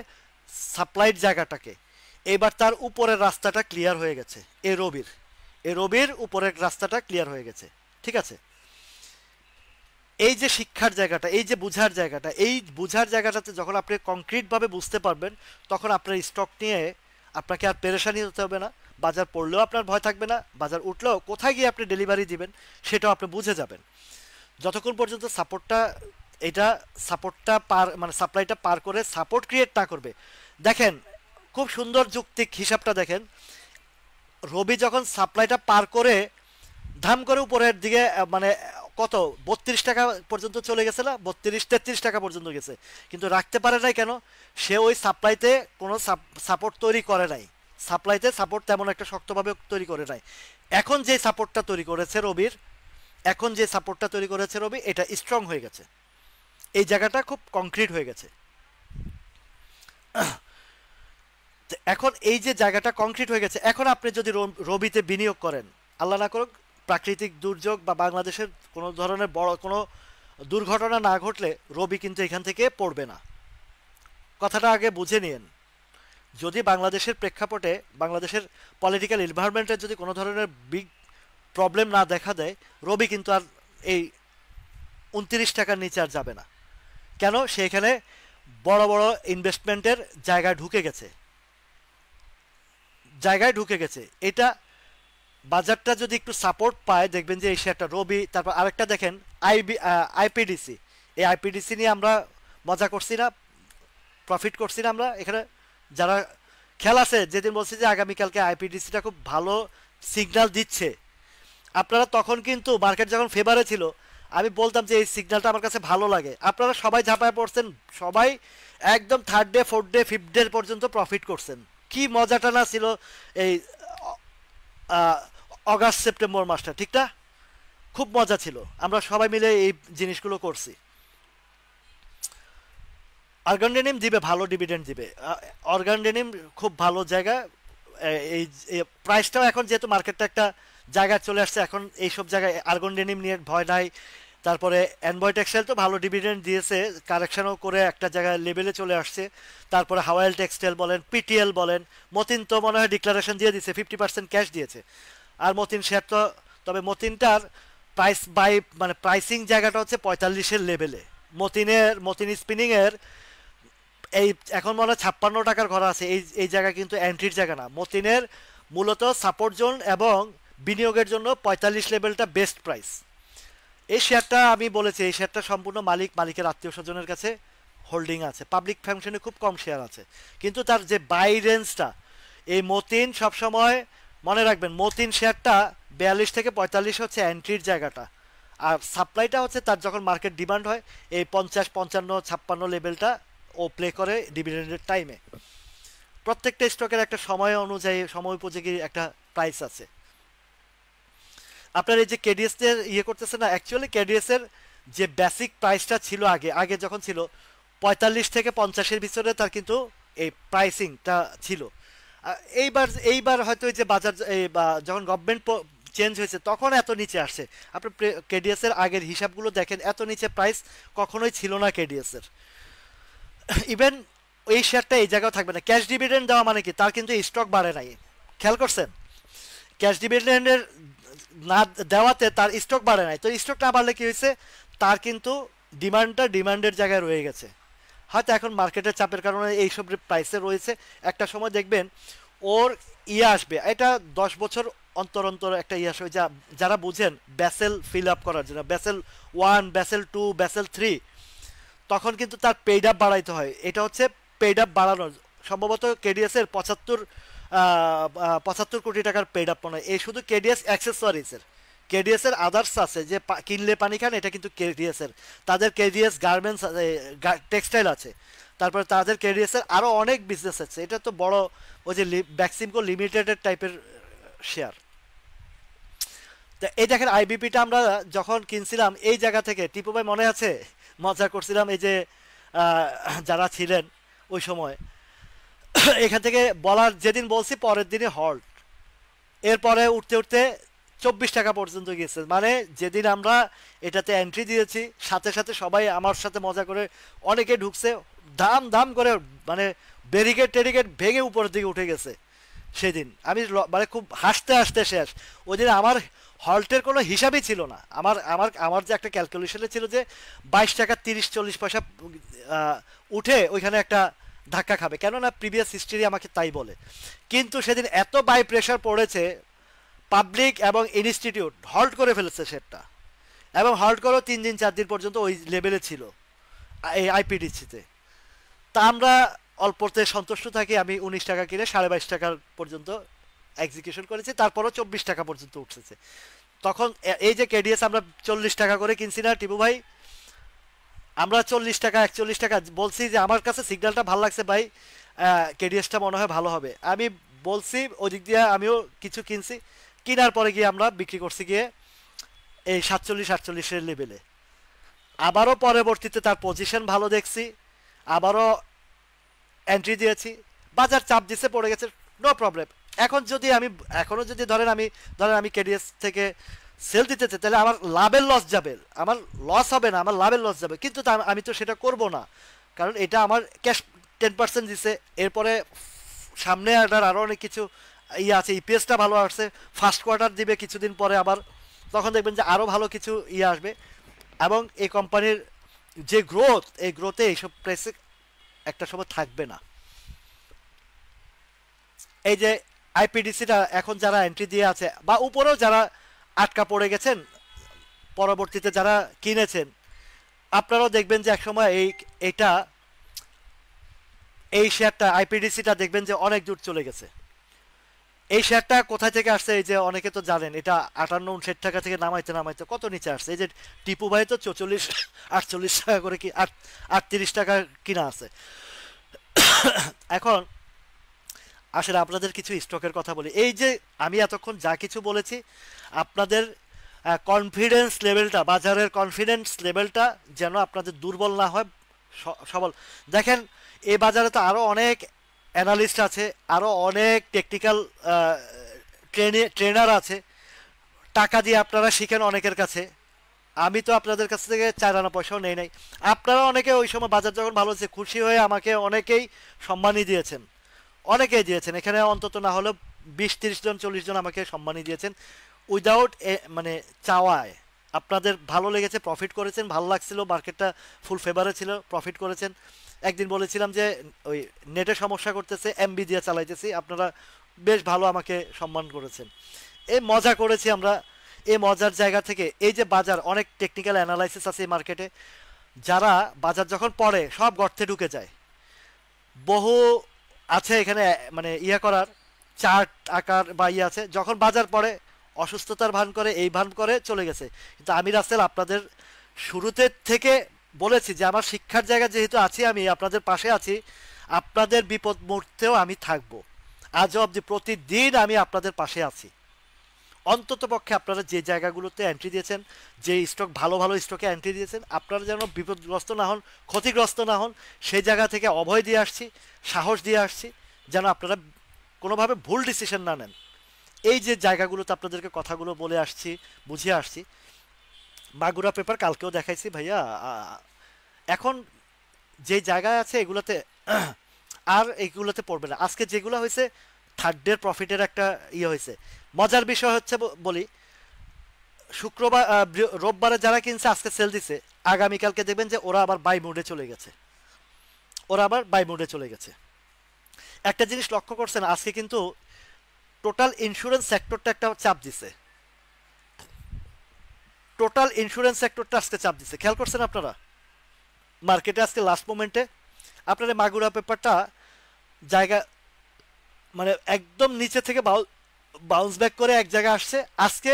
সাপ্লাইর জায়গাটাকে, এবার তার উপরের রাস্তাটা ক্লিয়ার হয়ে গেছে। এই রবির উপরের রাস্তাটা ক্লিয়ার হয়ে গেছে, ঠিক আছে। এই যে শিক্ষার জায়গাটা, এই যে বুঝার জায়গাটা, এই বুঝার জায়গাটাতে যখন আপনি কংক্রিটভাবে বুঝতে পারবেন তখন আপনার স্টক নিয়ে আপনাকে আর পেরেশানি হতে হবে না, বাজার পড়লেও আপনার ভয় থাকবে না, বাজার উঠলেও কোথায় গিয়ে আপনি ডেলিভারি দিবেন সেটাও আপনি বুঝে যাবেন। যতক্ষণ পর্যন্ত সাপোর্টটা পার মানে সাপ্লাইটা পার করে সাপোর্ট ক্রিয়েট না করবে। দেখেন খুব সুন্দর যৌক্তিক হিসাবটা দেখেন, রবি যখন সাপ্লাইটা পার করে ধাম করে উপরের দিকে মানে কত 32 টাকা পর্যন্ত চলে গেছে না, 32-33 টাকা পর্যন্ত গেছে, কিন্তু রাখতে পারে নাই কেন? সে ওই সাপ্লাইতে কোনো সাপোর্ট তৈরি করে নাই, সাপ্লাইতে সাপোর্ট তেমন একটা শক্তভাবে তৈরি করে নাই। এখন যে সাপোর্টটা তৈরি করেছে রবির, এটা স্ট্রং হয়ে গেছে, এই জায়গাটা খুব কংক্রিট হয়ে গেছে। এখন এই যে জায়গাটা কংক্রিট হয়ে গেছে, এখন আপনি যদি রবিতে বিনিয়োগ করেন, আল্লাহ না করুক প্রাকৃতিক দুর্যোগ বা বাংলাদেশের কোনো ধরনের বড় কোনো দুর্ঘটনা না ঘটলে রবি কিন্তু এখান থেকে পড়বে না, কথাটা আগে বুঝে নিন। যদি বাংলাদেশের প্রেক্ষাপটে বাংলাদেশের পলিটিক্যাল এনভায়রনমেন্টের যদি কোনো ধরনের বিগ প্রবলেম না দেখা দেয়, রবি কিন্তু আর এই 29 টাকার নিচে আর যাবে না। কেন? সেখানে বড় বড় ইনভেস্টমেন্টের জায়গায় ঢুকে গেছে। এটা বাজারটা যদি একটু সাপোর্ট পায় দেখবেন যে এই শেয়ারটা রবি। তারপর আরেকটা দেখেন আইপিডিসি, এই আইপিডিসি নিয়ে আমরা মজা করছি না, প্রফিট করছি না আমরা এখানে? যারা খেয়াল আছে যেদিন বলছি যে আগামীকালকে আইপিডিসিটা খুব ভালো সিগন্যাল দিচ্ছে, আপনারা তখন কিন্তু মার্কেট যখন ফেভারে ছিল আমি বলতাম যে এই সিগন্যালটা আমার কাছে ভালো লাগে, আপনারা সবাই ঝাঁপায় পড়ছেন, সবাই একদম 3rd day 4th day 5th day পর্যন্ত প্রফিট করছেন। কি মজাটা না ছিল এই অগাস্ট সেপ্টেম্বর মাসটা, ঠিক না? খুব মজা ছিল, আমরা সবাই মিলে এই জিনিসগুলো করছি। অর্গান ডেনিম দিবে, ভালো ডিভিডেন্ড দিবে, অর্গান ডেনিম খুব ভালো জায়গা, এই প্রাইসটাও এখন যেহেতু মার্কেটটা একটা জায়গায় চলে আসছে, এখন এইসব জায়গায় আর্গন ডেনিম নিয়ে ভয় নাই। তারপরে অ্যানবয় টেক্সটাইল তো ভালো ডিভিডেন্ড দিয়েছে, কারেকশনও করে একটা জায়গায় লেভেলে চলে আসছে। তারপরে হাওয়াইল টেক্সটাইল বলেন, পিটিএল বলেন, মতিন তো মনে হয় ডিক্লারেশন দিয়ে দিয়েছে, 50% ক্যাশ দিয়েছে। আর মতিন শেয়ার তো, তবে মতিনটার প্রাইস বাই মানে প্রাইসিং জায়গাটা হচ্ছে 45-এর লেভেলে। মতিন স্পিনিংয়ের এই এখন মনে হয় 56 টাকার ঘর আছে, এই এই জায়গা কিন্তু এন্ট্রির জায়গা না। মতিনের মূলত সাপোর্ট জোন এবং বিনিয়োগের জন্য 45 লেভেলটা বেস্ট প্রাইস। এই শেয়ারটা আমি বলেছি, এই শেয়ারটা সম্পূর্ণ মালিকের আত্মীয় স্বজনের কাছে হোল্ডিং আছে, পাবলিক ফাংশনে খুব কম শেয়ার আছে। কিন্তু তার যে বাই রেঞ্জটা, এই মতিন সবসময় মনে রাখবেন, মতিন শেয়ারটা 42 থেকে 45 হচ্ছে এন্ট্রির জায়গাটা, আর সাপ্লাইটা হচ্ছে তার যখন মার্কেট ডিমান্ড হয় এই 50, 55, 56 লেভেলটা ও প্লে করে ডিভিডেন্ডের টাইমে। প্রত্যেকটা স্টকের একটা সময় অনুযায়ী সময় উপযোগী একটা প্রাইস আছে। আপনার এই যে কেডিএস এর ইয়ে করতেছে না, অ্যাকচুয়ালি কেডিএস এর যে বেসিক প্রাইসটা ছিল আগে আগে যখন ছিল 45 থেকে 50-এর ভিতরে, তার কিন্তু এই প্রাইসিংটা ছিল। এইবার হয়তো এই যে বাজার যখন গভর্নমেন্ট চেঞ্জ হয়েছে তখন এত নিচে আসছে। আপনি কেডিএস এর আগের হিসাবগুলো দেখেন, এত নিচে প্রাইস কখনোই ছিল না কেডিএস এর। ইভেন এই শেয়ারটা এই জায়গাও থাকবে না। ক্যাশ ডিভিডেন্ড দেওয়া মানে কি, তার কিন্তু স্টক বাড়ে নাই, খেয়াল করছেন? ক্যাশ ডিভিডেন্ডের না দেওয়াতে তার স্টক বাড়ে নাই, তো স্টক না বাড়লে কি হয়েছে, তার কিন্তু ডিমান্ডের জায়গায় রয়ে গেছে। হয়তো এখন মার্কেটের চাপের কারণে এইসব প্রাইসে রয়েছে, একটা সময় দেখবেন ওর ইয়ে আসবে, এটা 10 বছর অন্তর অন্তর একটা ইয়ে আসবে। যারা বুঝেন ব্যাসেল ফিল আপ করার জন্য, ব্যাসেল 1, ব্যাসেল 2, ব্যাসেল 3, তখন কিন্তু তার পেইড আপ বাড়াইতে হয়। এটা হচ্ছে পেইড আপ বাড়ানো, সম্ভবত কেডিএস এর 75 কোটি টাকার পেইড আপ মনে হয়। এই শুধু কেডিএস অ্যাক্সেসরিজের, কেডিএস এর আদার্স আছে যে কিনলে পানি খান, এটা কিন্তু কেডিএস এর। তাদের কেডিএস গার্মেন্টস টেক্সটাইল আছে, তারপরে তাদের কেডিএস এর আরও অনেক বিজনেস আছে। এটা তো বড় ওই যে ব্যাক্সিমকো লিমিটেডের টাইপের শেয়ার। তো এই দেখেন আইবিপিটা আমরা যখন কিনছিলাম এই জায়গা থেকে, টিপু ভাই মনে আছে, মজা করছিলাম এই যে যারা ছিলেন ওই সময়, এখান থেকে বলার যেদিন বলছি পরের দিনে হল্ট, এরপরে উঠতে উঠতে 24 টাকা পর্যন্ত গিয়েছে। মানে যেদিন আমরা এটাতে এন্ট্রি দিয়েছি সাথে সাথে সবাই আমার সাথে মজা করে অনেকে ঢুকছে, দাম দাম করে, মানে ব্যারিকেড টেরিকেড ভেঙে উপরের দিকে উঠে গেছে। সেদিন আমি মানে খুব হাসতে হাসতে শেষ। ওই দিন আমার হল্টের কোনো হিসাবই ছিল না। আমার আমার আমার যে একটা ক্যালকুলেশনে ছিল যে 22 টাকা 30-40 পয়সা উঠে ওইখানে একটা ধাক্কা খাবে, কেননা প্রিভিয়াস হিস্ট্রি আমাকে তাই বলে। কিন্তু সেদিন এত বাই প্রেশার পড়েছে, পাবলিক এবং ইনস্টিটিউট হল্ট করে ফেলেছে শেয়ারটা, এবং হল্ট করেও 3 দিন 4 দিন পর্যন্ত ওই লেভেলে ছিল এই আইপিডিসিতে। তা আমরা অল্পতে সন্তুষ্ট থাকি, আমি 19 টাকা কিনে 22.5 টাকার পর্যন্ত এক্সিকিউশন করেছি, তারপরও 24 টাকা পর্যন্ত উঠেছে। তখন এই যে কেডিএস আমরা 40 টাকা করে কিনছি না টিপু ভাই, আমরা 40 টাকা 41 টাকা বলছি যে আমার কাছে সিগন্যালটা ভালো লাগছে ভাই, কেডিএসটা মনে হয় ভালো হবে, আমি বলছি। ওই দিক দিয়ে আমিও কিছু কিনছি, কেনার পরে গিয়ে আমরা বিক্রি করছি গিয়ে এই 47-48-এর লেভেলে। আবারও পরবর্তীতে তার পজিশন ভালো দেখছি, আবারও এন্ট্রি দিয়েছি, বাজার চাপ দিছে, পড়ে গেছে, নো প্রবলেম। এখনও যদি ধরেন আমি কেডিএস থেকে সেল দিতে চাই, তাহলে আমার লাভের লস যাবে, আমার লস হবে না, আমার লাভের লস যাবে, কিন্তু আমি তো সেটা করব না, কারণ এটা আমার ক্যাশ 10% দিছে। এরপরে সামনে আরও অনেক কিছু ইয়ে আছে, ইপিএসটা ভালো আসছে, ফার্স্ট কোয়ার্টার দিবে কিছুদিন পরে আবার, তখন দেখবেন যে আরও ভালো কিছু ইয়ে আসবে। এবং এই কোম্পানির যে গ্রোথ, এই গ্রোথে এইসব প্রাইসে একটা সময় থাকবে না। এই যে আইপিডিসিটা এখন যারা এন্ট্রি দিয়ে আছে, বা উপরেও যারা আটকা পড়ে গেছেন, পরবর্তীতে যারা কিনেছেন, আপনারাও দেখবেন যে একসময় এই শেয়ারটা আইপিডিসিটা দেখবেন যে অনেক দূর চলে গেছে। এই শেয়ারটা কোথায় থেকে আসছে, এই যে অনেকে তো জানেন, এটা 58-59 টাকা থেকে নামাইতে নামাইতে কত নিচে আসছে। এই যে টিপু ভাই তো 44-48 টাকা করে, কি 38 টাকা কিনা আছে। এখন আসলে আপনাদের কিছু স্টকের কথা বলি। এই যে আমি এতক্ষণ যা কিছু বলেছি, আপনাদের কনফিডেন্স লেভেলটা, বাজারের কনফিডেন্স লেভেলটা যেন আপনাদের দুর্বল না হয়, সবল। দেখেন এই বাজারে তো আরও অনেক অ্যানালিস্ট আছে, আরও অনেক টেকনিক্যাল ট্রেনার আছে, টাকা দিয়ে আপনারা শিখেন অনেকের কাছে। আমি তো আপনাদের কাছ থেকে 4 আনা পয়সাও নেই নাই। আপনারা অনেকে ওই সময় বাজার যখন ভালো হচ্ছে খুশি হয়ে আমাকে অনেকেই সম্মানই দিয়েছেন, অনেকেই দিয়েছেন, এখানে অন্তত না হলেও 20-30 জন 40 জন আমাকে সম্মানই দিয়েছেন উইদাউট মানে চাওয়ায়। আপনাদের ভালো লেগেছে, প্রফিট করেছেন, ভালো লাগছিল, মার্কেটটা ফুল ফেভারে ছিল, প্রফিট করেছেন। একদিন বলেছিলাম যে ওই নেটে সমস্যা করতেছে, এমবি দিয়ে চালাইতেছি, আপনারা বেশ ভালো আমাকে সম্মান করেছেন। এই মজা করেছি আমরা। এই মজার জায়গা থেকে এই যে বাজার, অনেক টেকনিক্যাল অ্যানালাইসিস আছে এই মার্কেটে, যারা বাজার যখন পড়ে সব গর্তে ঢুকে যায়। বহু আছে এখানে মানে ইয়া করার চার্ট আকার বা ইয়ে আছে, যখন বাজার পড়ে অসুস্থতার ভান করে, এই ভান করে চলে গেছে। কিন্তু আমি রাসেল আপনাদের শুরুতে থেকে বলেছি যে আমার শিক্ষার জায়গা যেহেতু আছি, আমি আপনাদের পাশে আছি, আপনাদের বিপদ মুহূর্তেও আমি থাকবো। আজও অবধি প্রতিদিন আমি আপনাদের পাশে আছি। অন্তত পক্ষে আপনারা যে জায়গাগুলোতে এন্ট্রি দিয়েছেন, যে স্টক ভালো ভালো স্টকে এন্ট্রি দিয়েছেন, আপনারা যেন বিপদগ্রস্ত না হন, ক্ষতিগ্রস্ত না হন, সেই জায়গা থেকে অভয় দিয়ে আসছি, সাহস দিয়ে আসছি, যেন আপনারা কোনোভাবে ভুল ডিসিশন না নেন। এই যে জায়গাগুলোতে আপনাদেরকে কথাগুলো বলে আসছি, বুঝিয়ে আসছি। মাগুরা পেপার কালকেও দেখাইছি ভাইয়া। এখন যে জায়গায় আছে এগুলোতে আর এইগুলোতে পড়বে না। আজকে যেগুলো হয়েছে থার্ড ডের প্রফিটের একটা ইয়ে হয়েছে। মজার বিষয় হচ্ছে বলি, শুক্রবার রোববারে যারা কিনছে আজকে সেল দিছে, আগামীকালকে দেখবেন যে ওরা আবার বাই মুডে চলে গেছে, ওরা আবার বাই মুডে চলে গেছে। একটা জিনিস লক্ষ্য করছেন, আজকে কিন্তু টোটাল ইন্স্যুরেন্স সেক্টরটা একটা চাপ দিছে, টোটাল ইন্স্যুরেন্স সেক্টরটা আজকে চাপ দিছে, খেয়াল করছেন আপনারা মার্কেটে আজকে লাস্ট মোমেন্টে। আপনার মাগুরা পেপারটা জায়গা মানে একদম নিচে থেকে বাউন্স ব্যাক করে এক জায়গায় আসছে। আজকে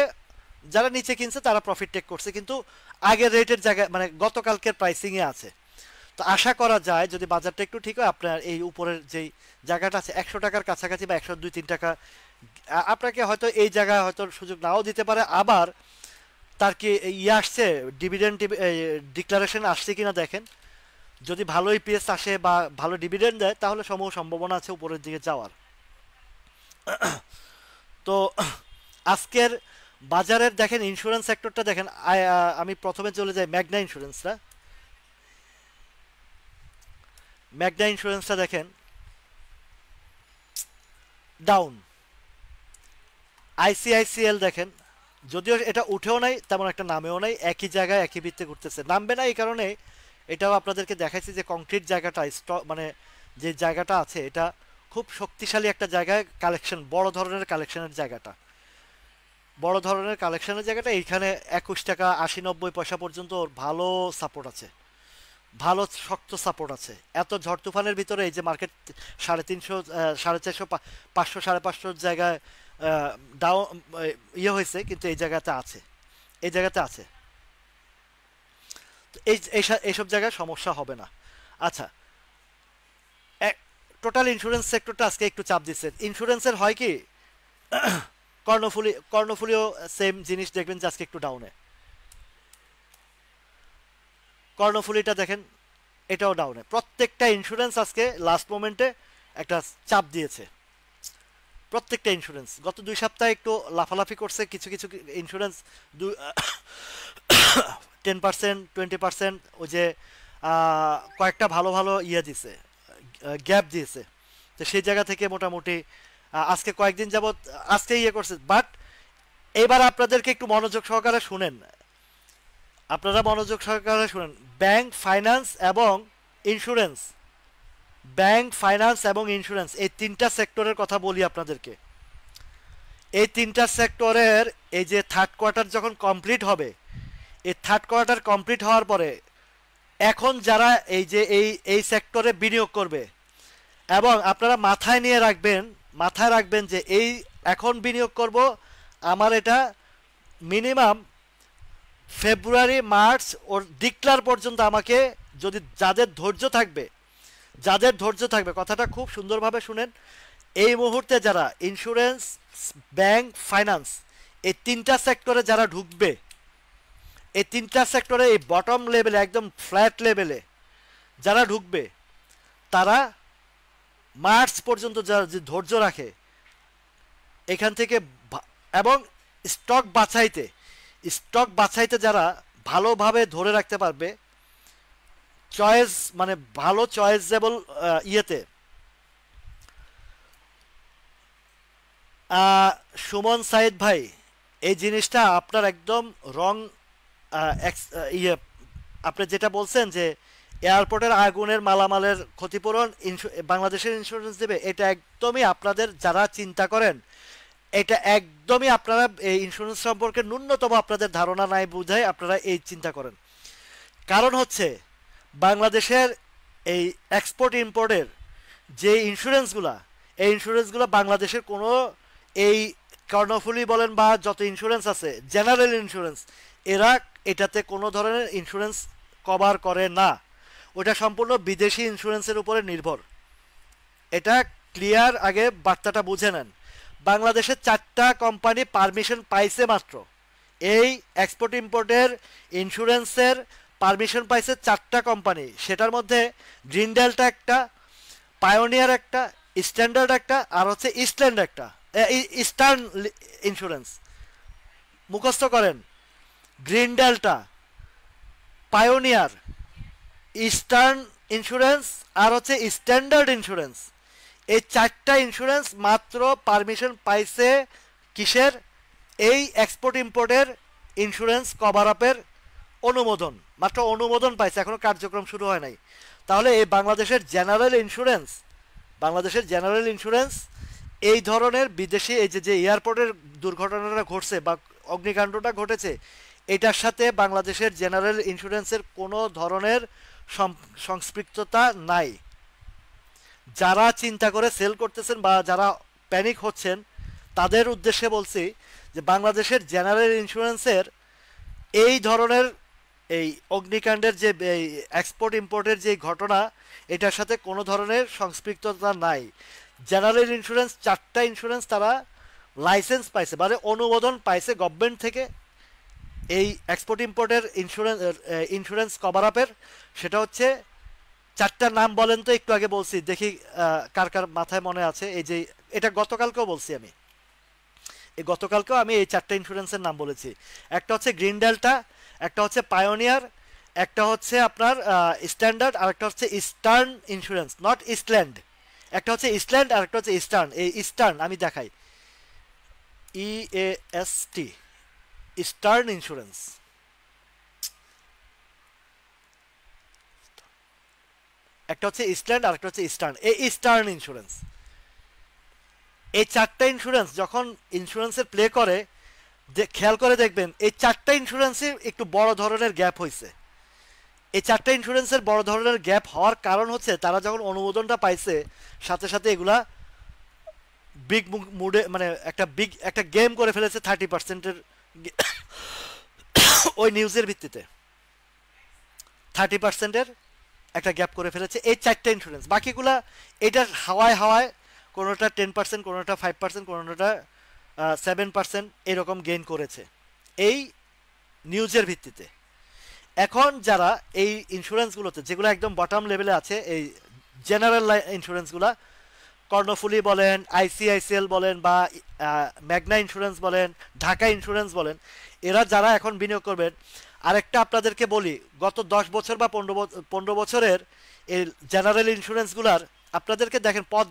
যারা নিচে কিনছে তারা প্রফিট টেক করছে, কিন্তু আগের রেটের জায়গায় মানে গতকালকের প্রাইসিংয়ে আছে। তো আশা করা যায় যদি বাজারটা একটু ঠিক হয়, আপনার এই উপরের যেই জায়গাটা আছে 100 টাকার কাছাকাছি বা 102-3 টাকা, আপনাকে হয়তো এই জায়গায় হয়তো সুযোগ নাও দিতে পারে। আবার তার কি ইয়ে আসছে, ডিভিডেন্ড ডিক্লারেশন আসছে কিনা দেখেন। যদি ভালো ইপিএস আসে বা ভালো ডিভিডেন্ড দেয় তাহলে সম্ভাবনা আছে উপরের দিকে যাওয়ার। তো আজকের বাজারের দেখেন ইন্স্যুরেন্স সেক্টরটা দেখেন। আমি প্রথমে চলে যাই ম্যাগনা ইন্স্যুরেন্সটা। ম্যাগনা ইন্স্যুরেন্সটা দেখেন ডাউন। আইসিআইসিএল দেখেন, যদিও এটা উঠেও নাই তেমন একটা নামেও নাই, একই জায়গায় একই বৃত্তে ঘুরতেছে। নামবে না এই কারণে, এটাও আপনাদেরকে দেখাইছি যে কংক্রিট জায়গাটা মানে যে জায়গাটা আছে এটা খুব শক্তিশালী একটা জায়গায়, কালেকশন বড় ধরনের কালেকশনের জায়গাটা, বড় ধরনের কালেকশনের জায়গাটা এইখানে 21 টাকা 80-90 পয়সা পর্যন্ত ওর ভালো সাপোর্ট আছে, ভালো শক্ত সাপোর্ট আছে। এত ঝড় তুফানের ভিতরে এই যে মার্কেট 350, 450, 500, 550 জায়গায় ডাউন ইয়ে হয়েছে, কিন্তু এই জায়গাতে আছে, এই জায়গাতে আছে। এইসব জায়গায় সমস্যা হবে না। আচ্ছা, টোটাল ইন্স্যুরেন্স সেক্টরটা আজকে একটু চাপ দিচ্ছে। ইন্স্যুরেন্সের হয় কি, কর্ণফুলিও সেম জিনিস দেখবেন যে আজকে একটু ডাউনে। কর্ণফুলিটা দেখেন এটাও ডাউনে। প্রত্যেকটা ইন্স্যুরেন্স আজকে লাস্ট মোমেন্টে একটা চাপ দিয়েছে। প্রত্যেকটা ইন্স্যুরেন্স গত 2 সপ্তাহে একটু লাফালাফি করছে, কিছু কিছু ইন্স্যুরেন্স 10%, 20%, ওই যে কয়েকটা ভালো ভালো ইয়ে দিছে, গ্যাপ দিয়েছে। তো সেই জায়গা থেকে মোটামুটি আজকে কয়েকদিন যাবৎ আজকে ইয়ে করছে। বাট এবার আপনাদেরকে একটু মনোযোগ সহকারে শুনেন, আপনারা মনোযোগ সহকারে শুনেন। ব্যাংক, ফাইন্যান্স এবং ইন্স্যুরেন্স, ব্যাংক, ফাইন্যান্স এবং ইন্স্যুরেন্স, এই তিনটা সেক্টরের কথা বলি আপনাদেরকে। এই তিনটা সেক্টরের এই যে থার্ড কোয়ার্টার যখন কমপ্লিট হবে, এই থার্ড কোয়ার্টার কমপ্লিট হওয়ার পরে এখন যারা এই যে এই সেক্টরে বিনিয়োগ করবে, এবং আপনারা মাথায় রাখবেন যে এই এখন বিনিয়োগ করব, আমার এটা মিনিমাম ফেব্রুয়ারি মার্চ ওর ডিক্লার পর্যন্ত আমাকে, যদি যাদের ধৈর্য থাকবে, কথাটা খুব সুন্দরভাবে শুনেন। এই মুহূর্তে যারা ইন্স্যুরেন্স, ব্যাংক, ফাইন্যান্স, এই তিনটা সেক্টরে যারা ঢুকবে, এই তিনটা সেক্টরে এই বটম লেভেলে একদম ফ্ল্যাট লেভেলে যারা ঢুকবে, তারা মার্চ পর্যন্ত যারা যে ধৈর্য রাখে এখান থেকে এবং স্টক বাছাইতে যারা ভালোভাবে ধরে রাখতে পারবে, চয়েস মানে ভালো চয়েসেবল ইয়েতে, সুমন সাইদ ভাই এই জিনিসটা আপনার একদম রং। ইয়ে আপনি যেটা বলছেন যে এয়ারপোর্টের আগুনের মালামালের ক্ষতিপূরণ বাংলাদেশের ইন্স্যুরেন্স দেবে, এটা একদমই আপনাদের যারা চিন্তা করেন, এটা একদমই আপনারা এই ইন্স্যুরেন্স সম্পর্কে ন্যূনতম আপনাদের ধারণা নাই বুঝায় আপনারা এই চিন্তা করেন। কারণ হচ্ছে বাংলাদেশের এই এক্সপোর্ট ইম্পোর্টের যে ইন্স্যুরেন্সগুলা, এই ইন্স্যুরেন্সগুলো বাংলাদেশের কোনো এই কর্ণফুলি বলেন বা যত ইন্স্যুরেন্স আছে জেনারেল ইন্স্যুরেন্স, এরা এটাতে কোনো ধরনের ইন্স্যুরেন্স কভার করে না। ওটা সম্পূর্ণ বিদেশি ইন্স্যুরেন্সের উপরে নির্ভর। এটা ক্লিয়ার, আগে বার্তাটা বুঝে নেন। বাংলাদেশের 4টা কোম্পানি পারমিশন পাইছে মাত্র, এই এক্সপোর্ট ইম্পোর্টের ইন্স্যুরেন্সের পারমিশন পাইছে 4টা কোম্পানি। সেটার মধ্যে গ্রিন ডেল্টা একটা, পায়োনিয়ার একটা, স্ট্যান্ডার্ড একটা, আর হচ্ছে ইস্টল্যান্ড একটা, ইস্টার্ন ইন্স্যুরেন্স। মুখস্থ করেন, Green Delta, Pioneer, Eastern Insurance আর হচ্ছে স্ট্যান্ডার্ড ইন্স্যুরেন্স। এই 4টা ইন্স্যুরেন্স মাত্র পারমিশন পাইছে কিসের? এই এক্সপোর্ট ইম্পোর্টের ইন্স্যুরেন্স কভার আপের অনুমোদন, মাত্র অনুমোদন পাইছে, এখনো কার্যক্রম শুরু হয় নাই। তাহলে এই বাংলাদেশের জেনারেল ইন্স্যুরেন্স এই ধরনের বিদেশি এই যে এয়ারপোর্টের দুর্ঘটনাটা ঘটছে বা অগ্নিকাণ্ডটা ঘটেছে, এটার সাথে বাংলাদেশের জেনারেল ইন্স্যুরেন্সের কোনো ধরনের সংস্পৃক্ততা নাই। যারা চিন্তা করে সেল করতেছেন বা যারা প্যানিক হচ্ছেন তাদের উদ্দেশ্যে বলছি যে বাংলাদেশের জেনারেল ইন্স্যুরেন্সের এই ধরনের এই অগ্নিকাণ্ডের যে এই এক্সপোর্ট ইম্পোর্টের যে ঘটনা, এটার সাথে কোনো ধরনের সংস্পৃক্ততা নাই। জেনারেল ইন্স্যুরেন্স 4টা ইন্স্যুরেন্স তারা লাইসেন্স পাইছে, মানে অনুমোদন পাইছে গভর্নমেন্ট থেকে এই এক্সপোর্ট ইম্পোর্টের ইন্স্যুরেন্স কভার আপের। সেটা হচ্ছে 4টার নাম বলেন তো, একটু আগে বলছি, দেখি কার কার মাথায় মনে আছে। এই যে এটা গতকালকেও বলছি আমি, গতকালকেও আমি এই 4টা ইন্স্যুরেন্সের নাম বলেছি। একটা হচ্ছে গ্রিন ডেল্টা, একটা হচ্ছে পায়োনিয়ার, একটা হচ্ছে আপনার স্ট্যান্ডার্ড, আর একটা হচ্ছে ইস্টার্ন ইন্স্যুরেন্স, নট ইস্টল্যান্ড। একটা হচ্ছে ইস্টল্যান্ড আর একটা হচ্ছে ইস্টার্ন। এই ইস্টার্ন আমি দেখাই, EAST, ইস্টার্ন ইন্স্যুরেন্স। একটা হচ্ছে ইস্টল্যান্ড আর একটা হচ্ছে ইস্টার্ন, এই ইস্টার্ন ইন্স্যুরেন্স। এই 4টা ইন্স্যুরেন্স যখন ইন্স্যুরেন্সের প্লে করে, খেয়াল করে দেখবেন এই 4টা ইন্স্যুরেন্সের একটু বড় ধরনের গ্যাপ হয়েছে। এই 4টা ইন্স্যুরেন্সের বড় ধরনের গ্যাপ হওয়ার কারণ হচ্ছে তারা যখন অনুমোদনটা পাইছে সাথে সাথে এগুলা বিগ মুডে, মানে একটা গেম করে ফেলেছে 30%-এর ওই নিউজের ভিত্তিতে 30%-এর একটা গ্যাপ করে ফেলেছে এই 4টা ইন্স্যুরেন্স। বাকিগুলা এটার হাওয়ায় কোনোটা 10%, কোনোটা 5%, কোনোটা 7% এরকম গেইন করেছে এই নিউজের ভিত্তিতে। এখন যারা এই ইন্স্যুরেন্সগুলোতে যেগুলো একদম বটম লেভেলে আছে, এই জেনারেল ইন্স্যুরেন্সগুলা, কর্ণফুলি বলেন, ICICL বলেন বা ম্যাগনা ইন্স্যুরেন্স বলেন, ঢাকা ইন্স্যুরেন্স বলেন, এরা যারা এখন বিনিয়োগ করবেন, আরেকটা আপনাদেরকে বলি, গত 10 বছর বা 15 বছরের এই জেনারেল ইন্স্যুরেন্সগুলার আপনাদেরকে দেখেন পথ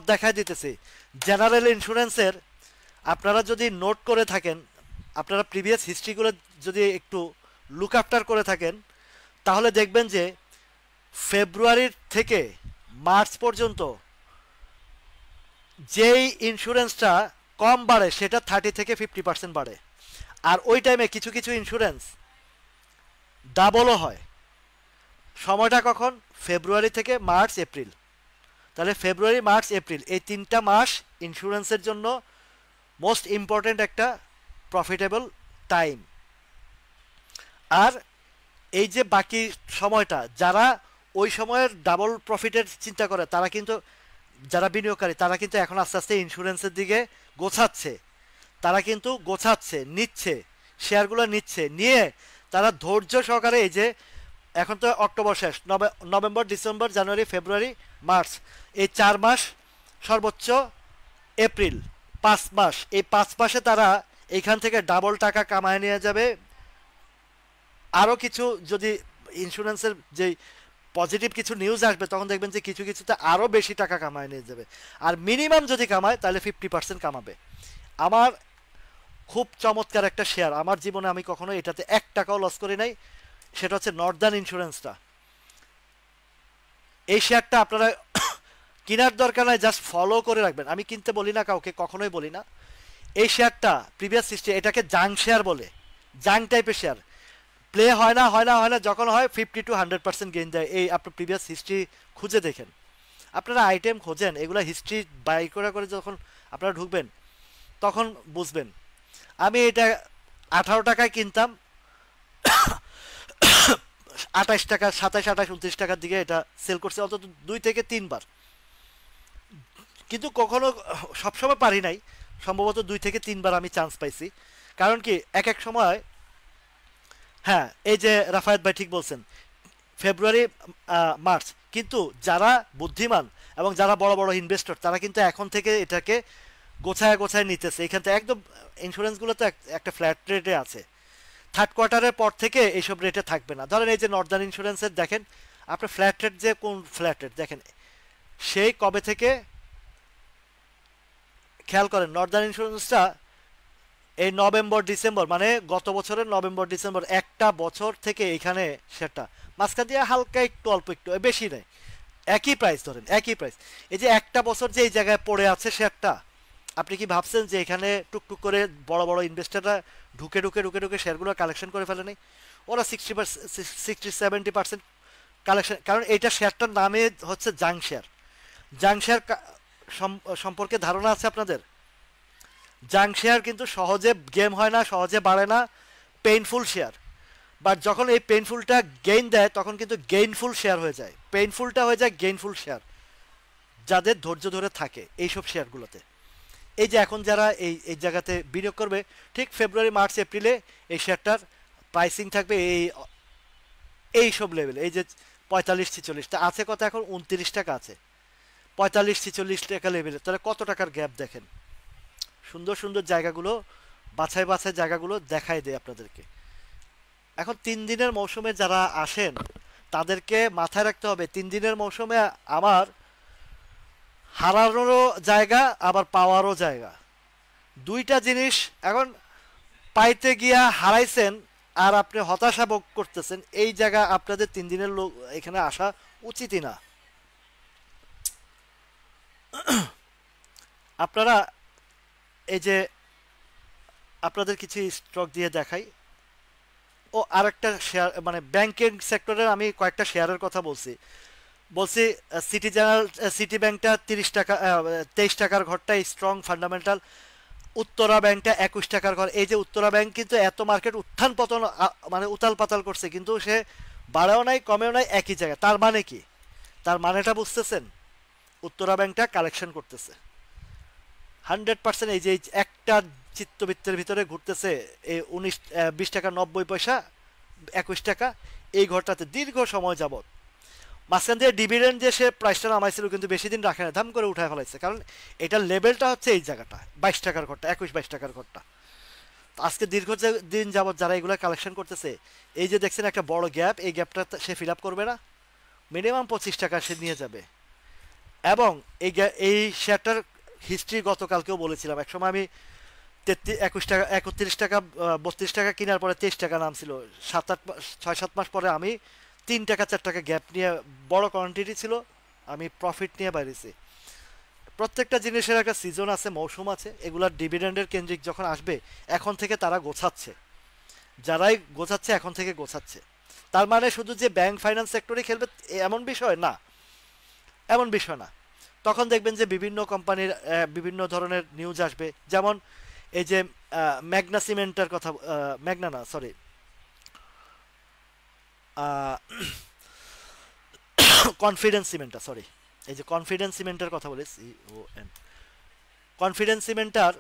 দেখাই দিতেছি। জেনারেল ইন্স্যুরেন্সের আপনারা যদি নোট করে থাকেন, আপনারা প্রিভিয়াস হিস্ট্রিগুলো যদি একটু লুক আফটার করে থাকেন, তাহলে দেখবেন যে ফেব্রুয়ারি থেকে মার্চ পর্যন্ত যেই ইন্স্যুরেন্সটা কম বাড়ে সেটা 30 থেকে 50% বাড়ে। আর ওই টাইমে কিছু কিছু ইন্স্যুরেন্স ডাবলও হয়। সময়টা কখন? ফেব্রুয়ারি থেকে মার্চ এপ্রিল। তাহলে ফেব্রুয়ারি, মার্চ, এপ্রিল এই 3টা মাস ইন্স্যুরেন্সের জন্য মোস্ট ইম্পর্ট্যান্ট একটা প্রফিটেবল টাইম। আর এই যে বাকি সময়টা যারা ওই সময়ের ডাবল প্রফিটের চিন্তা করে, তারা কিন্তু, যারা বিনিয়োগকারী তারা কিন্তু এখন আস্তে আস্তে ইন্স্যুরেন্সের দিকে নিচ্ছে, শেয়ারগুলো নিচ্ছে, নিয়ে তারা ধৈর্য সহকারে এই যে এখন তো অক্টোবর শেষ, নভেম্বর, ডিসেম্বর, জানুয়ারি, ফেব্রুয়ারি, মার্চ, এই 4 মাস, সর্বোচ্চ এপ্রিল, 5 মাস। এই 5 মাসে তারা এইখান থেকে ডাবল টাকা কামায় নিয়ে যাবে। আরও কিছু যদি ইন্স্যুরেন্সের যে পজিটিভ কিছু নিউজ আসবে তখন দেখবেন যে কিছু কিছুতে আরও বেশি টাকা কামায় নিয়ে যাবে। আর মিনিমাম যদি কামায় তাহলে 50% কামাবে। আমার খুব চমৎকার একটা শেয়ার, আমার জীবনে আমি কখনো এটাতে 1 টাকাও লস করি নাই, সেটা হচ্ছে নর্দার্ন ইন্স্যুরেন্সটা। এই শেয়ারটা আপনারা কেনার দরকার নাই, জাস্ট ফলো করে রাখবেন। আমি কিনতে বলি না কাউকে, কখনোই বলি না। এই শেয়ারটা প্রিভিয়াস হিস্ট্রি, এটাকে জাং শেয়ার বলে, জাং টাইপের শেয়ার। প্লে হয় না হয় না হয় না, যখন হয় 50 to 100% গেইন দেয়। এই আপনার প্রিভিয়াস হিস্ট্রি খুঁজে দেখেন, আপনারা আইটেম খোঁজেন, এগুলা হিস্ট্রি বাই করে করে যখন আপনারা ঢুকবেন তখন বুঝবেন। আমি এটা 18 টাকায় কিনতাম, 28 টাকা, 27, 28, 29 টাকার দিকে এটা সেল করছে অন্তত 2 থেকে 3 বার। কিন্তু কখনো, সবসময় পারি নাই, সম্ভবত 2 থেকে 3 বার আমি চান্স পাইছি। কারণ কি, এক এক সময়, হ্যাঁ এই যে রাফায়েত ভাই ঠিক বলছেন, ফেব্রুয়ারি, মার্চ, কিন্তু যারা বুদ্ধিমান এবং যারা বড় বড় ইনভেস্টর তারা কিন্তু এখন থেকে এটাকে গোছায় গোছায় নিতেছে। এখান থেকে একদম ইন্স্যুরেন্সগুলো তো একটা ফ্ল্যাট রেটে আছে, থার্ড কোয়ার্টারের পর থেকে এইসব রেটে থাকবে না। ধরেন এই যে নর্দার্ন ইন্স্যুরেন্সের দেখেন আপনার ফ্ল্যাট রেট, যে কোন ফ্ল্যাট রেট দেখেন, সেই কবে থেকে খেয়াল করেন, নর্দার্ন ইন্স্যুরেন্সটা এই নভেম্বর ডিসেম্বর, মানে গত বছরের নভেম্বর ডিসেম্বর, একটা বছর থেকে এখানে সেটা মাঝখান দিয়ে হালকা একটু অল্প একটু, বেশি নেই, একই প্রাইস, ধরেন একই প্রাইস। এই যে একটা বছর যে এই জায়গায় পড়ে আছে শেয়ারটা, আপনি কি ভাবছেন যে এখানে টুকটুক করে বড় বড় ইনভেস্টাররা ঢুকে ঢুকে ঢুকে ঢুকে শেয়ারগুলো কালেকশন করে ফেলে নেই? ওরা 60-70% কালেকশন, কারণ এইটা শেয়ারটার নামে হচ্ছে জাং শেয়ার। জাং শেয়ার সম্পর্কে ধারণা আছে আপনাদের? জাং শেয়ার কিন্তু সহজে গেম হয় না, সহজে বাড়ে না, পেইনফুল শেয়ার। বাট যখন এই পেইনফুলটা গেইন দেয় তখন কিন্তু গেইনফুল শেয়ার হয়ে যায়, পেইনফুলটা হয়ে যায় গেইনফুল শেয়ার, যাদের ধৈর্য ধরে থাকে এইসব শেয়ারগুলোতে। এই যে এখন যারা এই এই জায়গাতে বিনিয়োগ করবে, ঠিক ফেব্রুয়ারি, মার্চ, এপ্রিলে এই শেয়ারটার প্রাইসিং থাকবে এই সব লেভেল। এই যে 45-46টা আছে, কত এখন 29 টাকা আছে, 45-46 টাকা লেভেলে। তাহলে কত টাকার গ্যাপ দেখেন। সুন্দর সুন্দর জায়গাগুলো, বাছাই বাছাই জায়গাগুলো দেখাই দেয় আপনাদেরকে। এখন 3 দিনের মৌসুমে যারা আসেন তাদেরকে মাথায় রাখতে হবে, 3 দিনের মৌসুমে আমার হারানোরও জায়গা আবার পাওয়ারও জায়গা, দুইটা জিনিস। এখন পাইতে গিয়া হারাইছেন আর আপনি হতাশা ভোগ করতেছেন, এই জায়গা আপনাদের 3 দিনের লোক এখানে আসা উচিতই না। আপনারা এই যে আপনাদের কিছু স্টক দিয়ে দেখাই, ও আরেকটা শেয়ার, মানে ব্যাংকিং সেক্টরের আমি কয়েকটা শেয়ারের কথা বলছি। সিটি জেনারেল, সিটি ব্যাংকটা 30 টাকা, 23 টাকার ঘরটা স্ট্রং ফান্ডামেন্টাল। উত্তরা ব্যাংকটা 21 টাকার ঘর। এই যে উত্তরা ব্যাংক কিন্তু এত মার্কেট উত্থান পতন, মানে উতাল পাতাল করছে, কিন্তু সে বাড়াও নাই কমেও নাই, একই জায়গায়। তার মানে কি, তার মানেটা বুঝতেছেন? উত্তরা ব্যাংকটা কালেকশন করতেছে 100%। এই যে একটা চিত্তবৃত্তের ভিতরে ঘুরতেছে, এই 20 টাকা 90 পয়সা, 21 টাকা, এই ঘরটাতে দীর্ঘ সময় যাবত। মাঝখান দিয়ে ডিভিডেন্ড যে সে প্রাইসটা নামাইছিল কিন্তু বেশি দিন রাখে না, ধাম করে উঠায় ফেলাইছে, কারণ এটার লেভেলটা হচ্ছে এই জায়গাটা, 22 টাকার ঘরটা, 21-22 টাকার ঘরটা। আজকে দীর্ঘ দিন যাবত যারা এগুলো কালেকশন করতেছে, এই যে দেখছেন একটা বড় গ্যাপ, এই গ্যাপটা সে ফিল আপ করবে না, মিনিমাম 25 টাকা সে নিয়ে যাবে। এবং এই শেয়ারটার হিস্ট্রি গতকালকেও বলেছিলাম, একসময় আমি 21 টাকা, 31 টাকা, 32 টাকা কেনার পরে 23 টাকা নাম ছিল, 6-7 মাস পরে আমি 3 টাকা 4 টাকা গ্যাপ নিয়ে, বড় কোয়ান্টিটি ছিল, আমি প্রফিট নিয়ে বাইরেছি। প্রত্যেকটা জিনিসের একটা সিজন আছে, মৌসুম আছে, এগুলার ডিভিডেন্ডের কেন্দ্রিক যখন আসবে এখন থেকে তারা গোছাচ্ছে, যারাই গোছাচ্ছে এখন থেকে গোছাচ্ছে। তার মানে শুধু যে ব্যাংক ফাইন্যান্স সেক্টরে খেলবে এমন বিষয় না, এমন বিষয় না। তখন দেখবেন যে বিভিন্ন কোম্পানির বিভিন্ন ধরনের নিউজ আসবে, যেমন এই যে ম্যাগনা সিমেন্টের কথা, ম্যাগনা না সরি, কনফিডেন্স সিমেন্টটা, সরি, এই যে কনফিডেন্স সিমেন্টের কথা বলেছি, কনফিডেন্স সিমেন্টার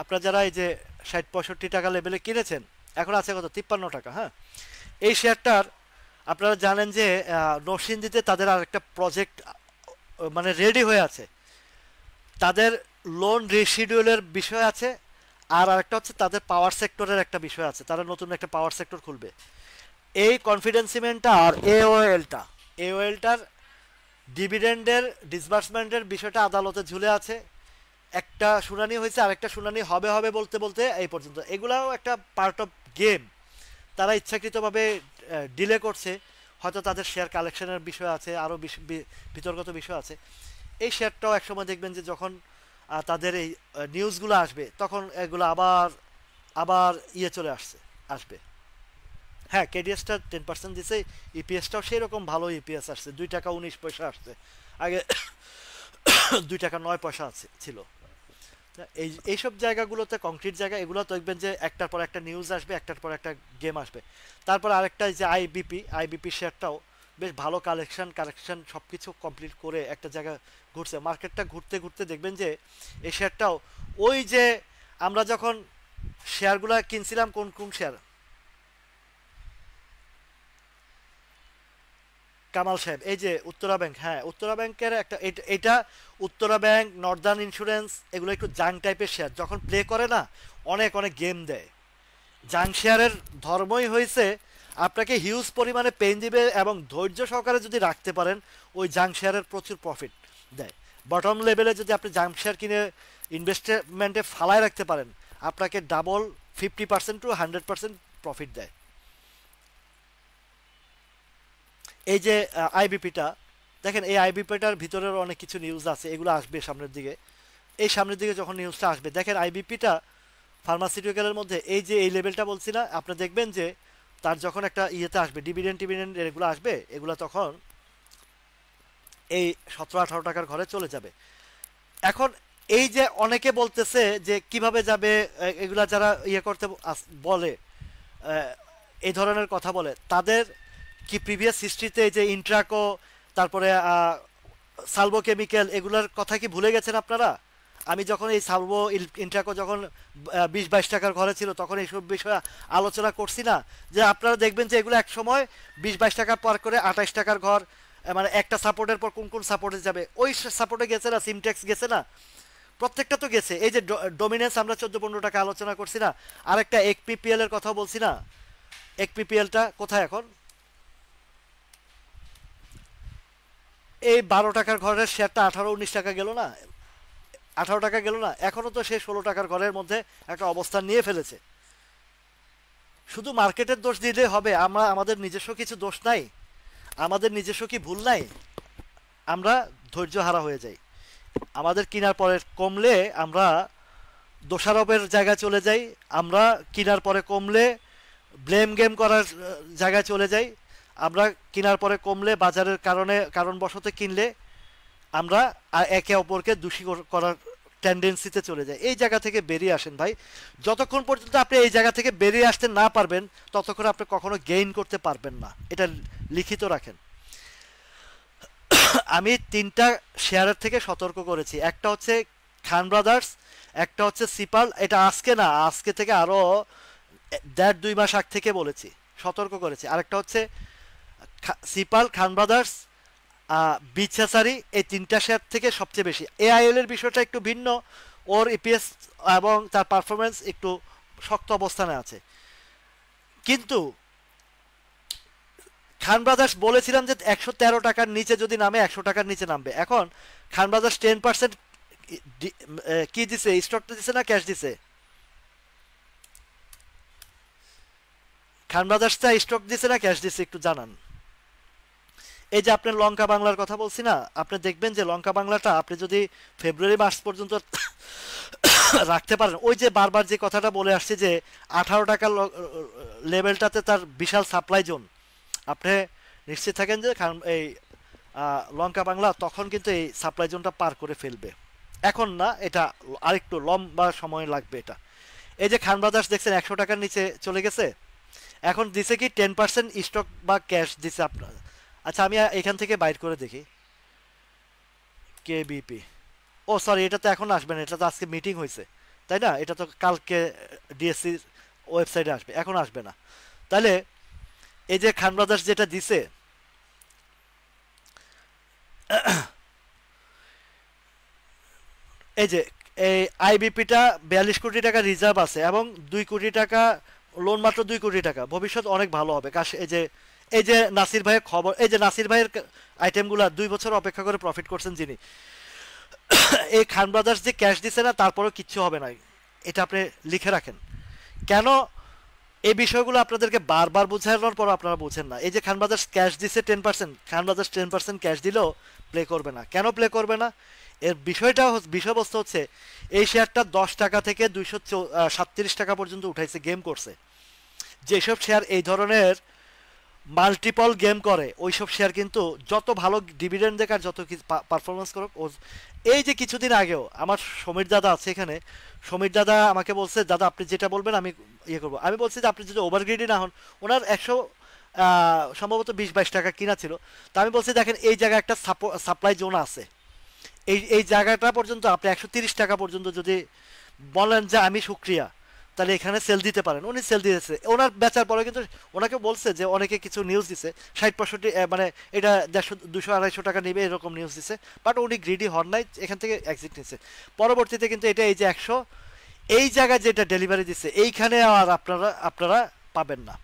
আপনারা যারা এই যে 60-65 টাকা লেভেলে কিনেছেন, এখন আছে কত, 53 টাকা। হ্যাঁ, এই শেয়ারটার আপনারা জানেন যে নরসিংদীতে তাদের আর একটা প্রজেক্ট মানে রেডি হয়ে আছে, তাদের লোন রিশিডিউলের বিষয় আছে, আর আরেকটা হচ্ছে তাদের পাওয়ার সেক্টরের একটা বিষয় আছে, তারা নতুন একটা পাওয়ার সেক্টর খুলবে। এই কনফিডেন্স সিমেন্টটা আর এওএলটার ডিভিডেন্ডের ডিসবার্সমেন্টের বিষয়টা আদালতে ঝুলে আছে। একটা শুনানি হয়েছে, আরেকটা শুনানি হবে হবে বলতে বলতে এই পর্যন্ত। এগুলাও একটা পার্ট অফ গেম, তারা ইচ্ছাকৃতভাবে ডিলে করছে। হয়তো তাদের শেয়ার কালেকশনের বিষয় আছে, আরও বিতর্কত বিষয় আছে। এই শেয়ারটাও একসময় দেখবেন যে যখন তাদের এই নিউজগুলো আসবে তখন এগুলো আবার আবার চলে আসবে। হ্যাঁ, কেডিএসটা 10% দিছে, ইপিএসটাও সেই রকম ভালো ইপিএস আসছে, 2 টাকা 19 পয়সা আসছে, আগে 2 টাকা 9 পয়সা ছিল। এইসব জায়গাগুলোতে কংক্রিট জায়গা, এগুলো দেখবেন যে একটার পর একটা নিউজ আসবে, একটার পর একটা গেম আসবে। তারপর আরেকটা যে আইবিপি শেয়ারটাও বেশ ভালো কারেকশন সব কিছু কমপ্লিট করে একটা জায়গা ঘুরছে। মার্কেটটা ঘুরতে ঘুরতে দেখবেন যে এই শেয়ারটাও ওই যে আমরা যখন শেয়ারগুলো কিনছিলাম, কোন কোন শেয়ার, কামাল সাহেব, এই যে উত্তরা ব্যাংক, হ্যাঁ উত্তরা ব্যাংকের একটা এটা উত্তরা ব্যাংক, নর্দার্ন ইন্স্যুরেন্স, এগুলো একটু জাং টাইপের শেয়ার, যখন প্লে করে না অনেক অনেক গেম দেয়। জাং শেয়ারের ধর্মই হয়েছে আপনাকে হিউজ পরিমাণে পেইন দিবে, এবং ধৈর্য সহকারে যদি রাখতে পারেন ওই জাং শেয়ারের প্রচুর প্রফিট দেয়। বটম লেভেলে যদি আপনি জাং শেয়ার কিনে ইনভেস্টমেন্টে ফালায় রাখতে পারেন, আপনাকে ডাবল 50% টু 100% প্রফিট দেয়। এই যে আইবিপিটা দেখেন, এই আইবিপিটার ভিতরের অনেক কিছু নিউজ আছে, এগুলো আসবে সামনের দিকে। এই সামনের দিকে যখন নিউজটা আসবে, দেখেন আইবিপিটা ফার্মাসিউটিক্যালের মধ্যে এই যে এই লেভেলটা বলছি না, আপনি দেখবেন যে তার যখন একটা ইয়েতে আসবে ডিভিডেন্ড এগুলো আসবে, এগুলো তখন এই 17-18 টাকার ঘরে চলে যাবে। এখন এই যে অনেকে বলতেছে যে কিভাবে যাবে, এগুলা যারা করতে বলে, এই ধরনের কথা বলে, তাদের কি প্রিভিয়াস হিস্ট্রিতে যে ইন্ট্রাকো, তারপরে সালভো কেমিক্যাল, এগুলোর কথা কি ভুলে গেছেন আপনারা? আমি যখন এই সালভো ইন্ট্রাকো যখন 20-22 টাকার ঘরে ছিল, তখন এইসব বিষয়ে আলোচনা করছি না, যে আপনারা দেখবেন যে এগুলো এক সময় 20-22 টাকা পার করে 28 টাকার ঘর, মানে একটা সাপোর্টের পর কোন কোন সাপোর্টে যাবে, ওই সাপোর্টে গেছে না, সিমটেক্স গেছে না, প্রত্যেকটা তো গেছে। এই যে ডোমিনেন্স আমরা 14-15 টাকা আলোচনা করছি না, আরেকটা একপিপিএল এর কথা বলছি না, একপিপিএলটা কোথায় এখন? এই 12 টাকার ঘরের শেয়ারটা 18-19 টাকা গেল না, 18 টাকা গেল না, এখনো তো সে 16 টাকার ঘরের মধ্যে একটা অবস্থান নিয়ে ফেলেছে। শুধু মার্কেটের দোষ দিলে হবে? আমরা আমাদের নিজস্ব কিছু দোষ নাই? আমাদের নিজস্ব কি ভুল নাই? আমরা ধৈর্য হারা হয়ে যাই, আমাদের কেনার পরে কমলে আমরা দোষারোপের জায়গায় চলে যাই, আমরা কেনার পরে কমলে ব্লেম গেম করার জায়গায় চলে যাই, আমরা কেনার পরে কমলে বাজারের কারণবশত কিনলে আমরা একে অপরকে দোষী করার টেন্ডেন্সিতে চলে যায়। এই জায়গা থেকে বেরিয়ে আসেন ভাই। যতক্ষণ পর্যন্ত আপনি এই জায়গা থেকে বেরিয়ে আসতে না পারবেন, ততক্ষণ আপনি কখনো গেইন করতে পারবেন না, এটা লিখিত রাখেন। আমি 3টা শেয়ারের থেকে সতর্ক করেছি, একটা হচ্ছে খান ব্রাদার্স, একটা হচ্ছে সিপাল, এটা আজকে না, আজকে থেকে আরো 1.5-2 মাস আগ থেকে বলেছি, সতর্ক করেছি। আরেকটা হচ্ছে সিপাল, খান ব্রাদার্স, বিচ্ছাচারি, এই 3টা শেয়ার থেকে সবচেয়ে বেশি। এআইএল এর বিষয়টা একটু ভিন্ন, ওর ইপিএস এবং তার পারফরমেন্স একটু শক্ত অবস্থানে আছে, কিন্তু খান ব্রাদার্স বলেছিলাম যে 113 টাকার নিচে যদি নামে, 100 টাকার নিচে নামবে। এখন খান ব্রাদার্স 10% কি দিছে, স্টকটা দিছে না ক্যাশ দিছে? খান ব্রাদার্সটা স্টক দিছে না ক্যাশ দিছে, একটু জানান। এই যে আপনার লঙ্কা বাংলার কথা বলছি না, আপনি দেখবেন যে লঙ্কা বাংলাটা আপনি যদি ফেব্রুয়ারি মাস পর্যন্ত রাখতে পারেন, ওই যে বারবার যে কথাটা বলে আসছে যে 18 টাকার লেভেলটাতে তার বিশাল সাপ্লাই জোন, আপনি নিশ্চিত থাকেন যে এই লঙ্কা বাংলা তখন কিন্তু এই সাপ্লাই জোনটা পার করে ফেলবে। এখন না, এটা আরেকটু লম্বা সময় লাগবে এটা। এই যে খান ব্রাদার্স দেখছেন 100 টাকার নিচে চলে গেছে, এখন দিছে কি 10% স্টক বা ক্যাশ দিছে আপনার। আচ্ছা, আমি এখান থেকে বাইর করে দেখি কেবিপি। ও সরি, এটা তো এখন আসবে না, এটা তো আজকে মিটিং হয়েছে, তাই না? এটা তো কালকে ডিএসসি ওয়েবসাইটে আসবে, এখন আসবে না। তাহলে এই যে খান ব্রাদার্স যেটা দিছে, এই যে এই আইবিপিটা 42 কোটি টাকা রিজার্ভ আছে এবং 2 কোটি টাকা লোন, মাত্র 2 কোটি টাকা। ভবিষ্যৎ অনেক ভালো হবে। এই যে নাসির ভাইয়ের খবর, এই যে নাসির ভাইয়ের আইটেমগুলো 2 বছর অপেক্ষা করে প্রফিট করছেন যিনি, এই খান ব্রাদার্স যে ক্যাশ দিছে না তারপরেও কিচ্ছু হবে না, এটা আপনি লিখে রাখেন। কেন এই বিষয়গুলো আপনাদেরকে বারবার বোঝানোর পর আপনারা বোঝেন না? এই যে খান ব্রাদার্স ক্যাশ দিছে 10%, খান ব্রাদার্স 10% ক্যাশ দিলেও প্লে করবে না। কেন প্লে করবে না? এর বিষয়বস্তু হচ্ছে এই শেয়ারটা 10 টাকা থেকে 237 টাকা পর্যন্ত উঠাইছে, গেম করছে। যেসব শেয়ার এই ধরনের মাল্টিপল গেম করে ওইসব শেয়ার কিন্তু যত ভালো ডিভিডেন্ড দেখ আর যত পারফরমেন্স করুক, এই যে কিছুদিন আগেও আমার সমীর দাদা আছে এখানে, সমীর দাদা আমাকে বলছে, দাদা আপনি যেটা বলবেন আমি ইয়ে করবো। আমি বলছি যে আপনি যদি ওভারগ্রিডি না হন, ওনার 100 সম্ভবত 20-22 টাকা কিনা ছিল। তা আমি বলছি দেখেন এই জায়গায় একটা সাপ্লাই জোন আছে, এই জায়গাটা পর্যন্ত আপনি 130 টাকা পর্যন্ত যদি বলেন যে আমি সুক্রিয়া, তাহলে এখানে সেল দিতে পারেন। উনি সেল দিয়েছে, ওনার বেচার পরে কিন্তু ওনাকে বলছে যে অনেকে কিছু নিউজ দিছে 60-65 মানে এটা 150-200-250 টাকা নেবে এরকম নিউজ দিছে, বাট উনি গ্রিডি হন নাই, এখান থেকে এক্সিট নিছে। পরবর্তীতে কিন্তু এটা এই যে 100 এই জায়গায় যেটা ডেলিভারি দিচ্ছে এইখানে আর আপনারা পাবেন না।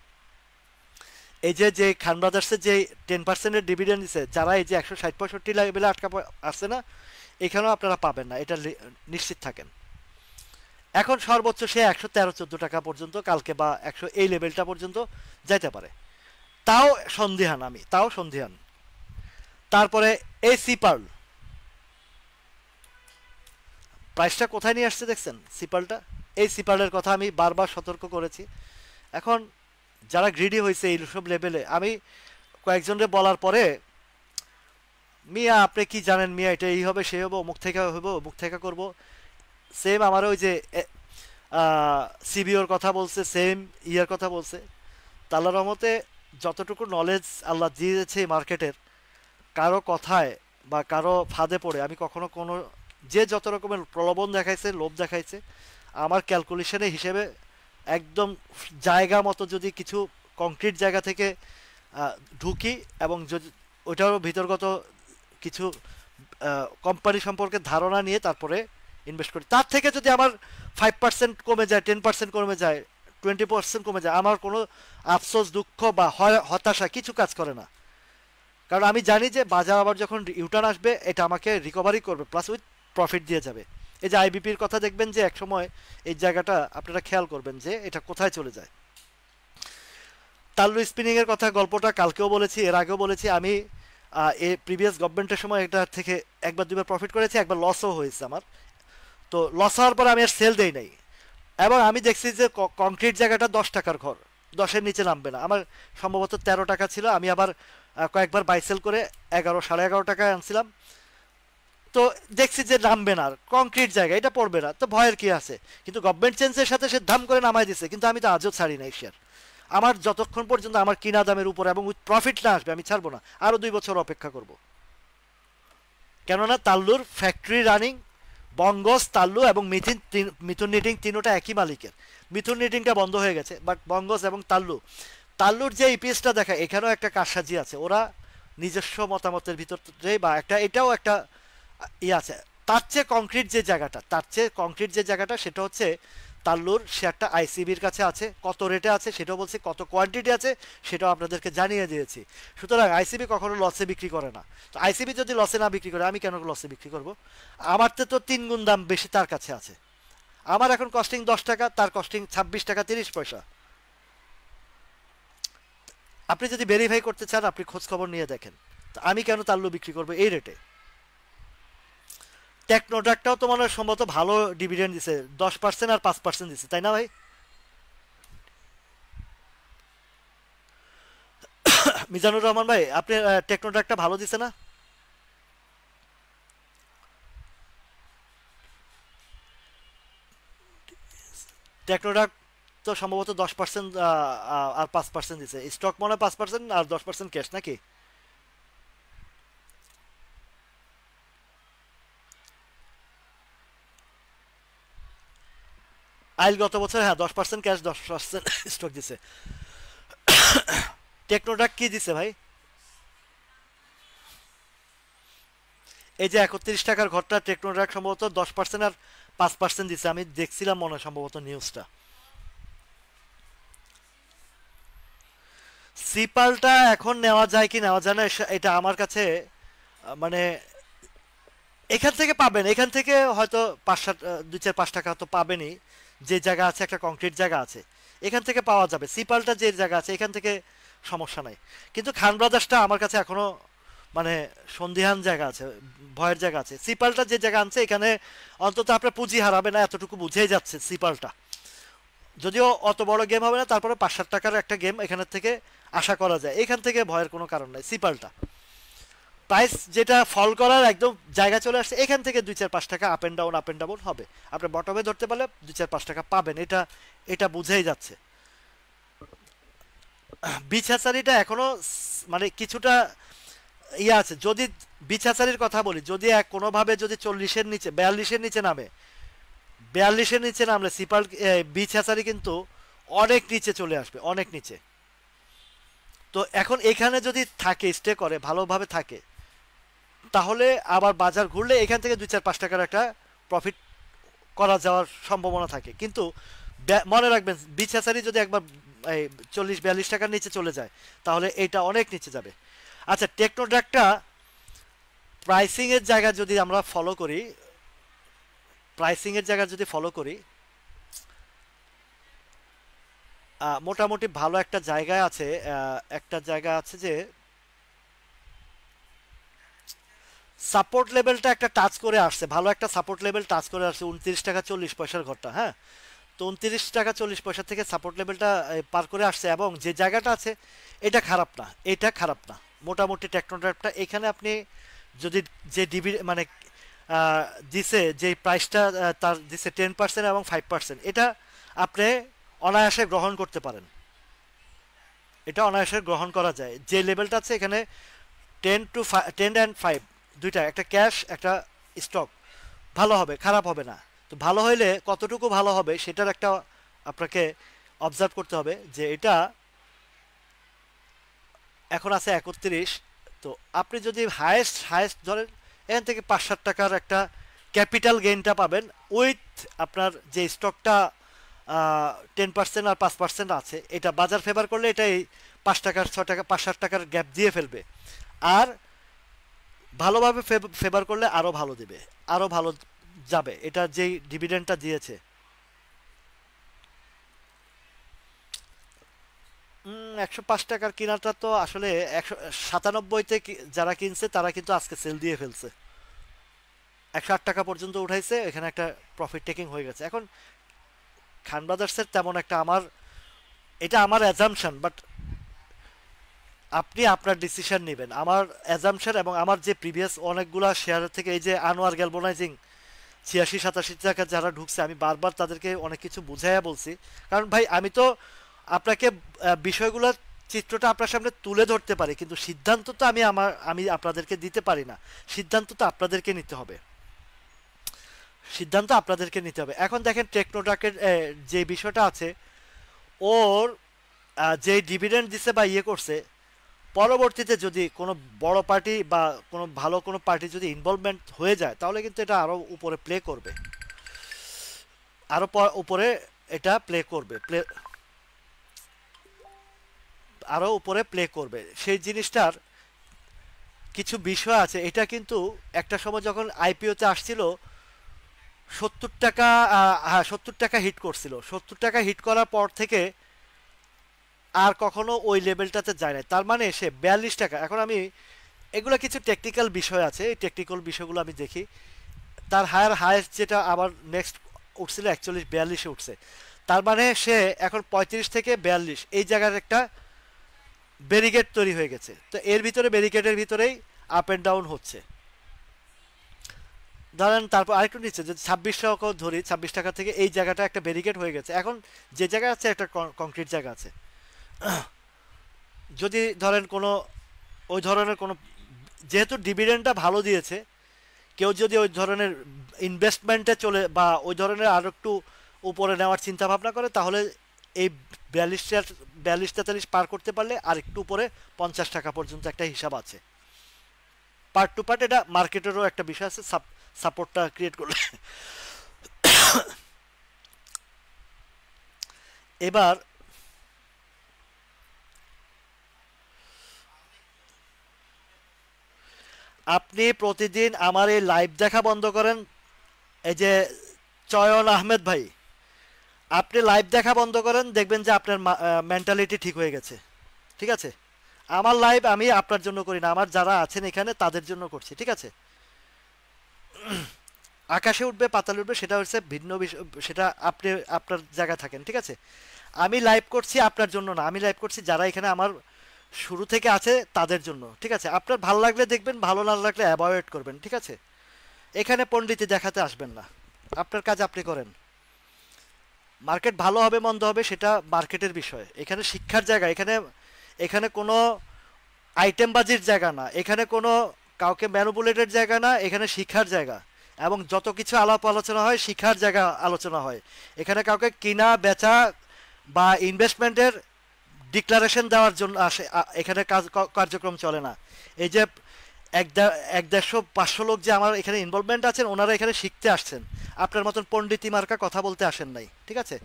এই যে খান ব্রাদার্সের যে 10%-এর ডিভিডেন্ড দিচ্ছে, যারা এই যে 160-65 লেভেলে আটকা আসছে না, এখানেও আপনারা পাবেন না, এটা নিশ্চিত থাকেন। এখন সর্বোচ্চ সে 113-14 টাকা পর্যন্ত কালকে বা 100 এই লেভেলটা পর্যন্ত যাইতে পারে, তাও সন্দিহান। তারপরে এই সিপার্ল প্রাইসটা কোথায় নিয়ে আসছে দেখছেন সিপার্লটা? এই সিপার্লের কথা আমি বারবার সতর্ক করেছি। এখন যারা গ্রিডি হয়েছে এইসব লেভেলে, আমি কয়েকজনকে বলার পরে, মিয়া আপনি কি জানেন মিয়া, এটা এই হবে সেই হবে, অমুক থেকে হইব, অমুক থেকে করবো, সেম আমার ওই যে সিবিওর কথা বলছে, সেম ইয়ার কথা বলছে। আল্লাহর রহমতে যতটুকু নলেজ আল্লাহ দিয়েছে মার্কেটের, কারো কথায় বা কারো ফাঁদে পড়ে আমি কখনো কোনো, যে যত রকমের প্রলোভন দেখাইছে, লোভ দেখাইছে, আমার ক্যালকুলেশনে হিসেবে একদম জায়গা মতো যদি কিছু কংক্রিট জায়গা থেকে ঢুকি এবং যদি ওইটারও ভিতরগত কিছু কোম্পানি সম্পর্কে ধারণা নিয়ে তারপরে ইনভেস্ট করি, তার থেকে যদি আমার 5% কমে যায়, 10% কমে যায়, 20% কমে যায়, আমার কোনো আফসোস, দুঃখ বা হতাশা কিছু কাজ করে না। কারণ আমি জানি যে বাজার আবার যখন ইউটার্ন আসবে এটা আমাকে রিকভারি করবে, প্লাস উইথ প্রফিট দিয়ে যাবে। এই যে আইবিপির কথা দেখবেন যে একসময় এই জায়গাটা আপনারা খেয়াল করবেন যে এটা কোথায় চলে যায়। তাল্লু স্পিনিংয়ের কথা গল্পটা কালকেও বলেছি, এর আগেও বলেছি। আমি এই প্রিভিয়াস গভর্নমেন্টের সময় এটা থেকে একবার দুবার প্রফিট করেছি, একবার লসও হয়েছে আমার। তো লস হওয়ার পর আমি আর সেল দেই নাই, এবং আমি দেখছি যে কংক্রিট জায়গাটা 10 টাকার ঘর, 10-এর নিচে নামবে না। আমার সম্ভবত 13 টাকা ছিল, আমি আবার কয়েকবার বাই সেল করে 11-11.5 টাকায় আনছিলাম। তো দেখছি যে নামবে না, কংক্রিট জায়গা, এটা পড়বে না, তো ভয়ের কি আছে। কিন্তু গভর্নমেন্ট চেঞ্জের সাথে সে দাম করে নামাই দিছে, কিন্তু আমি তো আজও ছাড়ি নাই শেয়ার। আমার যতক্ষণ পর্যন্ত আমার কিনা দামের উপর এবং উইথ প্রফিট না আসবে আমি ছাড়বো না, আরও 2 বছর অপেক্ষা করব। কেননা তাল্লুর ফ্যাক্টরি রানিং, বঙ্গস, তাল্লু এবং মিথুন নিটিং তিনোটা একই মালিকের। মিথুন নিটিংটা বন্ধ হয়ে গেছে, বাট বঙ্গস এবং তাল্লুর যে ইপিএসটা দেখা, এখানেও একটা কারসাজি আছে। ওরা নিজস্ব মতামতের ভিতরে বা এটাও একটা আছে। তার চেয়ে কংক্রিট যে জায়গাটা সেটা হচ্ছে তাল্লুর শেয়ারটা আইসিবির কাছে আছে, কত রেটে আছে সেটাও বলছি, কত কোয়ান্টিটি আছে সেটাও আপনাদেরকে জানিয়ে দিয়েছি। সুতরাং আইসিবি কখনো লসে বিক্রি করে না। তো আইসিবি যদি লসে না বিক্রি করে, আমি কেন লসে বিক্রি করব? আমার তো 3 গুণ দাম বেশি তার কাছে আছে। আমার এখন কস্টিং 10 টাকা, তার কস্টিং 26 টাকা 30 পয়সা। আপনি যদি ভেরিফাই করতে চান আপনি খোঁজ খবর নিয়ে দেখেন, আমি কেন তাল্লু বিক্রি করবো এই রেটে? টেকনোডাকটাও তো মনে হয় সম্ভবত ভালো ডিভিডেন্ড দিছে, 10% আর 5% দিছে, তাই না ভাই? মিজানুর রহমান ভাই, আপনি টেকনোডাকটা ভালো দিছে না? টেকনোডাক তো সম্ভবত 10% আর 5% দিছে, স্টক মনে হয় 5% আর 10% ক্যাশ নাকি? আইল গত বছর হ্যাঁ 10% ক্যাশ 10% স্টক দিছে। টেকনোডাক কি দিছে ভাই? এই যে 31 টাকার ঘরটা টেকনোডাক সম্ভবত 10% আর 5% দিছে, আমি দেখছিলাম মনে হয় সম্ভবত নিউজটা। সিপালটা এখন নেওয়া যায় কি নেওয়া যায় না এটা আমার কাছে মানে এখান থেকে পাবেন, এখান থেকে হয়তো 2-4-5 টাকা তো পাবেনই। যে জায়গা আছে একটা কংক্রিট জায়গা আছে, এখান থেকে পাওয়া যাবে। সিপালটা যে জায়গা আছে এখান থেকে সমস্যা নাই। কিন্তু খান ব্রাদার্সটা আমার কাছে এখনো মানে সন্দিহান জায়গা আছে, ভয়ের জায়গা আছে। সিপালটা যে জায়গা আনছে এখানে অন্তত আপনার পুঁজি হারাবে না, এতটুকু বুঝেই যাচ্ছে সিপালটা। যদিও অত বড় গেম হবে না, তারপরে 5-7 টাকার একটা গেম এখান থেকে আশা করা যায়। এখান থেকে ভয়ের কোনো কারণ নাই। সিপালটা প্রাইস যেটা ফল করার একদম জায়গা চলে আসছে, এখান থেকে 2-4-5 টাকা আপ এন্ড ডাউন হবে। আপনি বটমে ধরতে পারলে 2-4-5 টাকা পাবেন, এটা এটা বুঝেই যাচ্ছে। বিছাচারিটা এখনো মানে কিছুটা ইয়ে আছে। যদি বিছাচারির কথা বলি, যদি কোনোভাবে যদি 40-এর নিচে 42-এর নিচে নামে, 42-এর নিচে নামলে সিপাল বিছাচারি কিন্তু অনেক নিচে চলে আসবে, অনেক নিচে। তো এখন এখানে যদি থাকে, স্টে করে ভালোভাবে থাকে, তাহলে আবার বাজার ঘুরলে এখান থেকে 2-4-5 টাকার একটা প্রফিট করা যাওয়ার সম্ভাবনা থাকে। কিন্তু মনে রাখবেন বিছাচারি যদি একবার 40-42 টাকার নিচে চলে যায়, তাহলে এটা অনেক নিচে যাবে। আচ্ছা, টেকনোড্রাকটা প্রাইসিং এর জায়গা যদি আমরা ফলো করি, প্রাইসিং এর জায়গা যদি ফলো করি, মোটামুটি ভালো একটা জায়গায় আছে। একটা জায়গা আছে যে সাপোর্ট লেভেলটা একটা টাচ করে আসছে, ভালো একটা সাপোর্ট লেভেল টাচ করে আসছে 29 টাকা 40 পয়সার ঘরটা। হ্যাঁ, তো 29 টাকা 40 পয়সা থেকে সাপোর্ট লেভেলটা পার করে আসছে, এবং যে জায়গাটা আছে এটা খারাপ না, এটা খারাপ না। মোটামুটি টেকনোড্রাইভটা এখানে আপনি যদি যে ডিবি মানে দিছে যে প্রাইসটা তার দিছে 10% এবং 5%, এটা আপনি অনায়াসে গ্রহণ করতে পারেন। এটা অনায়াসে গ্রহণ করা যায়। যে লেভেলটা আছে এখানে 10 and 5 দুইটা, একটা ক্যাশ একটা স্টক, ভালো হবে, খারাপ হবে না। তো ভালো হইলে কতটুকু ভালো হবে সেটার একটা আপনাকে অবজার্ভ করতে হবে। যে এটা এখন আছে 31, তো আপনি যদি হায়েস্ট হায়েস্ট ধরেন এখান থেকে 5-7 টাকার একটা ক্যাপিটাল গেইনটা পাবেন, উইথ আপনার যে স্টকটা 10% আর 5% আছে, এটা বাজার ফেভার করলে এটাই 5 টাকার 6 টাকা 5-7 টাকার গ্যাপ দিয়ে ফেলবে। আর ভালোভাবে ফেভার করলে আরও ভালো দেবে, আরও ভালো যাবে। এটা যেই ডিভিডেন্ডটা দিয়েছে 105 টাকার কিনাটা তো আসলে 197-তে যারা কিনছে তারা কিন্তু আজকে সেল দিয়ে ফেলছে। 108 টাকা পর্যন্ত উঠাইছে, এখানে একটা প্রফিট টেকিং হয়ে গেছে। এখন খান ব্রাদার্সের তেমন একটা এটা আমার অ্যাজাম্পশন, বাট আপনি আপনার ডিসিশন নেবেন। আমার অ্যাজাম্পশন এবং আমার যে প্রিভিয়াস অনেকগুলা শেয়ারের থেকে, এই যে আনোয়ার গ্যালভানাইজিং 86-87 টাকা যারা ঢুকছে, আমি বারবার তাদেরকে অনেক কিছু বুঝাইয়া বলছি। কারণ ভাই আমি তো আপনাকে বিষয়গুলোর চিত্রটা আপনার সামনে তুলে ধরতে পারি, কিন্তু সিদ্ধান্ত তো আমি আপনাদেরকে দিতে পারি না। সিদ্ধান্ত তো আপনাদেরকে নিতে হবে, সিদ্ধান্ত আপনাদেরকে নিতে হবে। এখন দেখেন টেকনোডাকের যে বিষয়টা আছে, ওর যে ডিভিডেন্ড দিছে বা ইয়ে করছে, পরবর্তীতে যদি কোনো বড় পার্টি বা কোনো ভালো কোনো পার্টি যদি ইনভলভমেন্ট হয়ে যায়, তাহলে কিন্তু এটা আরও উপরে প্লে করবে, আরও উপরে এটা প্লে করবে, আরও উপরে প্লে করবে। সেই জিনিসটার কিছু বিষয় আছে। এটা কিন্তু একটা সময় যখন আইপিওতে আসছিল 70 টাকা, হ্যাঁ 70 টাকা হিট করছিল। 70 টাকা হিট করার পর থেকে আর কখনো ওই লেভেলটাতে যায় না। তার মানে সে 42 টাকা। এখন আমি এগুলো কিছু টেকনিক্যাল বিষয় আছে, এই টেকনিক্যাল বিষয়গুলো আমি দেখি। তার হায়েস্ট যেটা আবার নেক্সট উঠছিল 41-42-এ উঠছে, তার মানে সে এখন 35 থেকে 42 এই জায়গার একটা ব্যারিকেড তৈরি হয়ে গেছে। তো এর ভিতরে ব্যারিকেডের ভিতরেই আপ অ্যান্ড ডাউন হচ্ছে। ধরেন তারপর আরেকটু নিচ্ছে, যদি 26 টাকা ধরি, 26 টাকা থেকে এই জায়গাটা একটা ব্যারিকেড হয়ে গেছে। এখন যে জায়গা আছে একটা কংক্রিট জায়গা আছে। যদি ধরেন কোনো ওই ধরনের কোনো, যেহেতু ডিভিডেন্ডটা ভালো দিয়েছে, কেউ যদি ওই ধরনের ইনভেস্টমেন্টে চলে বা ওই ধরনের আরও একটু উপরে নেওয়ার চিন্তা ভাবনা করে, তাহলে এই 42 42-43 পার করতে পারলে আর একটু উপরে 50 টাকা পর্যন্ত একটা হিসাব আছে। পার্ট টু পার্ট এটা মার্কেটেরও একটা বিষয় আছে, সাপোর্টটা ক্রিয়েট করলে। এবার আপনি প্রতিদিন আমার এই লাইভ দেখা বন্ধ করেন। এই যে চয়ন আহমেদ ভাই, আপনি লাইভ দেখা বন্ধ করেন, দেখবেন যে আপনার মেন্টালিটি ঠিক হয়ে গেছে। ঠিক আছে, আমার লাইভ আমি আপনার জন্য করি না, আমার যারা আছেন এখানে তাদের জন্য করছি। ঠিক আছে, আকাশে উঠবে পাতালে উঠবে সেটা হচ্ছে ভিন্ন বিষয়, সেটা আপনি আপনার জায়গায় থাকেন। ঠিক আছে, আমি লাইভ করছি আপনার জন্য না, আমি লাইভ করছি যারা এখানে আমার শুরু থেকে আছে তাদের জন্য। ঠিক আছে, আপনার ভালো লাগলে দেখবেন, ভালো না লাগলে অ্যাভয়েড করবেন। ঠিক আছে, এখানে পণ্ডিতি দেখাতে আসবেন না, আপনার কাজ আপনি করেন। মার্কেট ভালো হবে মন্দ হবে সেটা মার্কেটের বিষয়, এখানে শিক্ষার জায়গা, এখানে এখানে কোনো আইটেমবাজির জায়গা না, এখানে কোনো কাউকে ম্যানুপুলেটের জায়গা না, এখানে শিক্ষার জায়গা। এবং যত কিছু আলাপ আলোচনা হয় শিক্ষার জায়গা আলোচনা হয়। এখানে কাউকে কিনা বেচা বা ইনভেস্টমেন্টের ডিক্লারেশন দেওয়ার জন্য আসে এখানে কার্যক্রম চলে না। এই যে 100-150 লোক যে আমার এখানে ইনভলভমেন্ট আছেন, ওনারা এখানে শিখতে আসছেন, আপনার মতন পণ্ডিতি মার্কা কথা বলতে আসেন নাই। ঠিক আছে,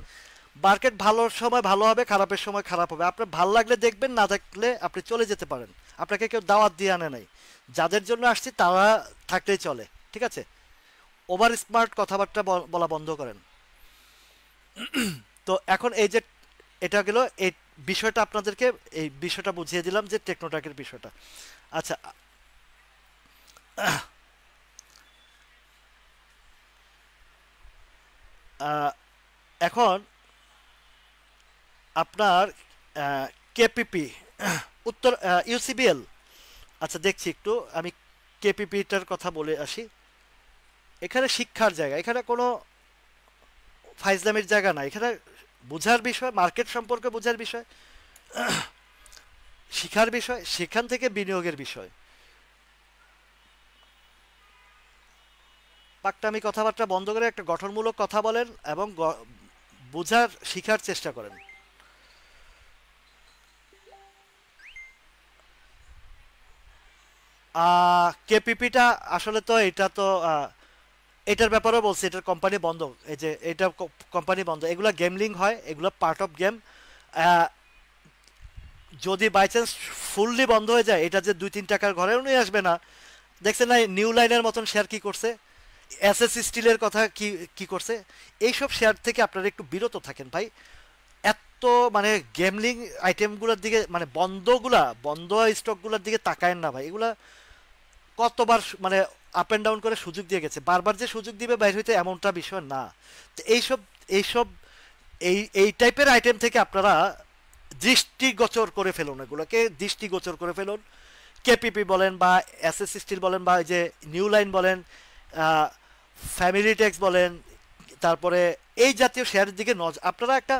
মার্কেট ভালোর সময় ভালো হবে, খারাপের সময় খারাপ হবে, আপনার ভালো লাগলে দেখবেন, না থাকলে আপনি চলে যেতে পারেন। আপনাকে কেউ দাওয়াত দিয়ে আনে নাই, যাদের জন্য আসছি তারা থাকলেই চলে। ঠিক আছে, ওভার স্মার্ট কথাবার্তা বলা বন্ধ করেন। তো এখন এই যে এটা গেল এই বিষয়টা, আপনাদেরকে এই বিষয়টা বুঝিয়ে দিলাম যে টেকনোট্রাকের বিষয়টা। আচ্ছা, এখন আপনার কেপিপি উত্তর ইউসিবিএল, আচ্ছা দেখছি একটু আমি কেপিপিটার কথা বলে আসি। এখানে শিক্ষার জায়গা, এখানে কোনো ফাইজলামের জায়গা না, এখানে বোঝার বিষয়, মার্কেট সম্পর্কে বোঝার বিষয়, শিখার বিষয়, সেখান থেকে বিনিয়োগের বিষয়। পাকটামি কথাবার্তা বন্ধ করে একটা গঠনমূলক কথা বলেন এবং বোঝার শিখার চেষ্টা করেন। কেপিপিটা আসলে তো এটা তো এটার ব্যাপারেও বলছি, এটার কোম্পানি বন্ধ, এই যে এটা কোম্পানি বন্ধ, এগুলো গেমলিং হয়, এগুলো পার্ট অফ গেম। যদি বাই চান্স ফুললি বন্ধ হয়ে যায়, এটা যে 2-3 টাকার ঘরেও নিয়ে আসবে না। দেখছেন না নিউ লাইনের মতন শেয়ার কি করছে, এসএস স্টিলের কথা কি কি করছে। এইসব শেয়ার থেকে আপনারা একটু বিরত থাকেন ভাই। এত মানে গেমলিং আইটেমগুলোর দিকে, মানে বন্ধ স্টকগুলোর দিকে তাকায়েন না ভাই। এগুলা কতবার মানে আপ অ্যান্ড ডাউন করে সুযোগ দিয়ে গেছে, বারবার যে সুযোগ দিবে বাইর হইতে এমনটা বিষয় না। তো এইসব এই টাইপের আইটেম থেকে আপনারা দৃষ্টিগোচর করে ফেলুন, এগুলোকে দৃষ্টিগোচর করে ফেলুন। কেপিপি বলেন বা এসএস স্টিল বলেন বা এই যে নিউ লাইন বলেন, ফ্যামিলি টেক্স বলেন, তারপরে এই জাতীয় শেয়ারের দিকে আপনারা একটা,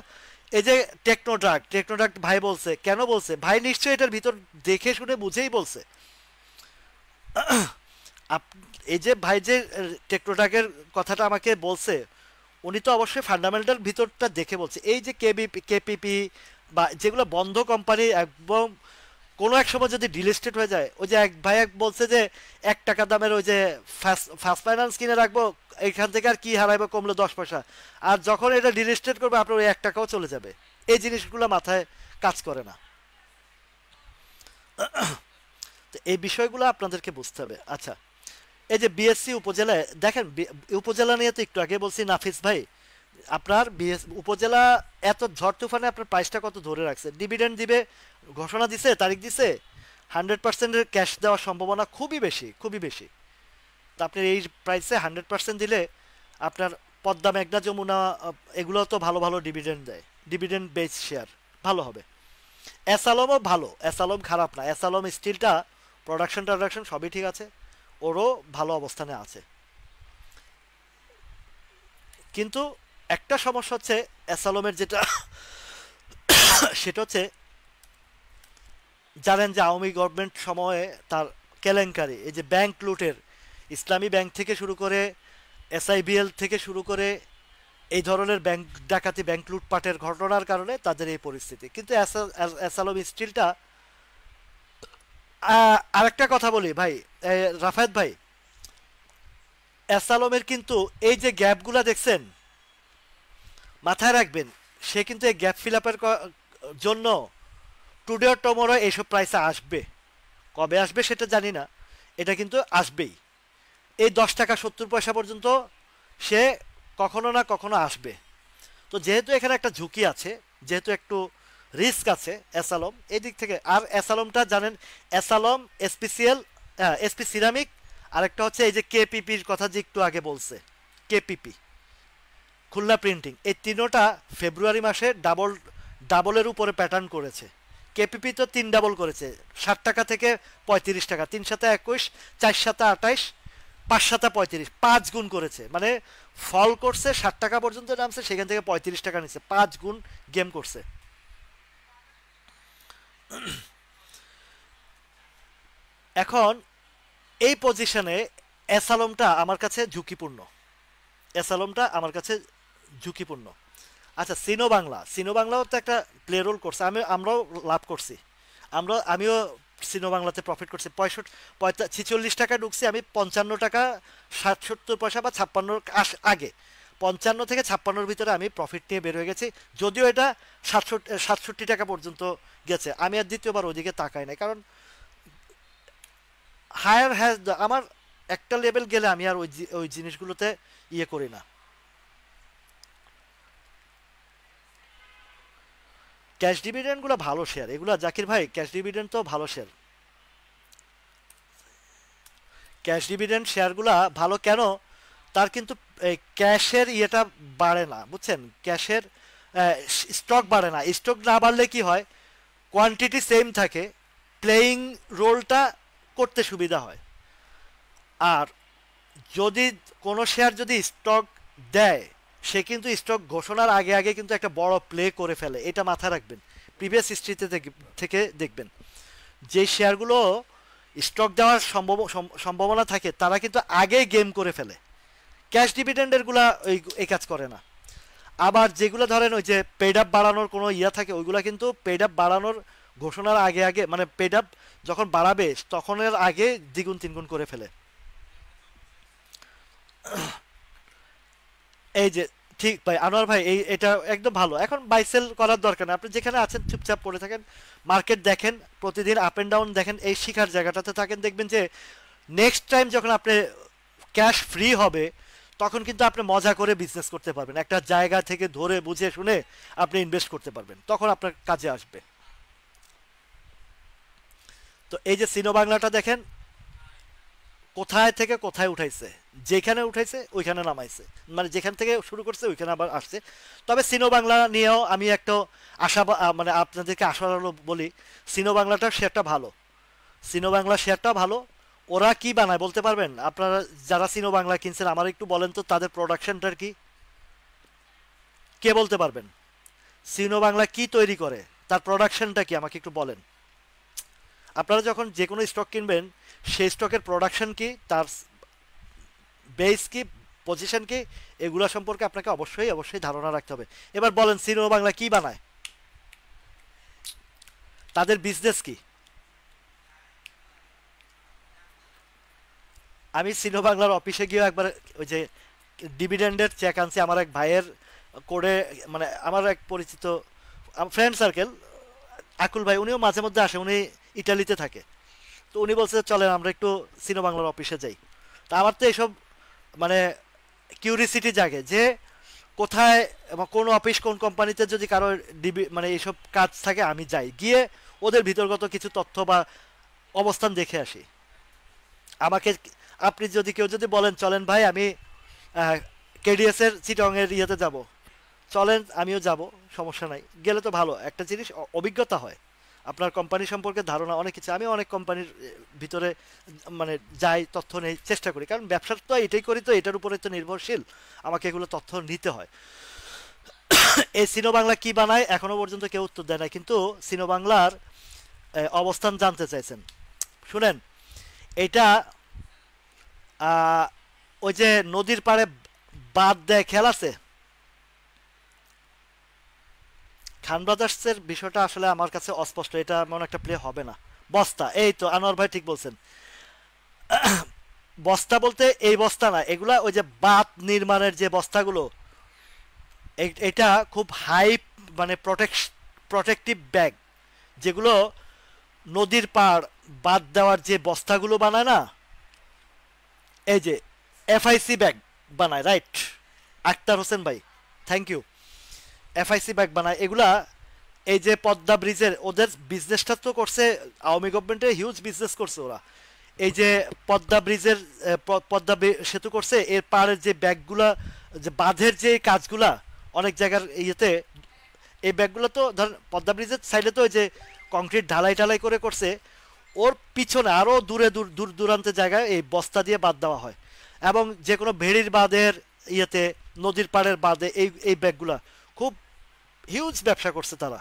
এই যে টেকনোড্রাগ ভাই বলছে, কেন বলছে ভাই, নিশ্চয়ই এটার ভিতর দেখে শুনে বুঝেই বলছে। এই যে ভাই যে টেকনোট্রাকের কথাটা আমাকে বলছে, উনি তো অবশ্যই ফান্ডামেন্টাল ভিতরটা দেখে বলছে। এই যে কেপিপি বা যেগুলো বন্ধ কোম্পানি, একদম কোনো এক সময় যদি ডিলিস্টেড হয়ে যায়, ওই যে এক ভাই বলছে যে 1 টাকা দামের ওই যে ফার্স্ট ফাইন্যান্স কিনে রাখবো, এখান থেকে আর কি হারাইবো, কমলো 10 পয়সা, আর যখন এটা ডিলিস্টেড করবে আপনার ওই 1 টাকাও চলে যাবে। এই জিনিসগুলো মাথায় কাজ করে না। তো এই বিষয়গুলো আপনাদেরকে বুঝতে হবে। আচ্ছা, এই যে বিএসসি উপজেলায় দেখেন, উপজেলা নিয়ে তো একটু আগে বলছি নাফিস ভাই, আপনার উপজেলা এত ঝড় তুফানে আপনার প্রাইসটা কত ধরে রাখছে, ডিভিডেন্ড দিবে ঘোষণা দিছে, তারিখ দিছে, 100%-এর ক্যাশ দেওয়ার সম্ভাবনা খুবই বেশি, খুবই বেশি। তা আপনি এই প্রাইসে 100% দিলে আপনার পদ্মা, মেঘনা, যমুনা এগুলো তো ভালো ভালো ডিভিডেন্ড দেয়, ডিভিডেন্ড বেস শেয়ার ভালো হবে। অ্যাসালমও ভালো, অ্যাসালম খারাপ না, অ্যাসালম স্টিলটা প্রোডাকশন সবই ঠিক আছে, ওরও ভালো অবস্থানে আছে। কিন্তু একটা সমস্যা হচ্ছে অ্যাসালমের যেটা, সেটা হচ্ছে জানেন যে আওয়ামী গভর্নমেন্ট সময়ে তার কেলেঙ্কারি, এই যে ব্যাংক লুটের, ইসলামী ব্যাংক থেকে শুরু করে এসআইবিএল থেকে শুরু করে এই ধরনের ব্যাংক ডাকাতি, ব্যাংক লুটপাটের ঘটনার কারণে তাদের এই পরিস্থিতি। কিন্তু অ্যাসালম স্টিলটা, আরেকটা কথা বলি ভাই, রাফায়েত ভাই, অ্যাসালমের কিন্তু এই যে গ্যাপগুলা দেখছেন, মাথায় রাখবেন, সে কিন্তু এই গ্যাপ ফিল আপের জন্য টুডে অর টুমরো এইসব প্রাইসে আসবে। কবে আসবে সেটা জানি না, এটা কিন্তু আসবেই। এই 10 টাকা 70 পয়সা পর্যন্ত সে কখনো না কখনো আসবে। তো যেহেতু এখানে একটা ঝুঁকি আছে, যেহেতু একটু রিস্ক আছে অ্যাসালম এই দিক থেকে। আর অ্যাসালমটা জানেন, অ্যাসালম, এসপিসিএল, এসপি সিরামিক, আরেকটা হচ্ছে এই যে কেপিপির কথা যে একটু আগে বলছে, কেপিপি, খুলনা প্রিন্টিং, এই তিনোটা ফেব্রুয়ারি মাসে ডাবলের উপরে প্যাটার্ন করেছে। কেপিপি তো 3 ডাবল করেছে, 60 টাকা থেকে 35 টাকা, 3×7 = 21, 4×7 = 28, 5×7 = 35, 5 গুণ করেছে। মানে ফল করছে 60 টাকা পর্যন্ত নামছে, সেখান থেকে 35 টাকা নিচ্ছে, 5 গুণ গেম করছে। এখন এই পজিশনে অ্যাসালমটা আমার কাছে ঝুঁকিপূর্ণ, অ্যাসালমটা আমার কাছে ঝুঁকিপূর্ণ। আচ্ছা, সিনো বাংলাও তো একটা প্লে রোল করছে, আমরাও লাভ করছি, আমিও সিনো বাংলাতে প্রফিট করছি। 46 টাকা ঢুকছি আমি, 55 টাকা 60-70 পয়সা বা 56 আগে, 55 থেকে 56-র ভিতরে আমি প্রফিট নিয়ে বের হয়ে গেছি। যদিও এটা 67 টাকা পর্যন্ত গেছে, আমি আর দ্বিতীয়বার ওইদিকে তাকাই নাই, কারণ হায়ার হ্যাজ, আমার একটা লেভেল গেলে আমি আর ওই জিনিসগুলোতে ইয়ে করি না। ক্যাশ ডিভিডেন্ডগুলো ভালো শেয়ার, এগুলা জাকির ভাই, ক্যাশ ডিভিডেন্ড তো ভালো শেয়ার। ক্যাশ ডিভিডেন্ড শেয়ারগুলা ভালো কেন? তার কিন্তু ক্যাশের ইয়েটা বাড়ে না, বুঝছেন? ক্যাশের স্টক বাড়ে না। স্টক না বাড়লে কি হয়, কোয়ান্টিটি সেম থাকে, প্লেয়িং রোলটা করতে সুবিধা হয়। আর যদি কোনো শেয়ার যদি স্টক দেয়, সে কিন্তু স্টক ঘোষণার আগে আগে কিন্তু একটা বড় প্লে করে ফেলে, এটা মাথায় রাখবেন। প্রিভিয়াস হিস্ট্রিতে থেকে দেখবেন, যে শেয়ারগুলো স্টক দেওয়ার সম্ভাবনা থাকে, তারা কিন্তু আগে গেম করে ফেলে। ক্যাশ ডিভিডেন্ডের গুলা এই কাজ করে না। আবার যেগুলো ধরেন ওই যে পেড আপ বাড়ানোর কোনো ইয়া থাকে, ওইগুলা কিন্তু পেড আপ বাড়ানোর ঘোষণার আগে আগে, মানে পেড আপ যখন বাড়াবে তখনের আগে দ্বিগুণ তিনগুণ করে ফেলে। এই যে ঠিক ভাই আনোয়ার ভাই, এটা একদম ভালো। এখন বাই সেল করার দরকার নেই, আপনি যেখানে আছেন চুপচাপ পড়ে থাকেন, মার্কেট দেখেন, প্রতিদিন আপ এন্ড ডাউন দেখেন, এই শিখার জায়গাটাতে থাকেন। দেখবেন যে নেক্সট টাইম যখন আপনি ক্যাশ ফ্রি হবে, তখন কিন্তু আপনি মজা করে বিজনেস করতে পারবেন, একটা জায়গা থেকে ধরে বুঝে শুনে আপনি ইনভেস্ট করতে পারবেন, তখন আপনার কাজে আসবে। তো এই যে সিনো বাংলাটা দেখেন, কোথায় থেকে কোথায় উঠাইছে, যেখানে উঠাইছে ওইখানে নামাইছে, মানে যেখান থেকে শুরু করছে ওইখানে আবার আসছে। তবে সিনো বাংলা নিয়েও আমি একটা আশা, মানে আপনাদেরকে আশা বলি, সিনো বাংলাটার শেয়ারটা ভালো, সিনো বাংলা শেয়ারটা ভালো। ওরা কি বানায় বলতে পারবেন? আপনারা যারা সিনো বাংলা কিনছেন, আমার একটু বলেন তো তাদের প্রোডাকশনটার কি, কে বলতে পারবেন? সিনো বাংলা কি তৈরি করে, তার প্রোডাকশনটা কি, আমাকে একটু বলেন। আপনারা যখন যে কোনো স্টক কিনবেন, সেই স্টকের প্রোডাকশন কি, তার বেস কি, পজিশন কি, এগুলা সম্পর্কে আপনাকে অবশ্যই অবশ্যই ধারণা রাখতে হবে। এবার বলেন সিনো বাংলা কি বানায়, তাদের বিজনেস কি? আমি সিনো বাংলার অফিসে গিয়ে একবার ওই যে ডিভিডেন্ডের চেক আনছি আমার এক ভাইয়ের করে, মানে আমার এক পরিচিত ফ্রেন্ড সার্কেল, আকুল ভাই, উনিও মাঝে মধ্যে আসে, উনি ইটালিতে থাকে। তো উনি বলছে চলেন আমরা একটু সিনো বাংলার অফিসে যাই। তা আমার তো এইসব মানে কিউরিসিটি জাগে যে কোথায় কোন অফিস কোন কোম্পানিতে যদি কারো মানে এইসব কাজ থাকে, আমি যাই, গিয়ে ওদের ভিতরগত কিছু তথ্য বা অবস্থান দেখে আসি। আমাকে আপনি যদি কেউ যদি বলেন চলেন ভাই আমি কেডিএস এর চিটং এর ইয়েতে যাব, চলেন আমিও যাব, সমস্যা নাই, গেলে তো ভালো একটা জিনিস, অভিজ্ঞতা হয়, আপনার কোম্পানি সম্পর্কে ধারণা, অনেক কিছু। আমি অনেক কোম্পানির ভিতরে মানে যাই, তথ্য নেই, চেষ্টা করি, কারণ ব্যবসার তো এটাই করি, তো এটার উপরে তো নির্ভরশীল, আমাকে এগুলো তথ্য নিতে হয়। এই সিনো বাংলা কি বানায় এখনো পর্যন্ত কেউ উত্তর দেয় না, কিন্তু সিনো বাংলার অবস্থান জানতে চাইছেন, শুনেন। এটা ওই যে নদীর পাড়ে বাঁধ দেয়, খেয়াল আছে? খান ব্রাদার্সের বিষয়টা আসলে আমার কাছে অস্পষ্ট, এটা এমন একটা প্লে হবে না। বস্তা, এই তো আনোয়ার ভাই ঠিক বলছেন। বস্তা বলতে এই বস্তা না, এগুলা ওই যে বাঁধ নির্মাণের যে বস্তাগুলো, এটা খুব হাই মানে প্রোটেক্টিভ ব্যাগ, যেগুলো নদীর পাড় বাদ দেওয়ার যে বস্তাগুলো বানায় না, এই যে এফআইসি ব্যাগ বানায়, রাইট আক্তার হোসেন ভাই, থ্যাংক ইউ। এফআইসি ব্যাগ বানায় এগুলা। এই যে পদ্মা ব্রিজের ওদের বিজনেসটা তো করছে আওয়ামী গভর্নমেন্টে, হিউজ বিজনেস করছে ওরা। এই যে পদ্মা ব্রিজের সেতু করছে, এর পাড়ের যে ব্যাগগুলা, যে বাঁধের যে কাজগুলা অনেক জায়গার ইয়েতে, এই ব্যাগগুলো তো ধর পদ্মা ব্রিজের সাইডে তো ওই যে কংক্রিট ঢালাই ঢালাই করে করছে, ওর পিছনে আরও দূরে দূর দূরান্তে জায়গায় এই বস্তা দিয়ে বাঁধ দেওয়া হয়। এবং যে কোনো ভেড়ির বাঁধের ইয়েতে, নদীর পাড়ের বাঁধে এই ব্যাগগুলা খুব হিউজ ব্যবসা করছে তারা।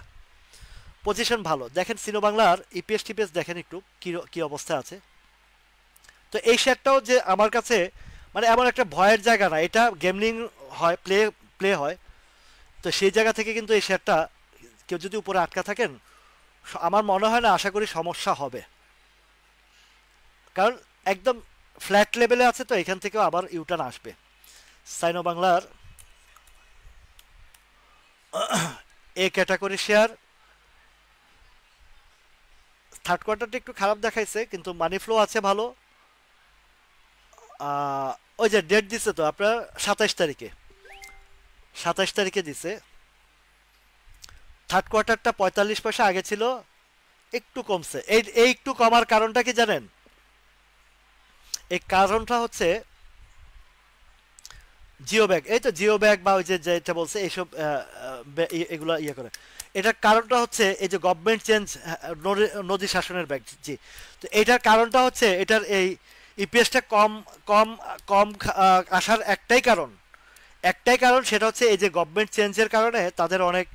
পজিশন ভালো। দেখেন সিনো বাংলার ইপিএস টিপিএস দেখেন একটু কি অবস্থা আছে। তো এই শেয়ারটাও যে আমার কাছে মানে এমন একটা ভয়ের জায়গা না, এটা গেমলিং হয়, প্লে হয়। তো সেই জায়গা থেকে কিন্তু এই শেয়ারটা কেউ যদি উপরে আটকা থাকেন, আমার মনে হয় না, আশা করি সমস্যা হবে, কারণ একদম ফ্ল্যাট লেভেলে আছে, তো এখান থেকেও আবার ইউটার্ন আসবে। সাইনো বাংলার এ ক্যাটাগরি শেয়ার থার্ড কোয়ার্টারটা একটু খারাপ দেখাইছে, কিন্তু মানি ফ্লো আছে ভালো। ওই যে ডেট দিছে তো আপনার 27 তারিখে দিছে। থার্ড কোয়ার্টারটা 45 পয়সা আগে ছিল, একটু কমছে। এই একটু কমার কারণটা কি জানেন? এই কারণটা হচ্ছে জিও ব্যাগ, এই তো জিও ব্যাগ বা ওই যে যেটা বলছে এইসব এগুলা ইয়ে করে। এটার কারণটা হচ্ছে এই যে গভর্নমেন্ট চেঞ্জ, নদী শাসনের ব্যাগ, জি। তো এটার কারণটা হচ্ছে এটার এই ইপিএসটা কম কম কম আসার একটাই কারণ, সেটা হচ্ছে এই যে গভর্নমেন্ট চেঞ্জের কারণে তাদের অনেক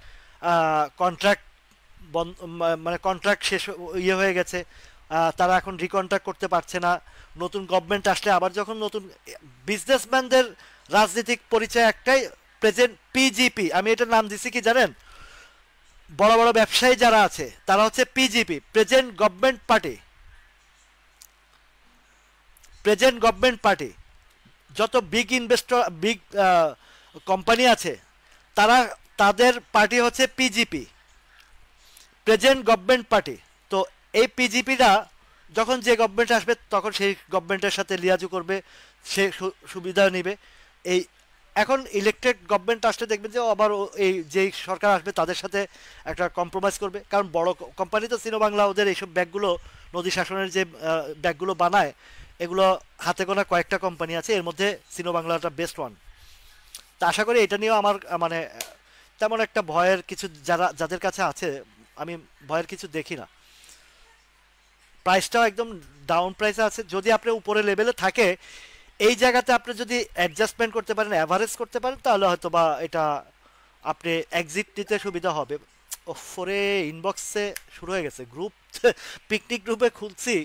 কন্ট্রাক্ট মানে কন্ট্রাক্ট শেষ ইয়ে হয়ে গেছে, তারা এখন রিকন্ট্রাক্ট করতে পারছে না। নতুন গভর্নমেন্ট আসলে আবার যখন নতুন বিজনেসম্যানদের রাজনৈতিক পরিচয় একটাই, প্রেজেন্ট পিজিপি, আমি এটার নাম দিছি কি জানেন? বড় বড় ব্যবসায়ী যারা আছে তারা হচ্ছে পিজিপি, প্রেজেন্ট গভর্নমেন্ট পার্টি। যত বিগ ইনভেস্টর, বিগ কোম্পানি আছে, তাদের পার্টি হচ্ছে পিজিপি, প্রেজেন্ট গভর্নমেন্ট পার্টি। তো এই পিজিপিরা যখন যে গভর্নমেন্ট আসবে তখন সেই গভর্নমেন্টের সাথে লিয়াজু করবে, সে সুবিধা নেবে। এই এখন ইলেকটেড গভর্নমেন্ট আসলে দেখবেন যে আবার এই যেই সরকার আসবে তাদের সাথে একটা কম্প্রোমাইজ করবে, কারণ বড় কোম্পানি তো সিনো বাংলা, ওদের এইসব ব্যাগগুলো, নদী শাসনের যে ব্যাগগুলো বানায়, এগুলো হাতে গোনা কয়েকটা কোম্পানি আছে, এর মধ্যে সিনো বাংলাটা বেস্ট ওয়ান। তা আশা করি এটা নিয়েও আমার মানে তেমন একটা ভয়ের কিছু, যাদের কাছে আছে, আমি ভয়ের কিছু দেখি না। প্রাইসটাও একদম ডাউন প্রাইসে আছে। যদি আপনি উপরে লেভেলে থাকে, এই জায়গাতে আপনি যদি অ্যাডজাস্টমেন্ট করতে পারেন, অ্যাভারেজ করতে পারেন, তাহলে হয়তো বা এটা আপনি এক্সিট নিতে সুবিধা হবে। ওফরে ইনবক্সে শুরু হয়ে গেছে গ্রুপ, পিকনিক গ্রুপে খুলছি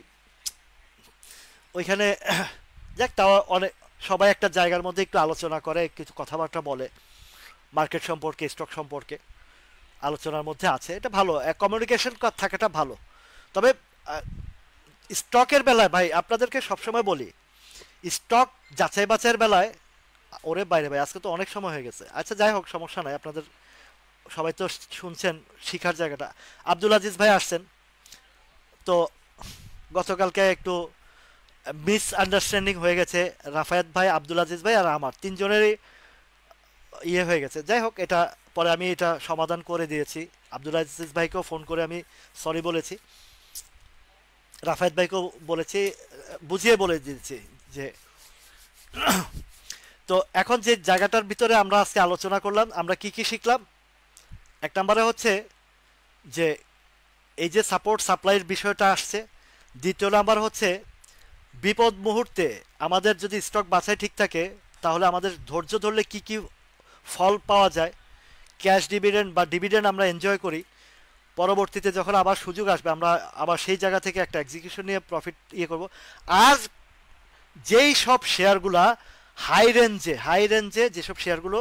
ওইখানে। যাক, তাও অনেক সবাই একটা জায়গার মধ্যে একটু আলোচনা করে, কিছু কথাবার্তা বলে মার্কেট সম্পর্কে, স্টক সম্পর্কে আলোচনার মধ্যে আছে, এটা ভালো, কমিউনিকেশন থাকাটা ভালো। তবে স্টকের বেলায় ভাই আপনাদেরকে সবসময় বলি, স্টক যাচাই বাছাইয়ের বেলায়, ওরে বাইরে ভাই আজকে তো অনেক সময় হয়ে গেছে, আচ্ছা যাই হোক, সমস্যা নাই। আপনাদের সবাই তো শুনছেন শিখার জায়গাটা। আব্দুল আজিজ ভাই আসছেন তো, গতকালকে একটু মিস আন্ডারস্ট্যান্ডিং হয়ে গেছে, রাফায়েত ভাই, আব্দুল আজিজ ভাই আর আমার তিনজনেরই ইয়ে হয়ে গেছে। যাই হোক, এটা পরে আমি এটা সমাধান করে দিয়েছি। আব্দুল আজিজ ভাইকেও ফোন করে আমি সরি বলেছি, রাফায়েত ভাইকেও বলেছি, বুঝিয়ে বলে দিয়েছি যে তো এখন যে জায়গাটার ভিতরে আমরা আজকে আলোচনা করলাম, আমরা কি কি শিখলাম? এক নম্বরে হচ্ছে যে এই যে সাপোর্ট সাপ্লাইয়ের বিষয়টা আসছে। দ্বিতীয় নাম্বার হচ্ছে বিপদ মুহূর্তে আমাদের যদি স্টক বাছাই ঠিক থাকে, তাহলে আমাদের ধৈর্য ধরলে কি কি ফল পাওয়া যায়, ক্যাশ ডিভিডেন্ড বা ডিভিডেন্ড আমরা এনজয় করি, পরবর্তীতে যখন আবার সুযোগ আসবে আমরা আবার সেই জায়গা থেকে একটা এক্সিকিউশন নিয়ে প্রফিট ইয়ে করব। আর যেই সব শেয়ারগুলা হাই রেঞ্জে যেসব শেয়ারগুলো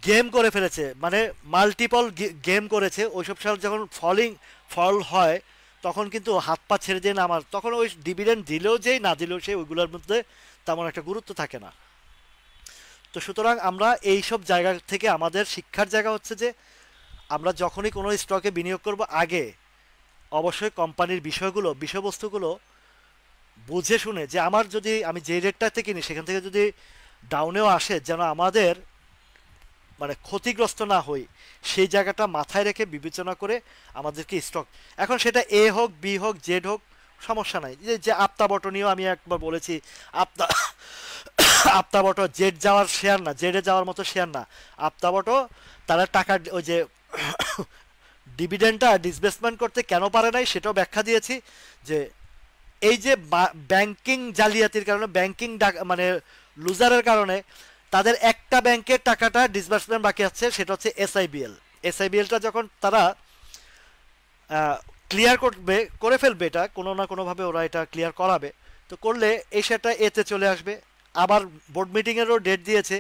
গেম করে ফেলেছে, মানে মাল্টিপল গেম করেছে। ওইসব সাল যখন ফল হয় তখন কিন্তু হাত পা ছেড়ে দিয়ে নামার, তখন ওই ডিভিডেন্ড দিলেও যেই না দিলেও সেই ওইগুলোর মধ্যে তেমন একটা গুরুত্ব থাকে না। তো সুতরাং আমরা এই সব জায়গা থেকে আমাদের শিক্ষার জায়গা হচ্ছে যে আমরা যখনই কোনো স্টকে বিনিয়োগ করব আগে অবশ্যই কোম্পানির বিষয়বস্তুগুলো বুঝে শুনে, যে আমার যদি আমি যে রেটটাতে কিনি সেখান থেকে যদি ডাউনেও আসে যেন আমাদের মানে ক্ষতিগ্রস্ত না হই, সেই জায়গাটা মাথায় রেখে বিবেচনা করে আমাদেরকে স্টক, এখন সেটা এ হোক বি হোক জেড হোক সমস্যা নাই। যে আপতা বটনীয় আমি একবার বলেছি, আপতা আপতা বটো জেড যাওয়ার শেয়ার না, জেডে যাওয়ার মতো শেয়ার না। আপতা বটো তারা টাকা ওই যে ডিভিডেন্ডটা ডিসবেসমেন্ট করতে কেন পারে নাই সেটাও ব্যাখ্যা দিয়েছি, যে এই যে ব্যাংকিং জালিয়াতির কারণে, ব্যাংকিং মানে লুজারের কারণে তাদের একটা ব্যাংকের টাকাটা ডিসবার্সমেন্ট বাকি আছে, সেটা হচ্ছে এসআইবিএল। এসআইবিএলটা যখন তারা ক্লিয়ার করে ফেলবে, এটা কোনো না কোনোভাবে ওরা এটা ক্লিয়ার করাবে, তো করলে এই শেয়ারটা এতে চলে আসবে। আবার বোর্ড মিটিংয়েরও ডেট দিয়েছে,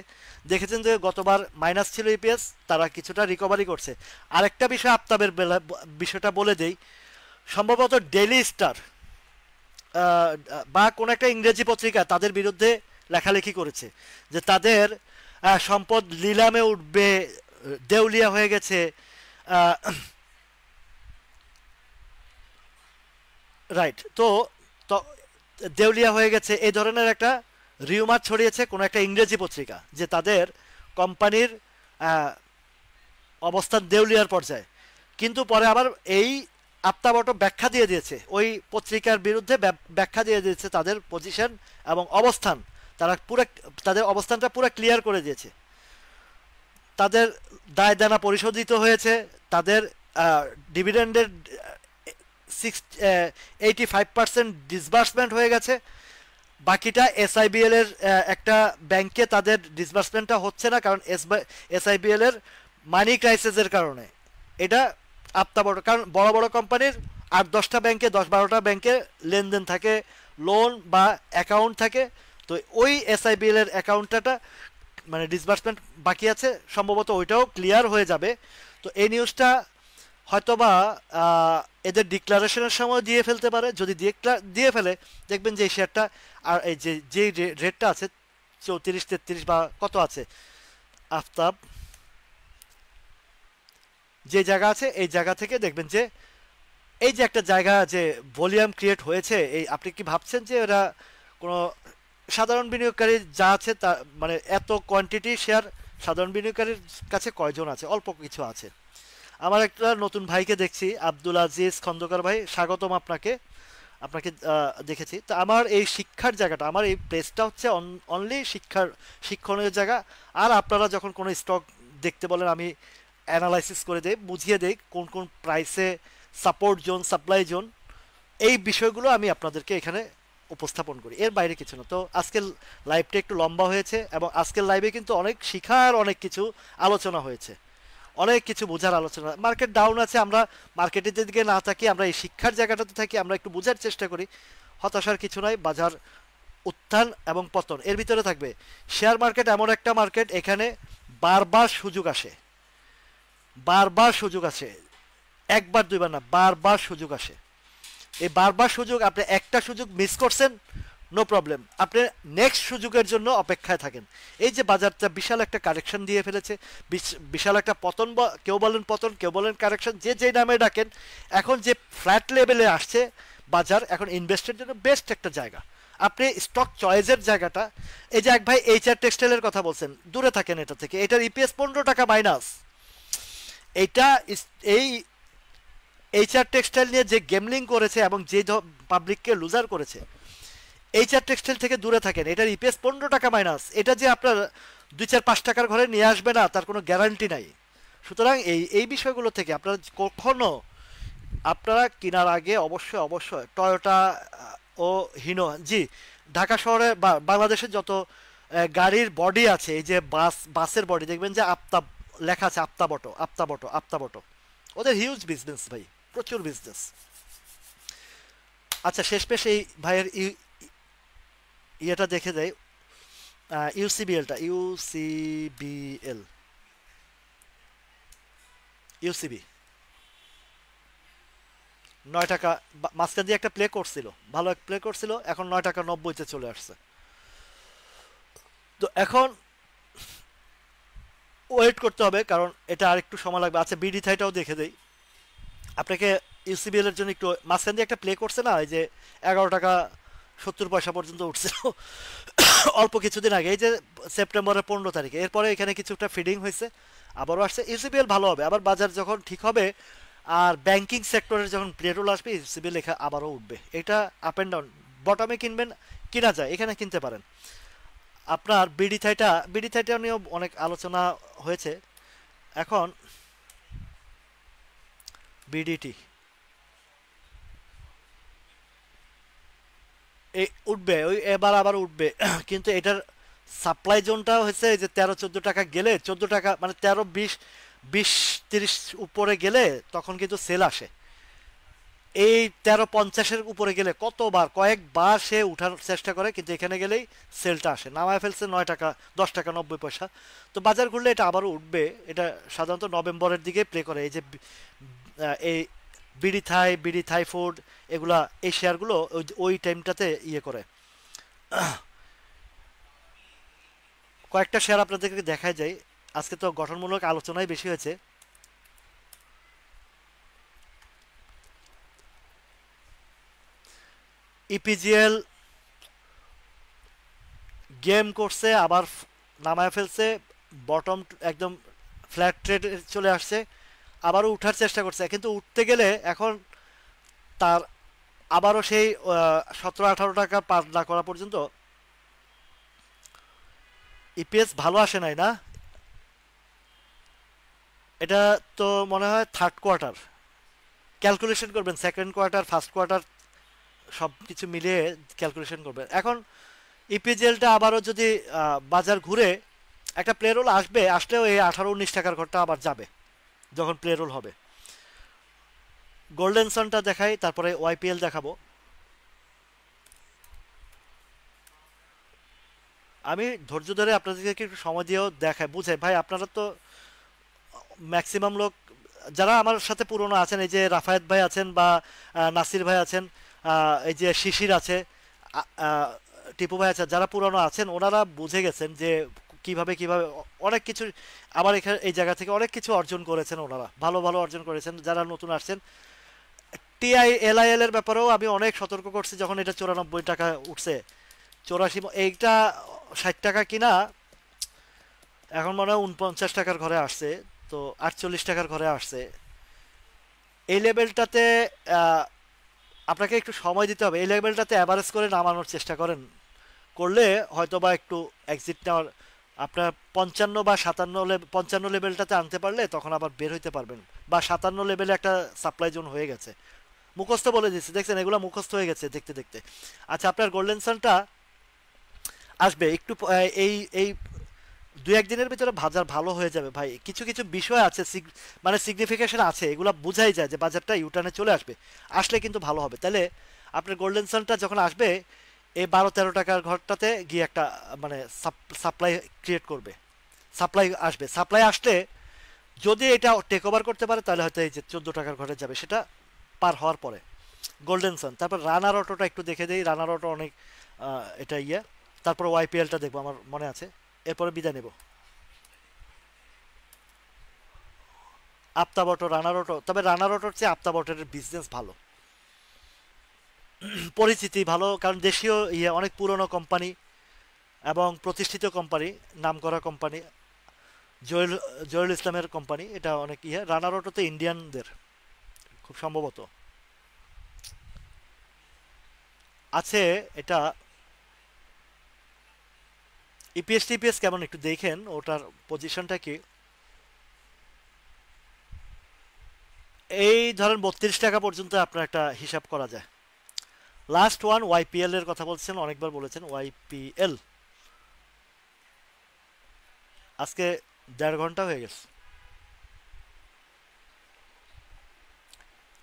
দেখেছেন যে গতবার মাইনাস ছিল ইপিএস, তারা কিছুটা রিকভারি করছে। আরেকটা বিষয় আফতাবের বিষয়টা বলে দেই, সম্ভবত ডেইলি স্টার বা কোনো একটা ইংরেজি পত্রিকা তাদের বিরুদ্ধে লেখালেখি করেছে যে তাদের সম্পদ নিলামে উঠবে, দেউলিয়া হয়ে গেছে, রাইট। তো তো দেউলিয়া হয়ে গেছে এই ধরনের একটা রিউমার ছড়িয়েছে কোনো একটা ইংরেজি পত্রিকা, যে তাদের কোম্পানির অবস্থান দেউলিয়ার পর্যায়ে। কিন্তু পরে আবার এই আপ্তাবট ব্যাখ্যা দিয়ে দিয়েছে, ওই পত্রিকার বিরুদ্ধে ব্যাখ্যা দিয়ে দিয়েছে তাদের পজিশন এবং অবস্থান, তারা পুরো তাদের অবস্থানটা পুরো ক্লিয়ার করে দিয়েছে। তাদের দায় দেনা পরিশোধিত হয়েছে, তাদের ডিভিডেন্ডের 85% ডিসবার্সমেন্ট হয়ে গেছে, বাকিটা এসআইবিএল এর একটা ব্যাংকে তাদের ডিসবার্সমেন্টটা হচ্ছে না, কারণ এসআইবিএল এর মানি ক্রাইসিসের কারণে। এটা আপ্তাবট, কারণ বড় বড় কোম্পানির 8-10টা ব্যাংকে 10-12টা ব্যাংকে লেনদেন থাকে, লোন বা অ্যাকাউন্ট থাকে, তো ওই এসআইবিএল এর অ্যাকাউন্টটা মানে ডিসবার্সমেন্ট বাকি আছে, সম্ভবত ওইটাও ক্লিয়ার হয়ে যাবে। তো এই নিউজটা হয়তোবা এদের ডিক্লারেশনের সময় দিয়ে ফেলতে পারে, যদি দিয়ে ফেলে দেখবেন যে এই শেয়ারটা আর এই যে রেটটা আছে 34-33 বা কত আছে আফতাব, যে জায়গা আছে এই জায়গা থেকে দেখবেন যে এই যে একটা জায়গা যে ভলিউম ক্রিয়েট হয়েছে, এই আপনি কি ভাবছেন যে এরা কোনো সাধারণ বিনিয়োগকারী যা আছে তা মানে এত কোয়ান্টিটি শেয়ার সাধারণ বিনিয়োগকারীর কাছে কয়জন আছে? অল্প কিছু আছে। আমার একটা নতুন ভাইকে দেখছি, আব্দুল আজিজ খন্দকার ভাই, স্বাগতম আপনাকে। আপনাকে দেখেছি। তো আমার এই শিক্ষার জায়গাটা, আমার এই প্লেসটা হচ্ছে অনলি শিক্ষণীয় জায়গা। আর আপনারা যখন কোনো স্টক দেখতে বলেন আমি অ্যানালাইসিস করে দেই, বুঝিয়ে দেই কোন কোন প্রাইসে সাপোর্ট জোন, সাপ্লাই জোন, এই বিষয়গুলো আমি আপনাদেরকে এখানে উপস্থাপন করি, এর বাইরে কিছু না। তো আজকের লাইভটা একটু লম্বা হয়েছে এবং আজকের লাইভে কিন্তু অনেক শিখার অনেক কিছু আলোচনা হয়েছে, অনেক কিছু বোঝার আলোচনা। মার্কেট ডাউন আছে, আমরা মার্কেটের দিকে না থাকি, আমরা এই শিক্ষার জায়গাটাতে থাকি, আমরা একটু বোঝার চেষ্টা করি। হতাশার কিছু নয়, বাজার উত্থান এবং পতন এর ভিতরে থাকবে। শেয়ার মার্কেট এমন একটা মার্কেট, এখানে বারবার সুযোগ আসে, বারবার সুযোগ আসে, একবার দুইবার না, বারবার সুযোগ আসে। এই বারবার সুযোগ, আপনি একটা সুযোগ মিস করছেন, নো প্রবলেম, আপনি নেক্সট সুযোগের জন্য অপেক্ষায় থাকেন। এই যে বাজারটা বিশাল একটা কারেকশন দিয়ে ফেলেছে, বিশাল একটা পতন, কেউ বলেন পতন, কেউ বলেন কারেকশন, যে যে নামে ডাকেন, এখন যে ফ্ল্যাট লেভেলে আসছে বাজার, এখন ইনভেস্টের জন্য বেস্ট একটা জায়গা। আপনি স্টক চয়েসের জায়গাটা, এই যে এক ভাই এইচআর টেক্সটাইলের কথা বলছেন, দূরে থাকেন এটা থেকে, এটার ইপিএস 15 টাকা মাইনাস। এইটা এই এইচআর টেক্সটাইল নিয়ে যে গেমলিং করেছে এবং যে পাবলিককে লুজার করেছে, এইচআর টেক্সটাইল থেকে দূরে থাকেন, এটার ইপিএস 15 টাকা মাইনাস। এটা যে আপনার 2-4-5 টাকার ঘরে নিয়ে আসবে না তার কোনো গ্যারান্টি নাই। সুতরাং এই বিষয়গুলো থেকে আপনারা কখনো আপনারা কেনার আগে অবশ্যই অবশ্যই টয়োটা ও হিনো, জি, ঢাকা শহরে বা বাংলাদেশের যত গাড়ির বডি আছে, এই যে বাসের বডি দেখবেন যে আফতাব লেখা আছে, আফতাবটো আফতাবটো আফতাবটো, ওদের হিউজ বিজনেস ভাই, প্রচুর বিজনেস। আচ্ছা, শেষমেশ এই ভাইয়ের ইয়েটা দেখে দেয়, ইউসিবিএলটা, ইউসিবিএল ইউসিবি 9 টাকা, মাঝখান দিয়ে একটা প্লে করছিল, ভালো এক প্লে করছিল, এখন 9 টাকা 90-তে চলে আসছে। তো এখন ওয়েট করতে হবে, কারণ এটা আর একটু সময় লাগবে। আচ্ছা, বিডি থাইটাও দেখে দেই আপনাকে। ইউসিবিএল এর জন্য একটু মাঝখান দিয়ে একটা প্লে করছে না, এই যে 11 টাকা 70 পয়সা পর্যন্ত উঠছিল অল্প কিছুদিন আগে, এই যে সেপ্টেম্বরের 15 তারিখে। এরপরে এখানে কিছুটা ফিডিং হয়েছে, আবারও আসছে। ইউসিবিএল ভালো হবে আবার, বাজার যখন ঠিক হবে আর ব্যাংকিং সেক্টরের যখন প্লেরোল আসবে, ইউসিবিএল লেখা আবারও উঠবে। এটা আপ অ্যান্ড ডাউন, বটমে কিনবেন, কিনা যায়, এখানে কিনতে পারেন। আপনার বিডি থাইটা নিয়েও অনেক আলোচনা হয়েছে। এখন বিডিটি এই উঠবে, ওই এবার আবার উঠবে কিন্তু এটার সাপ্লাই জোনটা হচ্ছে এই যে 13-14 টাকা গেলে, 14 টাকা মানে 13-20-20-30 উপরে গেলে তখন কিন্তু সেল আসে। এই 13.50-এর উপরে গেলে কয়েকবার সে উঠার চেষ্টা করে, কিন্তু এখানে গেলেই সেলটা আসে। নামায় ফেলছে 9 টাকা 10 টাকা 90 পয়সা। তো বাজার ঘুরলে এটা আবারও উঠবে। এটা সাধারণত নভেম্বরের দিকে প্লে করে। এই যে এই বিডি থাই ফুড, এগুলা, এই শেয়ারগুলো ওই টাইমটাতে ইয়ে করে। কয়েকটা শেয়ার আপনাদেরকে দেখায় যায়। আজকে তো গঠনমূলক আলোচনাই বেশি হয়েছে। ইপিজিএল গেম করছে, আবার নামায় ফেলছে, বটম একদম ফ্ল্যাট ট্রেড চলে আসছে, আবারও উঠার চেষ্টা করছে, কিন্তু উঠতে গেলে এখন তার আবারও সেই 17-18 টাকা পার না করা পর্যন্ত ইপিএস ভালো আসে নাই না। এটা তো মনে হয় থার্ড কোয়ার্টার, ক্যালকুলেশন করবেন সেকেন্ড কোয়ার্টার ফার্স্ট কোয়ার্টার সব কিছু মিলিয়ে ক্যালকুলেশন করবেন। এখন ইপিজিএলটা আবারও যদি বাজার ঘুরে একটা প্লে রোল আসবে, আসলেও এই 18-19 টাকার ঘরটা আবার যাবে যখন প্লে রোল হবে। গোল্ডেন সানটা দেখাই, তারপরে ওয়াইপিএল দেখাবো। আমি ধৈর্য ধরে আপনাদেরকে একটু সময় দিয়েও দেখাই, বুঝাই ভাই। আপনারা তো ম্যাক্সিমাম লোক যারা আমার সাথে পুরনো আছেন, এই যে রাফায়েত ভাই আছেন বা নাসির ভাই আছেন, এই যে শিশির আছে, টিপু ভাই আছে, যারা পুরনো আছেন ওনারা বুঝে গেছেন যে কিভাবে কিভাবে অনেক কিছু, আবার এখানে এই জায়গা থেকে অনেক কিছু অর্জন করেছেন ওনারা, ভালো ভালো অর্জন করেছেন। যারা নতুন আসছেন, এলআইএল এর ব্যাপারেও আমি অনেক সতর্ক করছি যখন এটা 94 টাকা উঠছে, 84, এইটা 60 টাকা কিনা এখন মনে হয় 49 টাকার ঘরে আসছে, তো 48 টাকার ঘরে আসছে। এই লেভেলটাতে আহ, আপনাকে একটু সময় দিতে হবে। এই লেভেলটাতে অ্যাভারেজ করে নামানোর চেষ্টা করেন, করলে হয়তো বা একটু এক্সিট নেওয়ার আপনার 55 বা 57 লেভেলটাতে আনতে পারলে তখন আবার বের হইতে পারবেন। বা 57 লেভেলে একটা সাপ্লাই জোন হয়ে গেছে, মুখস্থ বলে দিচ্ছি, দেখছেন এগুলো মুখস্থ হয়ে গেছে দেখতে দেখতে। আচ্ছা, আপনার গোল্ডেন সানটা আসবে একটু এই এই 2-1 দিনের ভিতরে বাজার ভালো হয়ে যাবে ভাই। কিছু কিছু বিষয় আছে, মানে সিগনিফিকেশন আছে, এগুলো বোঝাই যায় যে বাজারটা ইউটার্নে চলে আসবে। আসলে কিন্তু ভালো হবে। তাহলে আপনার গোল্ডেন সানটা যখন আসবে, এই 12-13 টাকার ঘরটাতে গিয়ে একটা মানে সাপ্লাই ক্রিয়েট করবে, সাপ্লাই আসবে। সাপ্লাই আসলে যদি এটা টেক ওভার করতে পারে তাহলে হয়তো এই যে 14 টাকার ঘরে যাবে, সেটা পার হওয়ার পরে গোল্ডেন সান। তারপর রানার অটোটা একটু দেখে দেই, রানার অটো অনেক এটা ইয়ে। তারপর ওয়াইপিএলটা দেখবো, আমার মনে আছে, এরপরে বিদায় নেব। আফতাব অটো, রানার অটো, তবে রানার অটোর চেয়ে আফতাব অটোর বিজনেস ভালো, পরিচিতি ভালো, কারণ দেশীয় ইয়ে, অনেক পুরনো কোম্পানি এবং প্রতিষ্ঠিত কোম্পানি, নামকরা কোম্পানি, জয়েল জয়েল ইসলামের কোম্পানি, এটা অনেক ইয়ে। রানার অটো তো ইন্ডিয়ানদের খুব সম্ভবত আছে। এটা ইপিএস টিপিএস কেমন একটু দেখেন, ওটার পজিশনটা কি। এই ধরেন 32 টাকা পর্যন্ত আপনার একটা হিসাব করা যায়। লাস্ট ওয়ান ওয়াইপিএল এর কথা বলছেন, অনেকবার বলেছেন ওয়াইপিএল। আজকে 1.5 ঘন্টা হয়ে গেছে।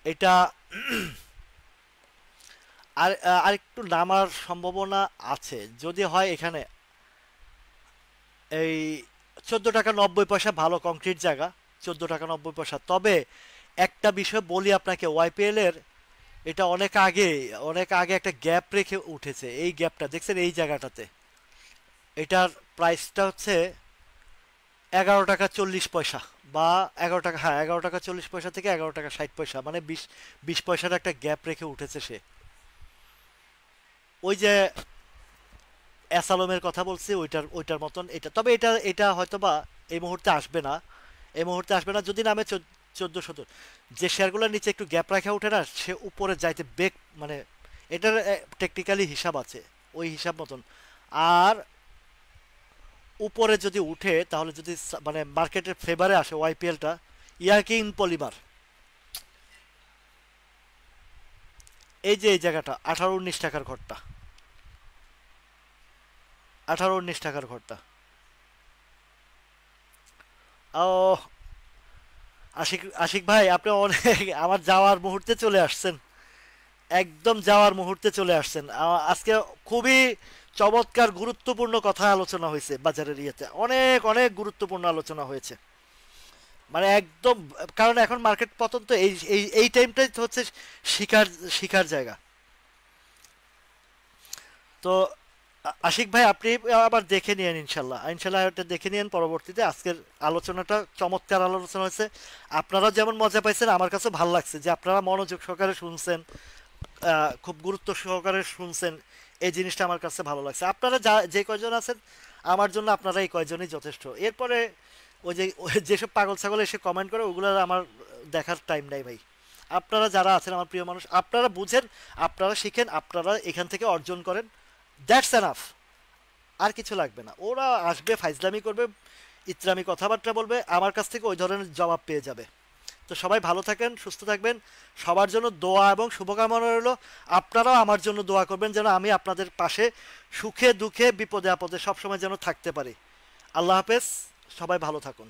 এটা আর আরেকটু নামার সম্ভাবনা আছে, যদি হয় এখানে এই 14 টাকা 90 পয়সা ভালো কংক্রিট জায়গা, 14 টাকা 90 পয়সা। তবে একটা বিষয় বলি আপনাকে, ওয়াইপিএল এর এটা অনেক আগে একটা গ্যাপ রেখে উঠেছে। এই গ্যাপটা দেখছেন এই জায়গাটাতে, এটার প্রাইসটা হচ্ছে 11 টাকা 40 পয়সা, বা 11 টাকা, হ্যাঁ 11 টাকা 40 পয়সা থেকে 11 টাকা 60 পয়সা, মানে 20 পয়সার একটা গ্যাপ রেখে উঠেছে সে। ওই যে অ্যাসালমের কথা বলছি, ওইটার মতন এটা। তবে এটা এটা হয়তোবা এই মুহূর্তে আসবে না, এই মুহূর্তে আসবে না। যদি নামে 14-17, যে শেয়ারগুলোর নিচে একটু গ্যাপ রাখা ওঠে না, সে উপরে যাইতে বেগ, মানে এটার টেকনিক্যালি হিসাব আছে, ওই হিসাব মতন। আর উপরে যদি উঠে, তাহলে যদি মানে মার্কেটের ফেভারে আসে ওয়াইপিএলটা, ইয়ারকিন পলিমার, এই যে এই জায়গাটা 18-19 টাকার ঘরটা, 18-19 টাকার ঘরটা। ও আশিক, আশিক ভাই আপনি অনেক আমার যাওয়ার মুহূর্তে চলে আসছেন, একদম যাওয়ার মুহূর্তে চলে আসছেন। আজকে খুবই চমৎকার গুরুত্বপূর্ণ কথা আলোচনা হয়েছে, বাজারের ইয়েতে অনেক অনেক গুরুত্বপূর্ণ আলোচনা হয়েছে, মানে একদম। কারণ এখন মার্কেট পতন তো এই টাইমটাই তো হচ্ছে শিকার শিকার জায়গা। তো আশিক ভাই আপনি আবার দেখে নিয়েন, ইনশাল্লাহ ইনশাল্লাহ এটা দেখে নিয়েন পরবর্তীতে। আজকের আলোচনাটা চমৎকার আলোচনা হয়েছে, আপনারা যেমন মজা পাইছেন, আমার কাছে ভালো লাগছে যে আপনারা মনোযোগ সহকারে শুনছেন, খুব গুরুত্ব সহকারে শুনছেন। এই জিনিসটা আমার কাছে ভালো লাগছে। আপনারা যে কয়জন আছেন, আমার জন্য আপনারা এই কয়জনই যথেষ্ট। এরপরে যেসব পাগল ছাগল এসে কমেন্ট করে, ওগুলো আমার দেখার টাইম নাই ভাই। আপনারা যারা আছেন আমার প্রিয় মানুষ, আপনারা বুঝেন, আপনারা শিখেন, আপনারা এখান থেকে অর্জন করেন, দ্যাটস এনাফ। আর কিছু লাগবে না। ওরা আসবে, ফাইজলামি করবে, ইত্রামি কথাবার্তা বলবে, আমার কাছ থেকে ওই ধরনের জবাব পেয়ে যাবে। তো সবাই ভালো থাকেন, সুস্থ থাকবেন। সবার জন্য দোয়া এবং শুভকামনা রইল। আপনারাও আমার জন্য দোয়া করবেন, যেন আমি আপনাদের পাশে সুখে দুঃখে বিপদে আপদে সবসময় যেন থাকতে পারি। আল্লাহ হাফেজ, সবাই ভালো থাকুন।